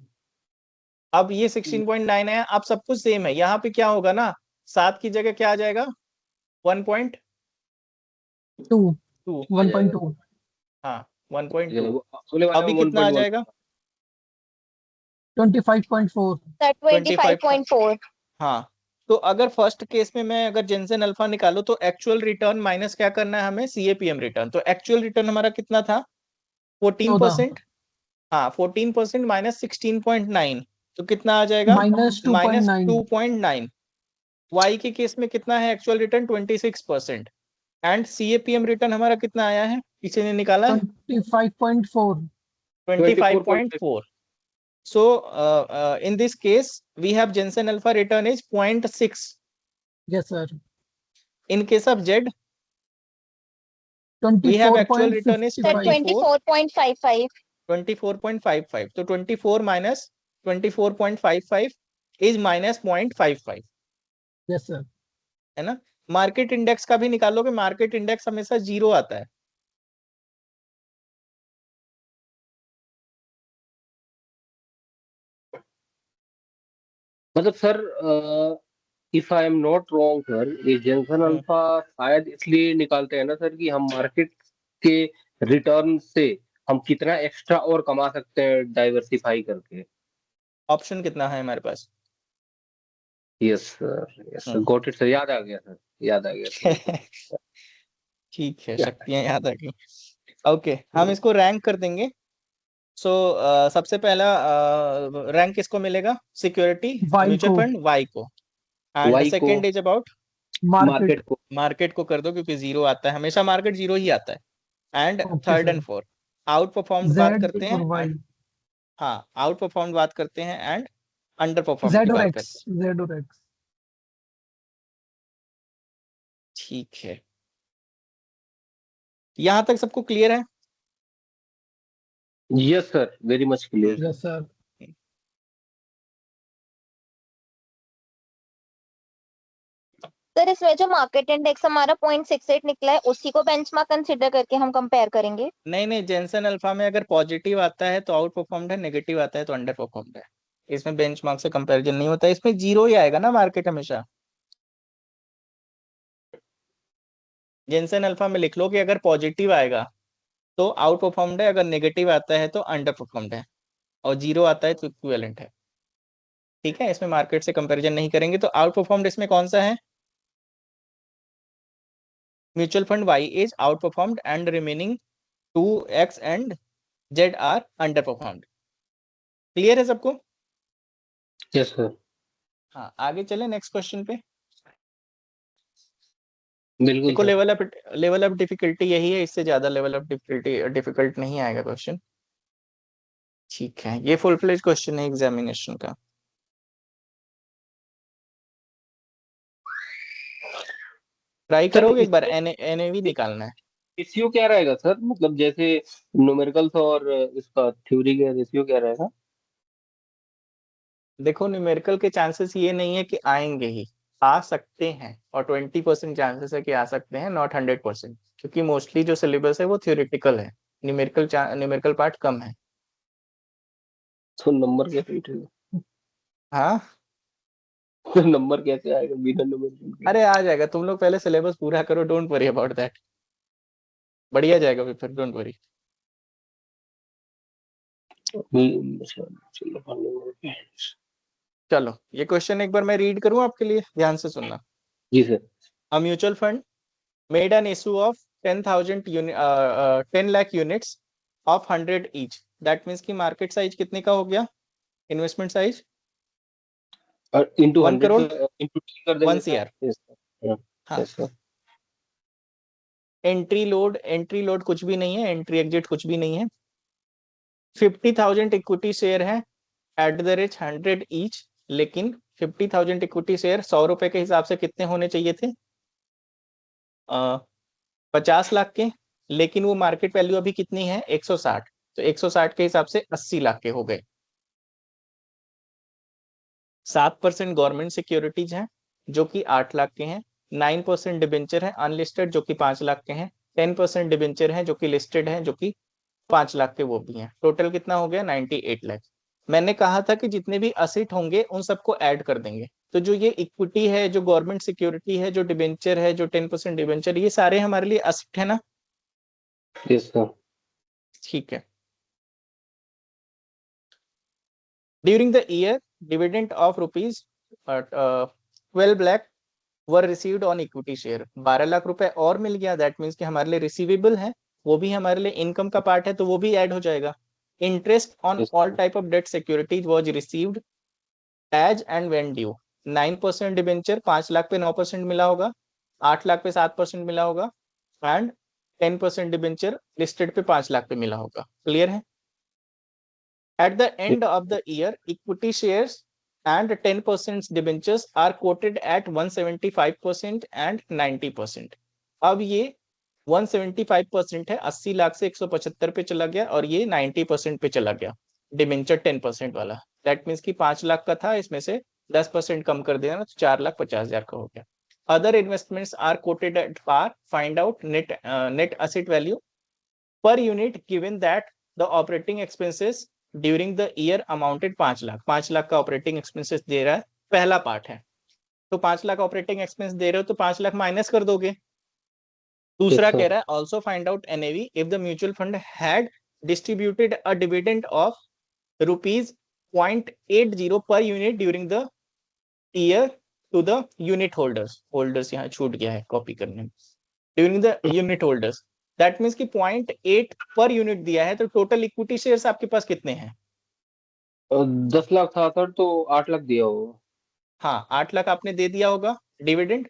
अब ये 16.9 है, अब सब कुछ सेम है। यहाँ पे क्या होगा ना, 7 की जगह क्या आ जाएगा? 1.2। 1.2 हाँ 1.2। अगले वाले अभी में कितना आ 1.1 जाएगा? 25.4 25.4। हाँ, तो अगर फर्स्ट केस में मैं अगर जेनसेन अल्फा निकालू तो एक्चुअल रिटर्न माइनस क्या करना है हमें? CAPM return. तो एक्चुअल रिटर्न हमारा कितना था? 14%। हाँ 14% माइनस 16.9 तो कितना आ जाएगा? -2.9। वाई के केस में कितना है actual return? 26%। And CAPM return हमारा कितना आया है, किसी ने निकाला है? 25.4 25.4। So in this case we have Jensen alpha return is 0.6. yes sir In case of Z we have actual return is 24.55 24.55। 24.55. तो 24 minus 24.55 is minus 0.55 yes sir है ना। मार्केट इंडेक्स का भी निकालोगे, मार्केट इंडेक्स हमेशा 0 आता है। मतलब sir, if I am not wrong sir, ये जेनसन अल्फा शायद इसलिए निकालते हैं ना सर कि हम मार्केट के रिटर्न से हम कितना एक्स्ट्रा और कमा सकते हैं डाइवर्सिफाई करके। ऑप्शन कितना है हमारे पास? Yes sir, got it sir, याद आ गया सर, याद आ गया सर। ठीक है, शक्तियां याद आ गई। ओके, हम इसको रैंक कर देंगे। सो सबसे पहला रैंक किसको मिलेगा? सिक्योरिटी म्यूचुअल फंड वाई को। And second is about market को, मार्केट को कर दो क्योंकि 0 आता है, हमेशा मार्केट 0 ही आता है। And Okay, third sir. And fourth out performed बात Z करते हैं। और Y हाँ, आउट परफॉर्म्ड बात करते हैं एंड अंडर परफॉर्म की Z और बात X करते हैं। Z और X ठीक है, यहाँ तक सबको क्लियर है? Yes sir, very much clear. yes sir sir इसमें जो मार्केट इंडेक्स हमारा 0.68 निकला है उसी को बेंचमार्क कंसीडर करके हम कंपेयर करेंगे। नहीं नहीं, जेनसन अल्फा में अगर पॉजिटिव आता है तो आउट परफॉर्म्ड है, नेगेटिव आता है तो अंडर परफॉर्म्ड है। इसमें बेंचमार्क से कंपैरिजन नहीं होता, इसमें 0 ही आएगा ना मार्केट हमेशा। जेनसन अल्फा में लिख लो कि अगर पॉजिटिव आएगा तो आउट परफॉर्म्ड है, अगर नेगेटिव आता है तो अंडर परफॉर्म्ड है, और 0 आता है तो इक्विवेलेंट है। ठीक है, इसमें मार्केट से कंपैरिजन नहीं करेंगे। तो आउट परफॉर्म्ड इसमें कौन सा है? Mutual fund Y is out performed and remaining 2X एंड Z are under performed. Clear है सबको? यस सर, हाँ, आगे चले नेक्स्ट क्वेश्चन पे। बिल्कुल देखो, सर। लेवल ऑफ डिफिकल्टी यही है, इससे ज्यादा लेवल ऑफ डिफिकल्टी डिफिकल्ट नहीं आएगा क्वेश्चन। ठीक है, ये फुल फ्लेज क्वेश्चन है एग्जामिनेशन का। ट्राई करोगे एक बार, एनएवी निकालना है। रेशियो क्या रहेगा सर, मतलब जैसे न्यूमेरिकल्स और इसका थ्योरी का रेशियो क्या रहेगा? देखो, न्यूमेरिकल के चांसेस ये नहीं है कि आएंगे ही, आ सकते हैं, और 20% चांसेस है कि आ सकते हैं, नॉट 100%, क्योंकि मोस्टली जो सिलेबस है वो थ्योरेटिकल है, न्यूमेरिकल पार्ट कम है। तो नंबर कैसे उठेगा? हाँ, तो नंबर कैसे आएगा बिना न्यूमेरिकल के? अरे आ जाएगा, तुम लोग पहले सिलेबस पूरा करो, डोंट वरी अबाउट दैट, बढ़िया जाएगा पेपर, डोंट वरी। चलो, ये क्वेश्चन एक बार मैं रीड करूं आपके लिए, ध्यान से सुनना। जी sir. A mutual fund made an issue of 10 lakh units of 100 each. That means कि मार्केट साइज कितने का हो गया? Investment size into 1 crore, into कर देंगे 1 CR। सर। हाँ, यस सर। एंट्री लोड कुछ भी नहीं है, एंट्री एग्जिट कुछ भी नहीं है। 50,000 इक्विटी शेयर है एट द रेट 100 ईच, लेकिन 50,000 इक्विटी शेयर 100 रुपए के हिसाब से कितने होने चाहिए थे? 50 लाख के, लेकिन वो मार्केट वैल्यू अभी कितनी है? 160, तो 160 के हिसाब से 80 लाख के हो गए। 7% गवर्नमेंट सिक्योरिटीज हैं जो कि 8 लाख के हैं, 9% डिबेंचर है अनलिस्टेड जो कि 5 लाख के हैं, 10% डिबेंचर है जो कि लिस्टेड है जो कि 5 लाख के वो भी हैं। टोटल कितना हो गया? 98 लाख। मैंने कहा था कि जितने भी असेट होंगे उन सबको ऐड कर देंगे, तो जो ये इक्विटी है, जो गवर्नमेंट सिक्योरिटी है, जो डिबेंचर है, जो 10% डिबेंचर, ये सारे हमारे लिए असेट है ना? Yes sir. ठीक है। During the year dividend of rupees 12 lakh were received on equity share, 12 lakh रुपए और मिल गया, दैट मीन्स कि हमारे लिए रिसीवेबल है, वो भी हमारे लिए इनकम का पार्ट है, तो वो भी ऐड हो जाएगा। Interest on Yes, all type of debt securities was received as and when due. 9% debenture 5 lakh पे 9% मिला होगा, 8 लाख पे 7% मिला होगा, एंड 10% डिबेंचर लिस्टेड पे 5 लाख पे मिला होगा। क्लियर है? At the end of the year, equity shares and 10% debentures are quoted at 175% and 90%. अब ये 175% है, 80 लाख से 175 पे चला गया, और ये 90% पे चला गया डिबेंचर 10% वाला। दैट मीन्स कि 5 लाख का था, इसमें से 10% कम कर देना तो 4,50,000 का हो गया। Other investments are quoted at par, find out net asset value per unit given that the operating expenses during the year amounted 5 lakh. 5 lakh का ऑपरेटिंग एक्सपेंसेस दे रहा है, पहला पार्ट है, तो 5 लाख ऑपरेटिंग एक्सपेंस दे रहे हो तो 5 लाख माइनस कर दोगे। दूसरा कह रहा है also find out NAV if the mutual fund had distributed a dividend of ₹0.80 per unit during the year to the unit holders यहाँ छूट गया है कॉपी करने में, during the unit holders. That means कि 0.8 पर यूनिट दिया है, तो टोटल इक्विटी शेयर्स आपके पास कितने हैं? 10 लाख था सर, तो 8 लाख दिया होगा। हाँ, 8 लाख आपने दे दिया होगा डिविडेंड,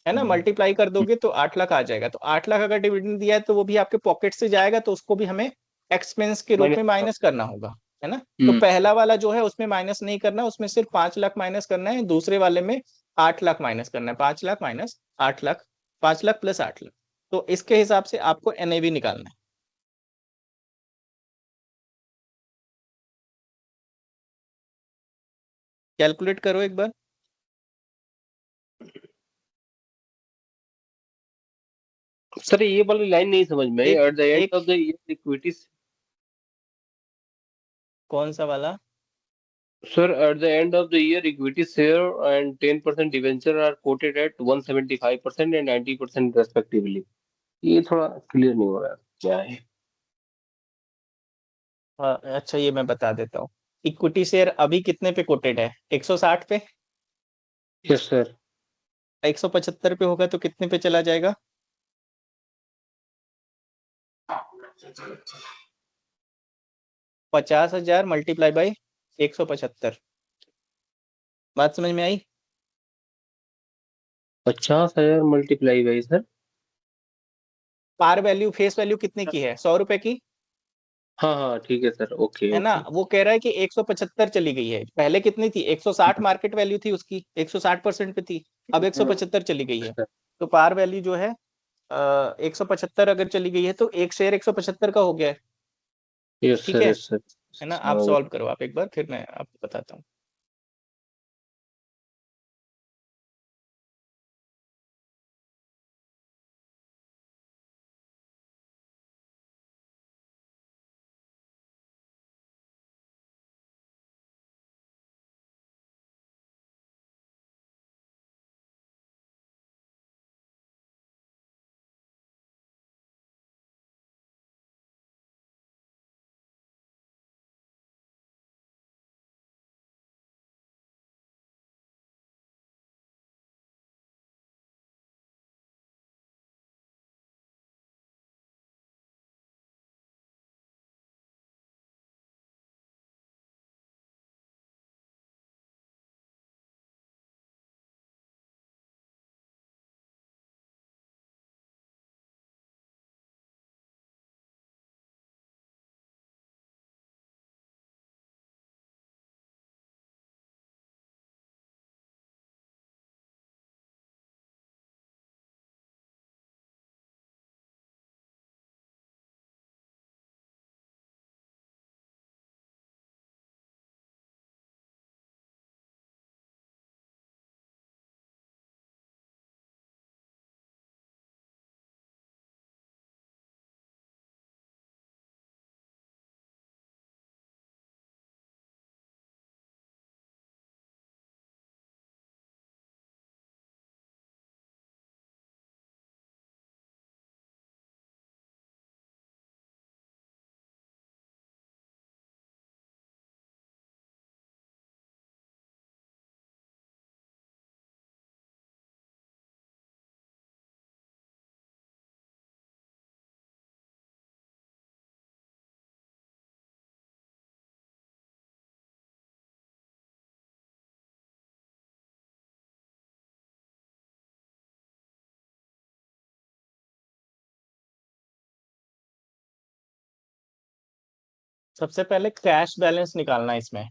है ना? मल्टीप्लाई कर दोगे तो 8 लाख आ जाएगा। तो 8 लाख अगर डिविडेंड दिया है तो वो भी आपके पॉकेट से जाएगा, तो उसको भी हमें एक्सपेंस के रूप में माइनस करना होगा, है ना? तो पहला वाला जो है उसमें माइनस नहीं करना, उसमें सिर्फ 5 लाख माइनस करना है, दूसरे वाले में 8 लाख माइनस करना है। 5 लाख माइनस 8 लाख, 5 लाख प्लस 8 लाख, तो इसके हिसाब से आपको एनएवी निकालना है। कैलकुलेट करो एक बार। सर ये वाली लाइन नहीं समझ में आई, at the end of the year equity. कौन सा वाला? Sir at the end of the year equity share and 10% debenture are quoted at 175% and 90% respectively. ये थोड़ा क्लियर नहीं हो रहा है क्या है। अच्छा, ये मैं बता देता हूँ। इक्विटी शेयर अभी कितने पे कोटेड है? 160 पे। Yes sir. 175 पे होगा तो कितने पे चला जाएगा? 50,000 मल्टीप्लाई बाई 175। बात समझ में आई? 50,000 multiply by sir. Par value, face value कितने की है? 100 रुपए की, हाँ हाँ ठीक है सर, ओके है ना? ओके। वो कह रहा है कि 175 चली गई है, पहले कितनी थी? 160 मार्केट वैल्यू थी उसकी, 160% पे थी, अब 175 चली गई है। तो पार वैल्यू जो है 175 अगर चली गई है तो एक शेयर 175 का हो गया है। यस ठीक सर, है यस सर। है ना? आप सॉल्व करो आप एक बार, फिर मैं आपको बताता हूँ। सबसे पहले कैश बैलेंस निकालना है इसमें।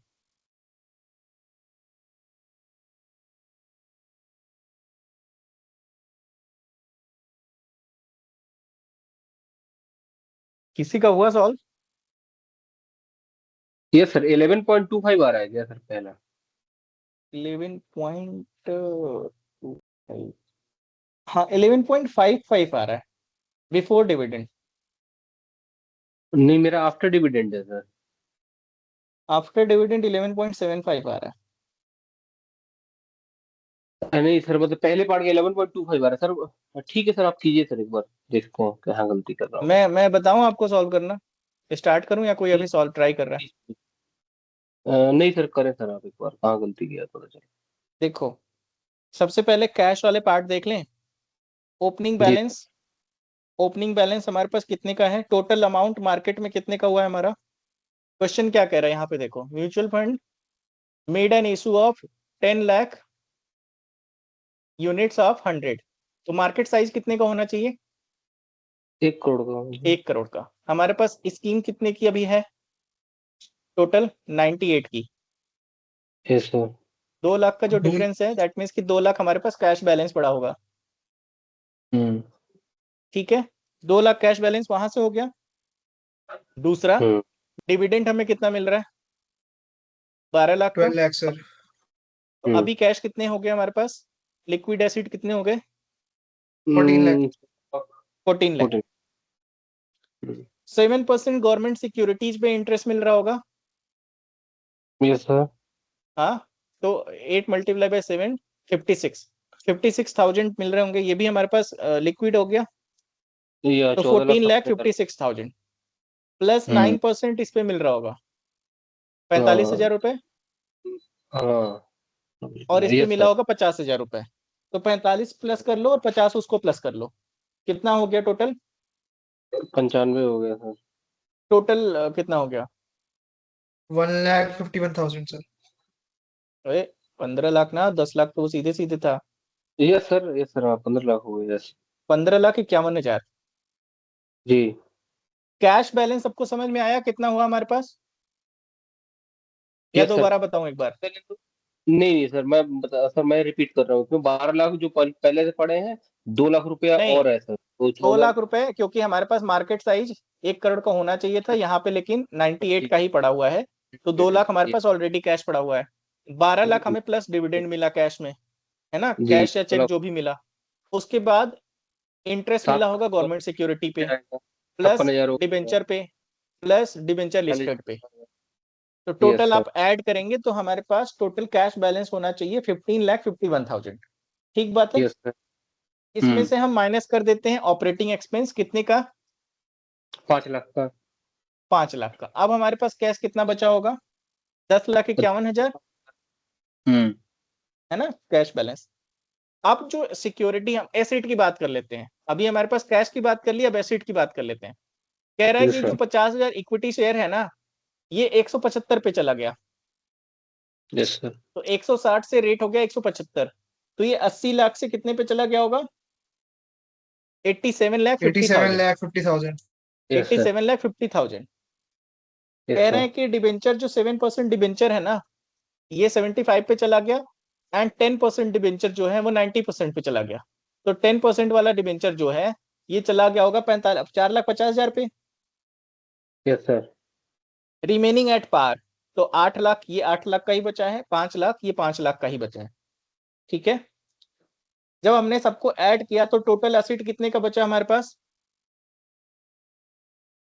किसी का हुआ सॉल्व? यस सर 11.25 आ रहा है क्या सर पहला? 11.25, हाँ 11.55 आ रहा है बिफोर डिविडेंड। नहीं मेरा आफ्टर डिविडेंड है सर। आफ्टर डिविडेंड 11.75 आ रहा है। नहीं सर मतलब पहले पार्ट का 11.25 आ रहा है सर। ठीक है सर आप कीजिए सर एक बार, देखते हैं कहाँ गलती कर रहा हूँ। मैं बताऊं आपको सॉल्व करना? स्टार्ट करूं या कोई अभी सॉल्व ट्राई कर रहा है? नहीं सर करें सर आप एक बार, कहाँ गलती किया पता चले। देखो सबसे पहले कैश वाले पार्ट देख लें। ओपनिंग जी बैलेंस, ओपनिंग बैलेंस हमारे पास कितने का है? टोटल अमाउंट मार्केट में कितने का हुआ है हमारा? क्वेश्चन क्या कह रहा है यहाँ पे देखो, mutual fund made an issue of 10 lakh units of 100, तो मार्केट साइज कितने का होना चाहिए? 1 करोड़ का। 1 करोड़ का। हमारे पास स्कीम कितने की अभी है? टोटल 98 की। Yes sir. 2 लाख का जो दो- डिफरेंस है दैट मीन्स कि 2 लाख हमारे पास कैश बैलेंस पड़ा होगा। हम्म ठीक है, 2 लाख कैश बैलेंस वहां से हो गया। दूसरा, हम्म डिविडेंड हमें कितना मिल रहा है? 12 लाख का। 12 लाख सर। तो अभी कैश कितने हो गए हमारे पास? लिक्विड एसिड कितने हो गए? 14 लाख। 14 लाख। 7% गवर्नमेंट सिक्योरिटीज पे इंटरेस्ट मिल रहा होगा। Yes sir. हाँ, तो 8 मल्टीप्लाई बाय 7, 56,000 मिल रहे होंगे। ये भी हमारे पास लिक्विड हो गया। या तो 14 14 लाख लाख 56,000 प्लस 9% इस पे मिल रहा होगा, हाँ 45,000 रुपए। हाँ और इस पे यस मिला सर। होगा 50,000 रुपए। तो 45 प्लस कर लो और 50 उसको प्लस कर लो, कितना हो गया टोटल? 95 हो गया सर। टोटल कितना हो गया? 1,51,000 सर। अरे 15 लाख ना, 10 लाख तो वो सीधे सीधे था। यस सर हाँ 15 लाख हो गए यस। 15,51,000। जी कैश बैलेंस सबको समझ में आया कितना हुआ हमारे पास, या यस सर। दोबारा बताऊं एक बार? नहीं सर मैं सर मैं रिपीट कर रहा हूँ क्यों 12 लाख जो पहले से पड़े हैं, 2 लाख रुपया नहीं, और है सर तो 2 14। लाख रुपए क्योंकि हमारे पास मार्केट साइज 1 करोड़ का होना चाहिए था, यहाँ पे लेकिन 98 का ही पड़ा हुआ है। तो 2 लाख हमारे पास ऑलरेडी कैश पड़ा हुआ है। 12 लाख हमें प्लस डिविडेंड मिला कैश में, है ना, जी कैश या चेक जो भी मिला। उसके बाद इंटरेस्ट मिला होगा 7 गवर्नमेंट सिक्योरिटी पे, प्लस 56,000 हो गया। डिबेंचर पे, प्लस डिबेंचर लिस्टेड पे। तो यस टोटल सर। आप ऐड करेंगे तो हमारे पास टोटल कैश बैलेंस होना चाहिए 15,51,000। ठीक बात है। Yes sir. इसमें से हम माइनस कर देते हैं ऑपरेटिंग एक्सपेंस कितने का? 5 लाख का। 5 लाख का। अब हमारे पास कैश कितना बचा होगा? 10,51,000, हम्म है ना कैश बैलेंस। अब जो सिक्योरिटी, हम एसेट की बात कर लेते हैं। अभी हमारे पास कैश की बात कर ली, अब एसेट की बात कर लेते हैं। कह रहा है यस कि जो सर। 50,000 इक्विटी शेयर है ना, ये 175 पे चला गया। Yes sir. तो 160 से रेट हो गया 175, तो ये 80 लाख से कितने पे चला गया होगा? 87 lakh 87 50,000। Lakh 50,000। Yes sir. 87 lakh 50,000। Yes कह रहे सर। हैं कि डिबेंचर जो 7% डिबेंचर है ना, ये 75 पे चला गया, एंड 10% डिबेंचर जो है वो 90% पे चला गया। तो 10% वाला डिबेंचर जो है ये चला गया होगा 4,50,000 पे। Yes sir. Remaining at par, तो 8 लाख, ये 8 लाख का ही बचा है, 5 लाख, ये 5 लाख का ही बचा है। ठीक है, जब हमने सबको ऐड किया तो टोटल एसेट कितने का बचा हमारे पास?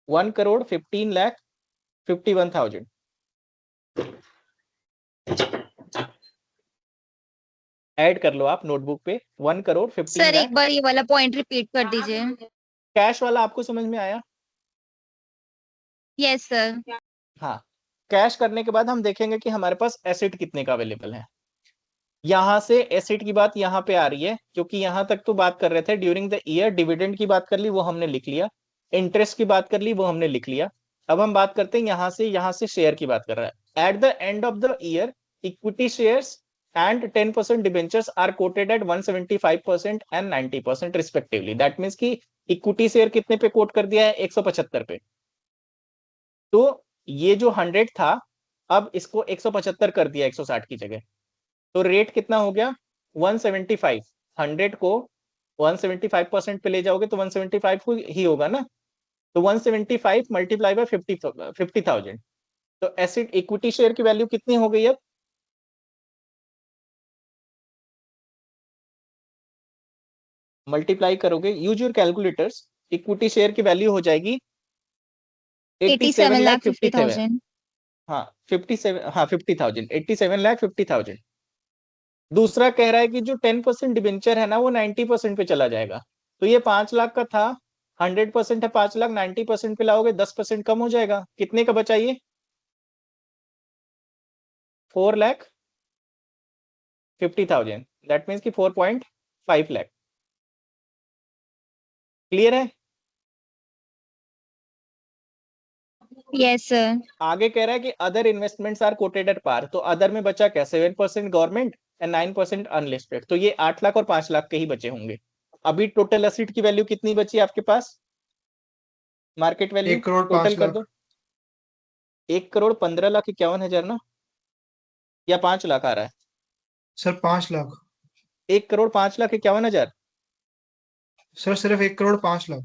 1,15,51,000। ऐड कर लो आप नोटबुक पे, 1,15,51,000। सर एक बार ये वाला पॉइंट रिपीट कर दीजिए। कैश वाला आपको समझ में आया? Yes sir. हाँ, कैश करने के बाद हम देखेंगे कि हमारे पास एसेट कितने का अवेलेबल है। यहां से एसेट की बात यहां पे आ रही है, क्योंकि यहां तक तो बात कर रहे थे ड्यूरिंग द ईयर, डिविडेंड की बात कर ली वो हमने लिख लिया, इंटरेस्ट की बात कर ली वो हमने लिख लिया। अब हम बात करते हैं यहां से शेयर की बात कर रहा है। At the end of the year equity shares and 10% debentures are quoted at 175% and 90% respectively. That means कि इक्विटी शेयर कितने पे कोट कर दिया है? 175 पे। तो ये जो 100 था अब इसको 175 कर दिया 160 की जगह, तो रेट कितना हो गया 175। 100 को 175% पे ले जाओगे तो 175 ही होगा ना, तो 175 मल्टीप्लाई बाय 50,000, तो एसिड इक्विटी शेयर की वैल्यू कितनी हो गई अब, मल्टीप्लाई करोगे, use your calculators, equity share की वैल्यू हो जाएगी 87,50,000। 87,50,000। हाँ 57, हाँ 50,000, 87,50,000। दूसरा कह रहा है कि जो 10% डिबेंचर है ना वो 90% पे चला जाएगा, तो ये 5 लाख का था, 100% है 5 लाख, 90% पे लाओगे 10% कम हो जाएगा, कितने का बचा ये 4,50,000, दैट मीन्स कि 4.5 लाख। क्लियर है? Yes sir. आगे कह रहा है कि other investments are quoted at par, तो अदर में बचा क्या 7% गवर्नमेंट एंड 9% अनलिस्टेड, तो ये 8 लाख और 5 लाख के ही बचे होंगे। अभी टोटल एसेट की वैल्यू कितनी बची आपके पास, मार्केट वैल्यू 1 करोड़ टोटल 5 कर लाख दो, 1,15,51,000 ना, या 5 लाख आ रहा है, सर 5 लाख 1,05,51,000। सर, सिर्फ 1 करोड़ 5 लाख।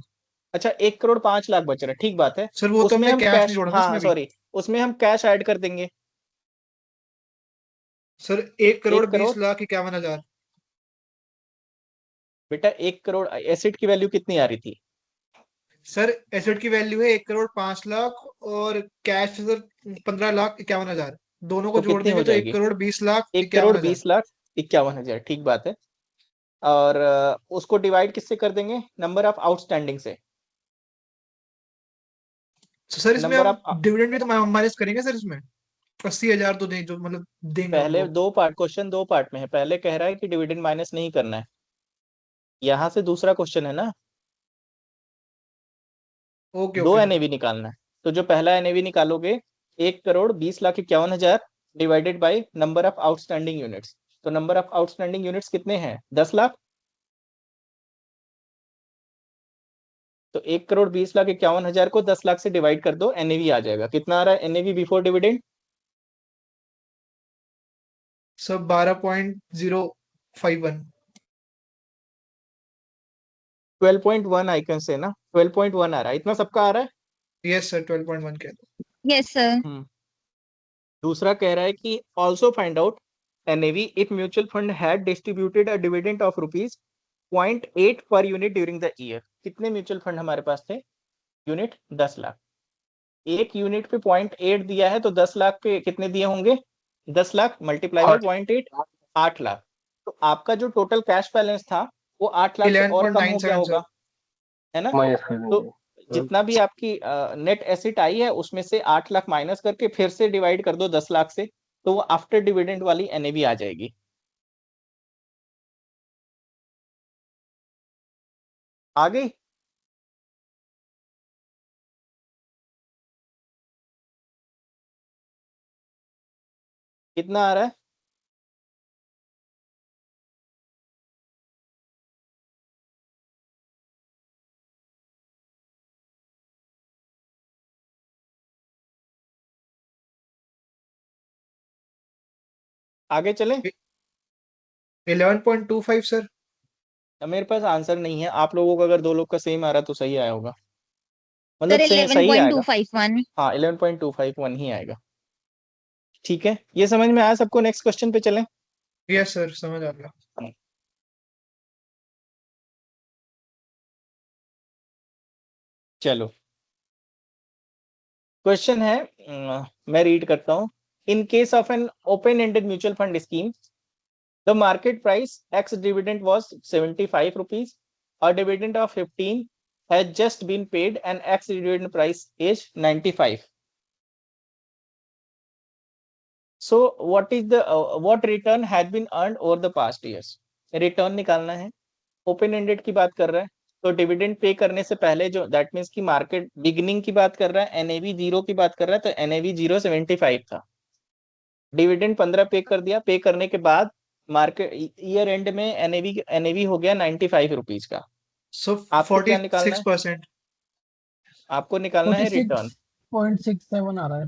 अच्छा 1,05,00,000 बच रहा है, ठीक बात है, सर वो तो उसमें हमने हम कैश नहीं कैश, जोड़ा ना हाँ इसमें भी। सॉरी, उसमें हम कैश ऐड कर देंगे, सर 1 करोड़ 1 करोड़ 20 लाख 51,000। बेटा 1 करोड़ एसेट की वैल्यू कितनी आ रही थी, सर एसेट की वैल्यू है 1 करोड़ 5 लाख और कैश सर 15,51,000। दोनों को तो जोड़ कितनी हो देंगे तो 1 जाएगी करोड़ 20 लाख 51,000। 1,20,51,000, ठीक बात है। और उसको डिवाइड किससे कर देंगे, नंबर ऑफ आउटस्टैंडिंग से, तो सर इसमें नंबर हम ऑफ, डिविडेंड भी तो माइनस करेंगे सर इसमें। 80,000 तो दें जो मतलब देंगे पहले हमको। दो पार्ट, क्वेश्चन दो पार्ट में है, पहले कह रहा है कि डिविडेंड माइनस नहीं करना है, यहाँ से दूसरा क्वेश्चन है ना, ओके दो ओके सर। एनएवी निकालना है, तो जो पहला एनएवी निकालोगे 1,20,51,000 divided by number of outstanding units, तो नंबर ऑफ आउटस्टैंडिंग यूनिट्स कितने हैं 10 लाख, तो 1,20,51,000 को 10 लाख से डिवाइड कर दो, एनएवी आ जाएगा, कितना आ रहा है एनएवी बिफोर डिविडेंड, सब 12.051। 12.1 आइकन से ना, 12.1 आ रहा है, इतना सबका आ रहा है। यस सर 12.1 कह दो। Yes sir. दूसरा कह रहा है कि also find out NAV if mutual fund had distributed a dividend of ₹0.8 पर यूनिट ड्यूरिंग द ईयर, कितने म्यूचुअल फंड हमारे पास थे, यूनिट 10 लाख, एक यूनिट पे 0.8 दिया है, तो 10 लाख पे कितने दिए होंगे, 10 लाख मल्टीप्लाई बाय 0.8, 8 लाख, तो आपका जो टोटल कैश बैलेंस था वो 8 लाख से और कम हो गया 11.97 होगा, सर। है ना, माइनस कर तो देंगे। जितना भी आपकी नेट एसेट आई है उसमें से 8 लाख माइनस करके फिर से डिवाइड कर दो 10 लाख से, तो वो आफ्टर डिविडेंड वाली एनएवी आ जाएगी, आ गई। कितना आ रहा है, आगे चलें, 11.25 सर। मेरे पास आंसर नहीं है, आप लोगों का अगर दो लोग का सेम आ रहा तो सही आया होगा, सर मतलब सही आएगा, 11.251। हाँ 11.251 ही आएगा, ठीक है, ये समझ में आया सबको, नेक्स्ट क्वेश्चन पे चलें। यस सर समझ आ गया। चलो क्वेश्चन है, मैं रीड करता हूं, इन case of an open ended mutual fund scheme the market price ex dividend was 75 rupees, a dividend of 15 has just been paid and ex dividend price is 95, so what is the what return had been earned over the past years, return निकालना है, open ended की बात कर रहा है, तो dividend pay करने से पहले जो दैट मीन्स की मार्केट बिगिनिंग की बात कर रहा है, एनएवी 0 की बात कर रहा है, तो एनएवी 0.75 था, डिविडेंड 15 पे कर दिया, पे करने के बाद मार्केट ईयर एंड में एनएवी हो गया 95 रुपीज का, सो आपको क्या निकालना है, 46%। आपको निकालना है 46। रिटर्न, 46.67 आ रहा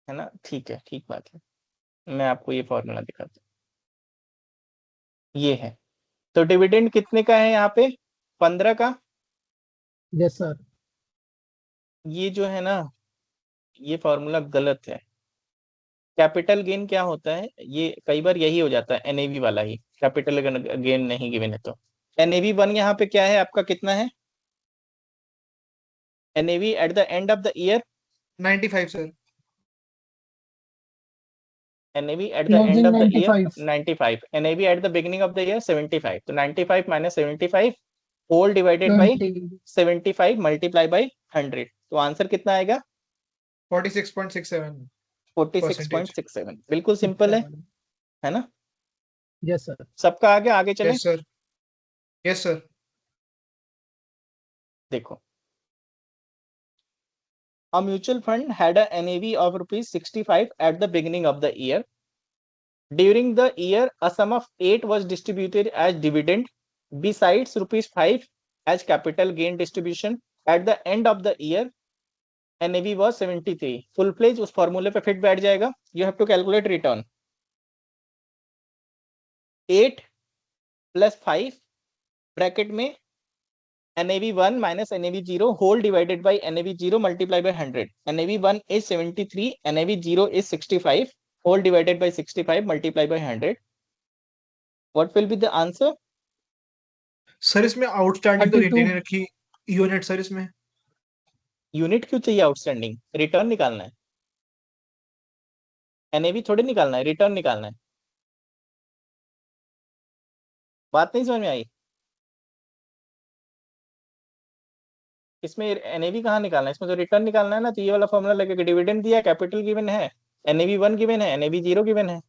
है ना, ठीक है, ठीक बात है। मैं आपको ये फॉर्मूला दिखाता हूँ, ये है। तो डिविडेंड कितने का है यहाँ पे, 15 का। है। Yes sir. ये जो है ना, ये फॉर्मूला गलत है। कैपिटल गेन क्या होता है, ये कई बार यही हो जाता है, एनएवी वाला ही, कैपिटल गेन नहीं गिवन है। तो एनएवी 1 यहाँ पे क्या है आपका, कितना है NAV at the end of the year? 95 sir. NAV at the Closing end of the year 95. 95, NAV at the beginning of the year 75, तो 95 minus 75 whole divided by 20. 75 multiply by 100, तो आंसर कितना आएगा? 46.67 परसेंटेज। 46.67, बिल्कुल simple है ना? Yes sir. सबका आगे आगे चले। Yes sir, yes sir. देखो, a mutual fund had a NAV of rupees 65 at the beginning of the year. During the year, a sum of 8 was distributed as dividend besides rupees 5 as capital gain distribution. At the end of the year, NAV was 73. Full pledge उस फॉर्मूले पे fit बैठ जाएगा। You have to calculate return. 8 plus 5 bracket में NAV 1 minus NAV 0 whole divided by NAV 0 multiplied by 100. NAV 1 is 73, NAV 0 is 65 whole divided by 65 multiplied by 100. What will be the answer? Sir इसमें outstanding तो 32. नहीं रखी unit sir इसमें। Unit क्यों चाहिए outstanding, return निकालना है, एनएवी थोड़ी निकालना है, रिटर्न निकालना है। बात नहीं समझ में आई? इसमें एनएवी कहाँ निकालना है, इसमें तो रिटर्न निकालना है ना। तो ये वाला फॉर्मूला लगेगा, डिविडेंड दिया, कैपिटल गिवन है, एनएवी 1 गिवन है, एनएवी 0 गिवन है।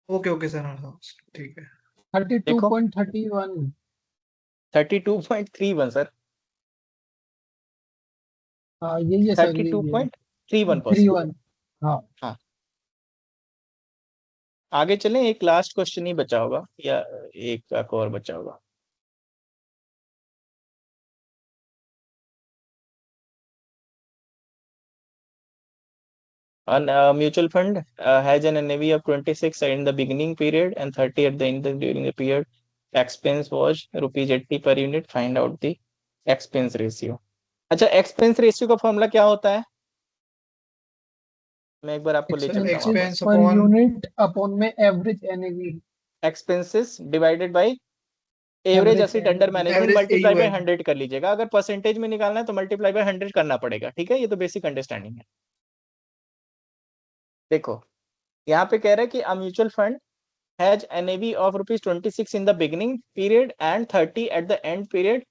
ओके ओके सर, हाँ ठीक है। 32.31. 32.31 सर, हाँ यही है सर, यही है। 32.31%। 31. हाँ। हाँ, आगे चलें, एक लास्ट क्वेश्चन ही बचा होगा या एक और बचा होगा। A mutual fund has an NAV of 26 in the beginning period and 30 at the end during the period. Expense was rupees 80 per unit. Find out the expense ratio. अच्छा, expense ratio का formula क्या होता है, मैं एक बार आपको ले चलता हूँ। एक्सपेंस पर अपॉन यूनिट अपॉन में average NAV. Expenses divided by average asset under management Average multiply by AUM। 100 कर लीजिएगा। अगर परसेंटेज में निकालना है तो मल्टीप्लाई बाय 100 करना पड़ेगा, ठीक है? ये तो बेसिक अंडरस्टैंडिंग है। देखो, यहाँ पे कह रहा है कि a mutual fund has NAV of rupees 26 in the beginning period and 30 at the end period.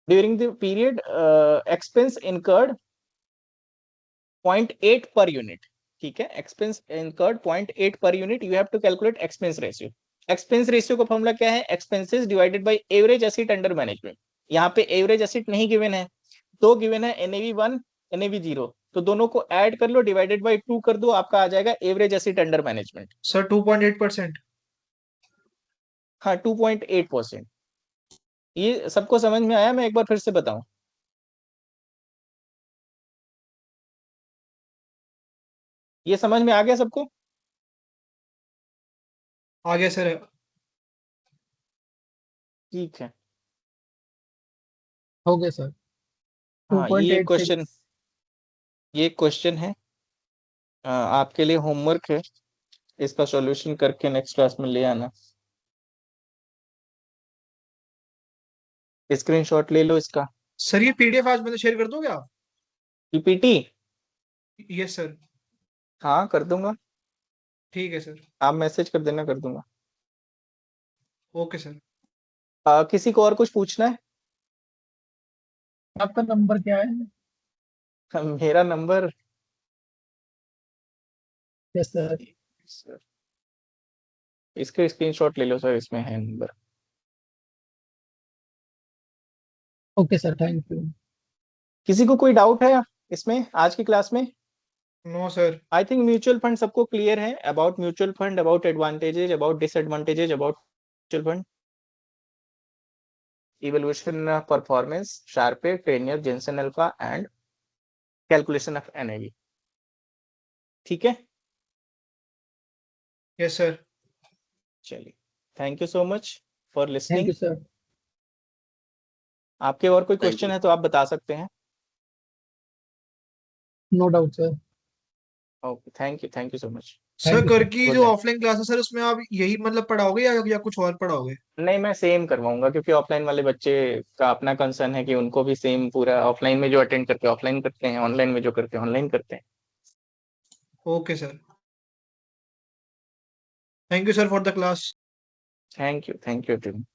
During the period, expense incurred 0.8 per unit. ठीक है, expense incurred 0.8 per unit. You have to calculate expense ratio. Expense ratio का formula क्या है, expenses divided by average asset under management. यहाँ पे average asset नहीं given है, तो given है NAV 1 NAV 0, तो दोनों को ऐड कर लो, डिवाइडेड बाय 2 कर दो, आपका आ जाएगा average asset under management. Sir 2.8%। हाँ, 2.8%। ये सबको समझ में आया? मैं एक बार फिर से बताऊं, ये समझ में आ गया सबको? आ गया सर। ठीक है, हो गया सर। हाँ, ये 2.86. क्वेश्चन, ये क्वेश्चन है, आपके लिए होमवर्क है, इसका सॉल्यूशन करके नेक्स्ट क्लास में ले आना। स्क्रीनशॉट ले लो इसका। सर ये पीडीएफ आज मतलब शेयर कर दोगे आप? पीपीटी? Yes sir. हाँ, कर दूंगा, ठीक है सर। आप मैसेज कर देना, कर दूंगा। Okay sir. किसी को और कुछ पूछना है? आपका नंबर क्या है? मेरा नंबर, यस सर। इसका स्क्रीनशॉट ले लो सर, इसमें है number. Okay sir, thank you. किसी को कोई डाउट है इसमें आज की क्लास में? No sir. I think mutual fund सबको क्लियर है, about mutual fund, about advantages, about disadvantages, about mutual fund, evaluation performance, Sharpe, Trainier, Jensen Alpha and calculation of NAV. ठीक है, यस सर। चलिए, thank you so much for thank listening. You sir. आपके और कोई Thank question you. है तो आप बता सकते हैं। No doubt sir. Okay, thank you so much. Sir Thank you, कर sir. की Good जो night. ऑफलाइन क्लास है सर, उसमें आप यही मतलब पढ़ाओगे या कुछ और पढ़ाओगे? नहीं, मैं सेम करवाऊंगा क्योंकि ऑफलाइन वाले बच्चे का अपना कंसर्न है कि उनको भी सेम पूरा ऑफलाइन में जो अटेंड करते हैं ऑफलाइन करते हैं, ऑनलाइन में जो करते हैं ऑनलाइन करते हैं। Okay sir, thank you sir for the class. Thank you everyone.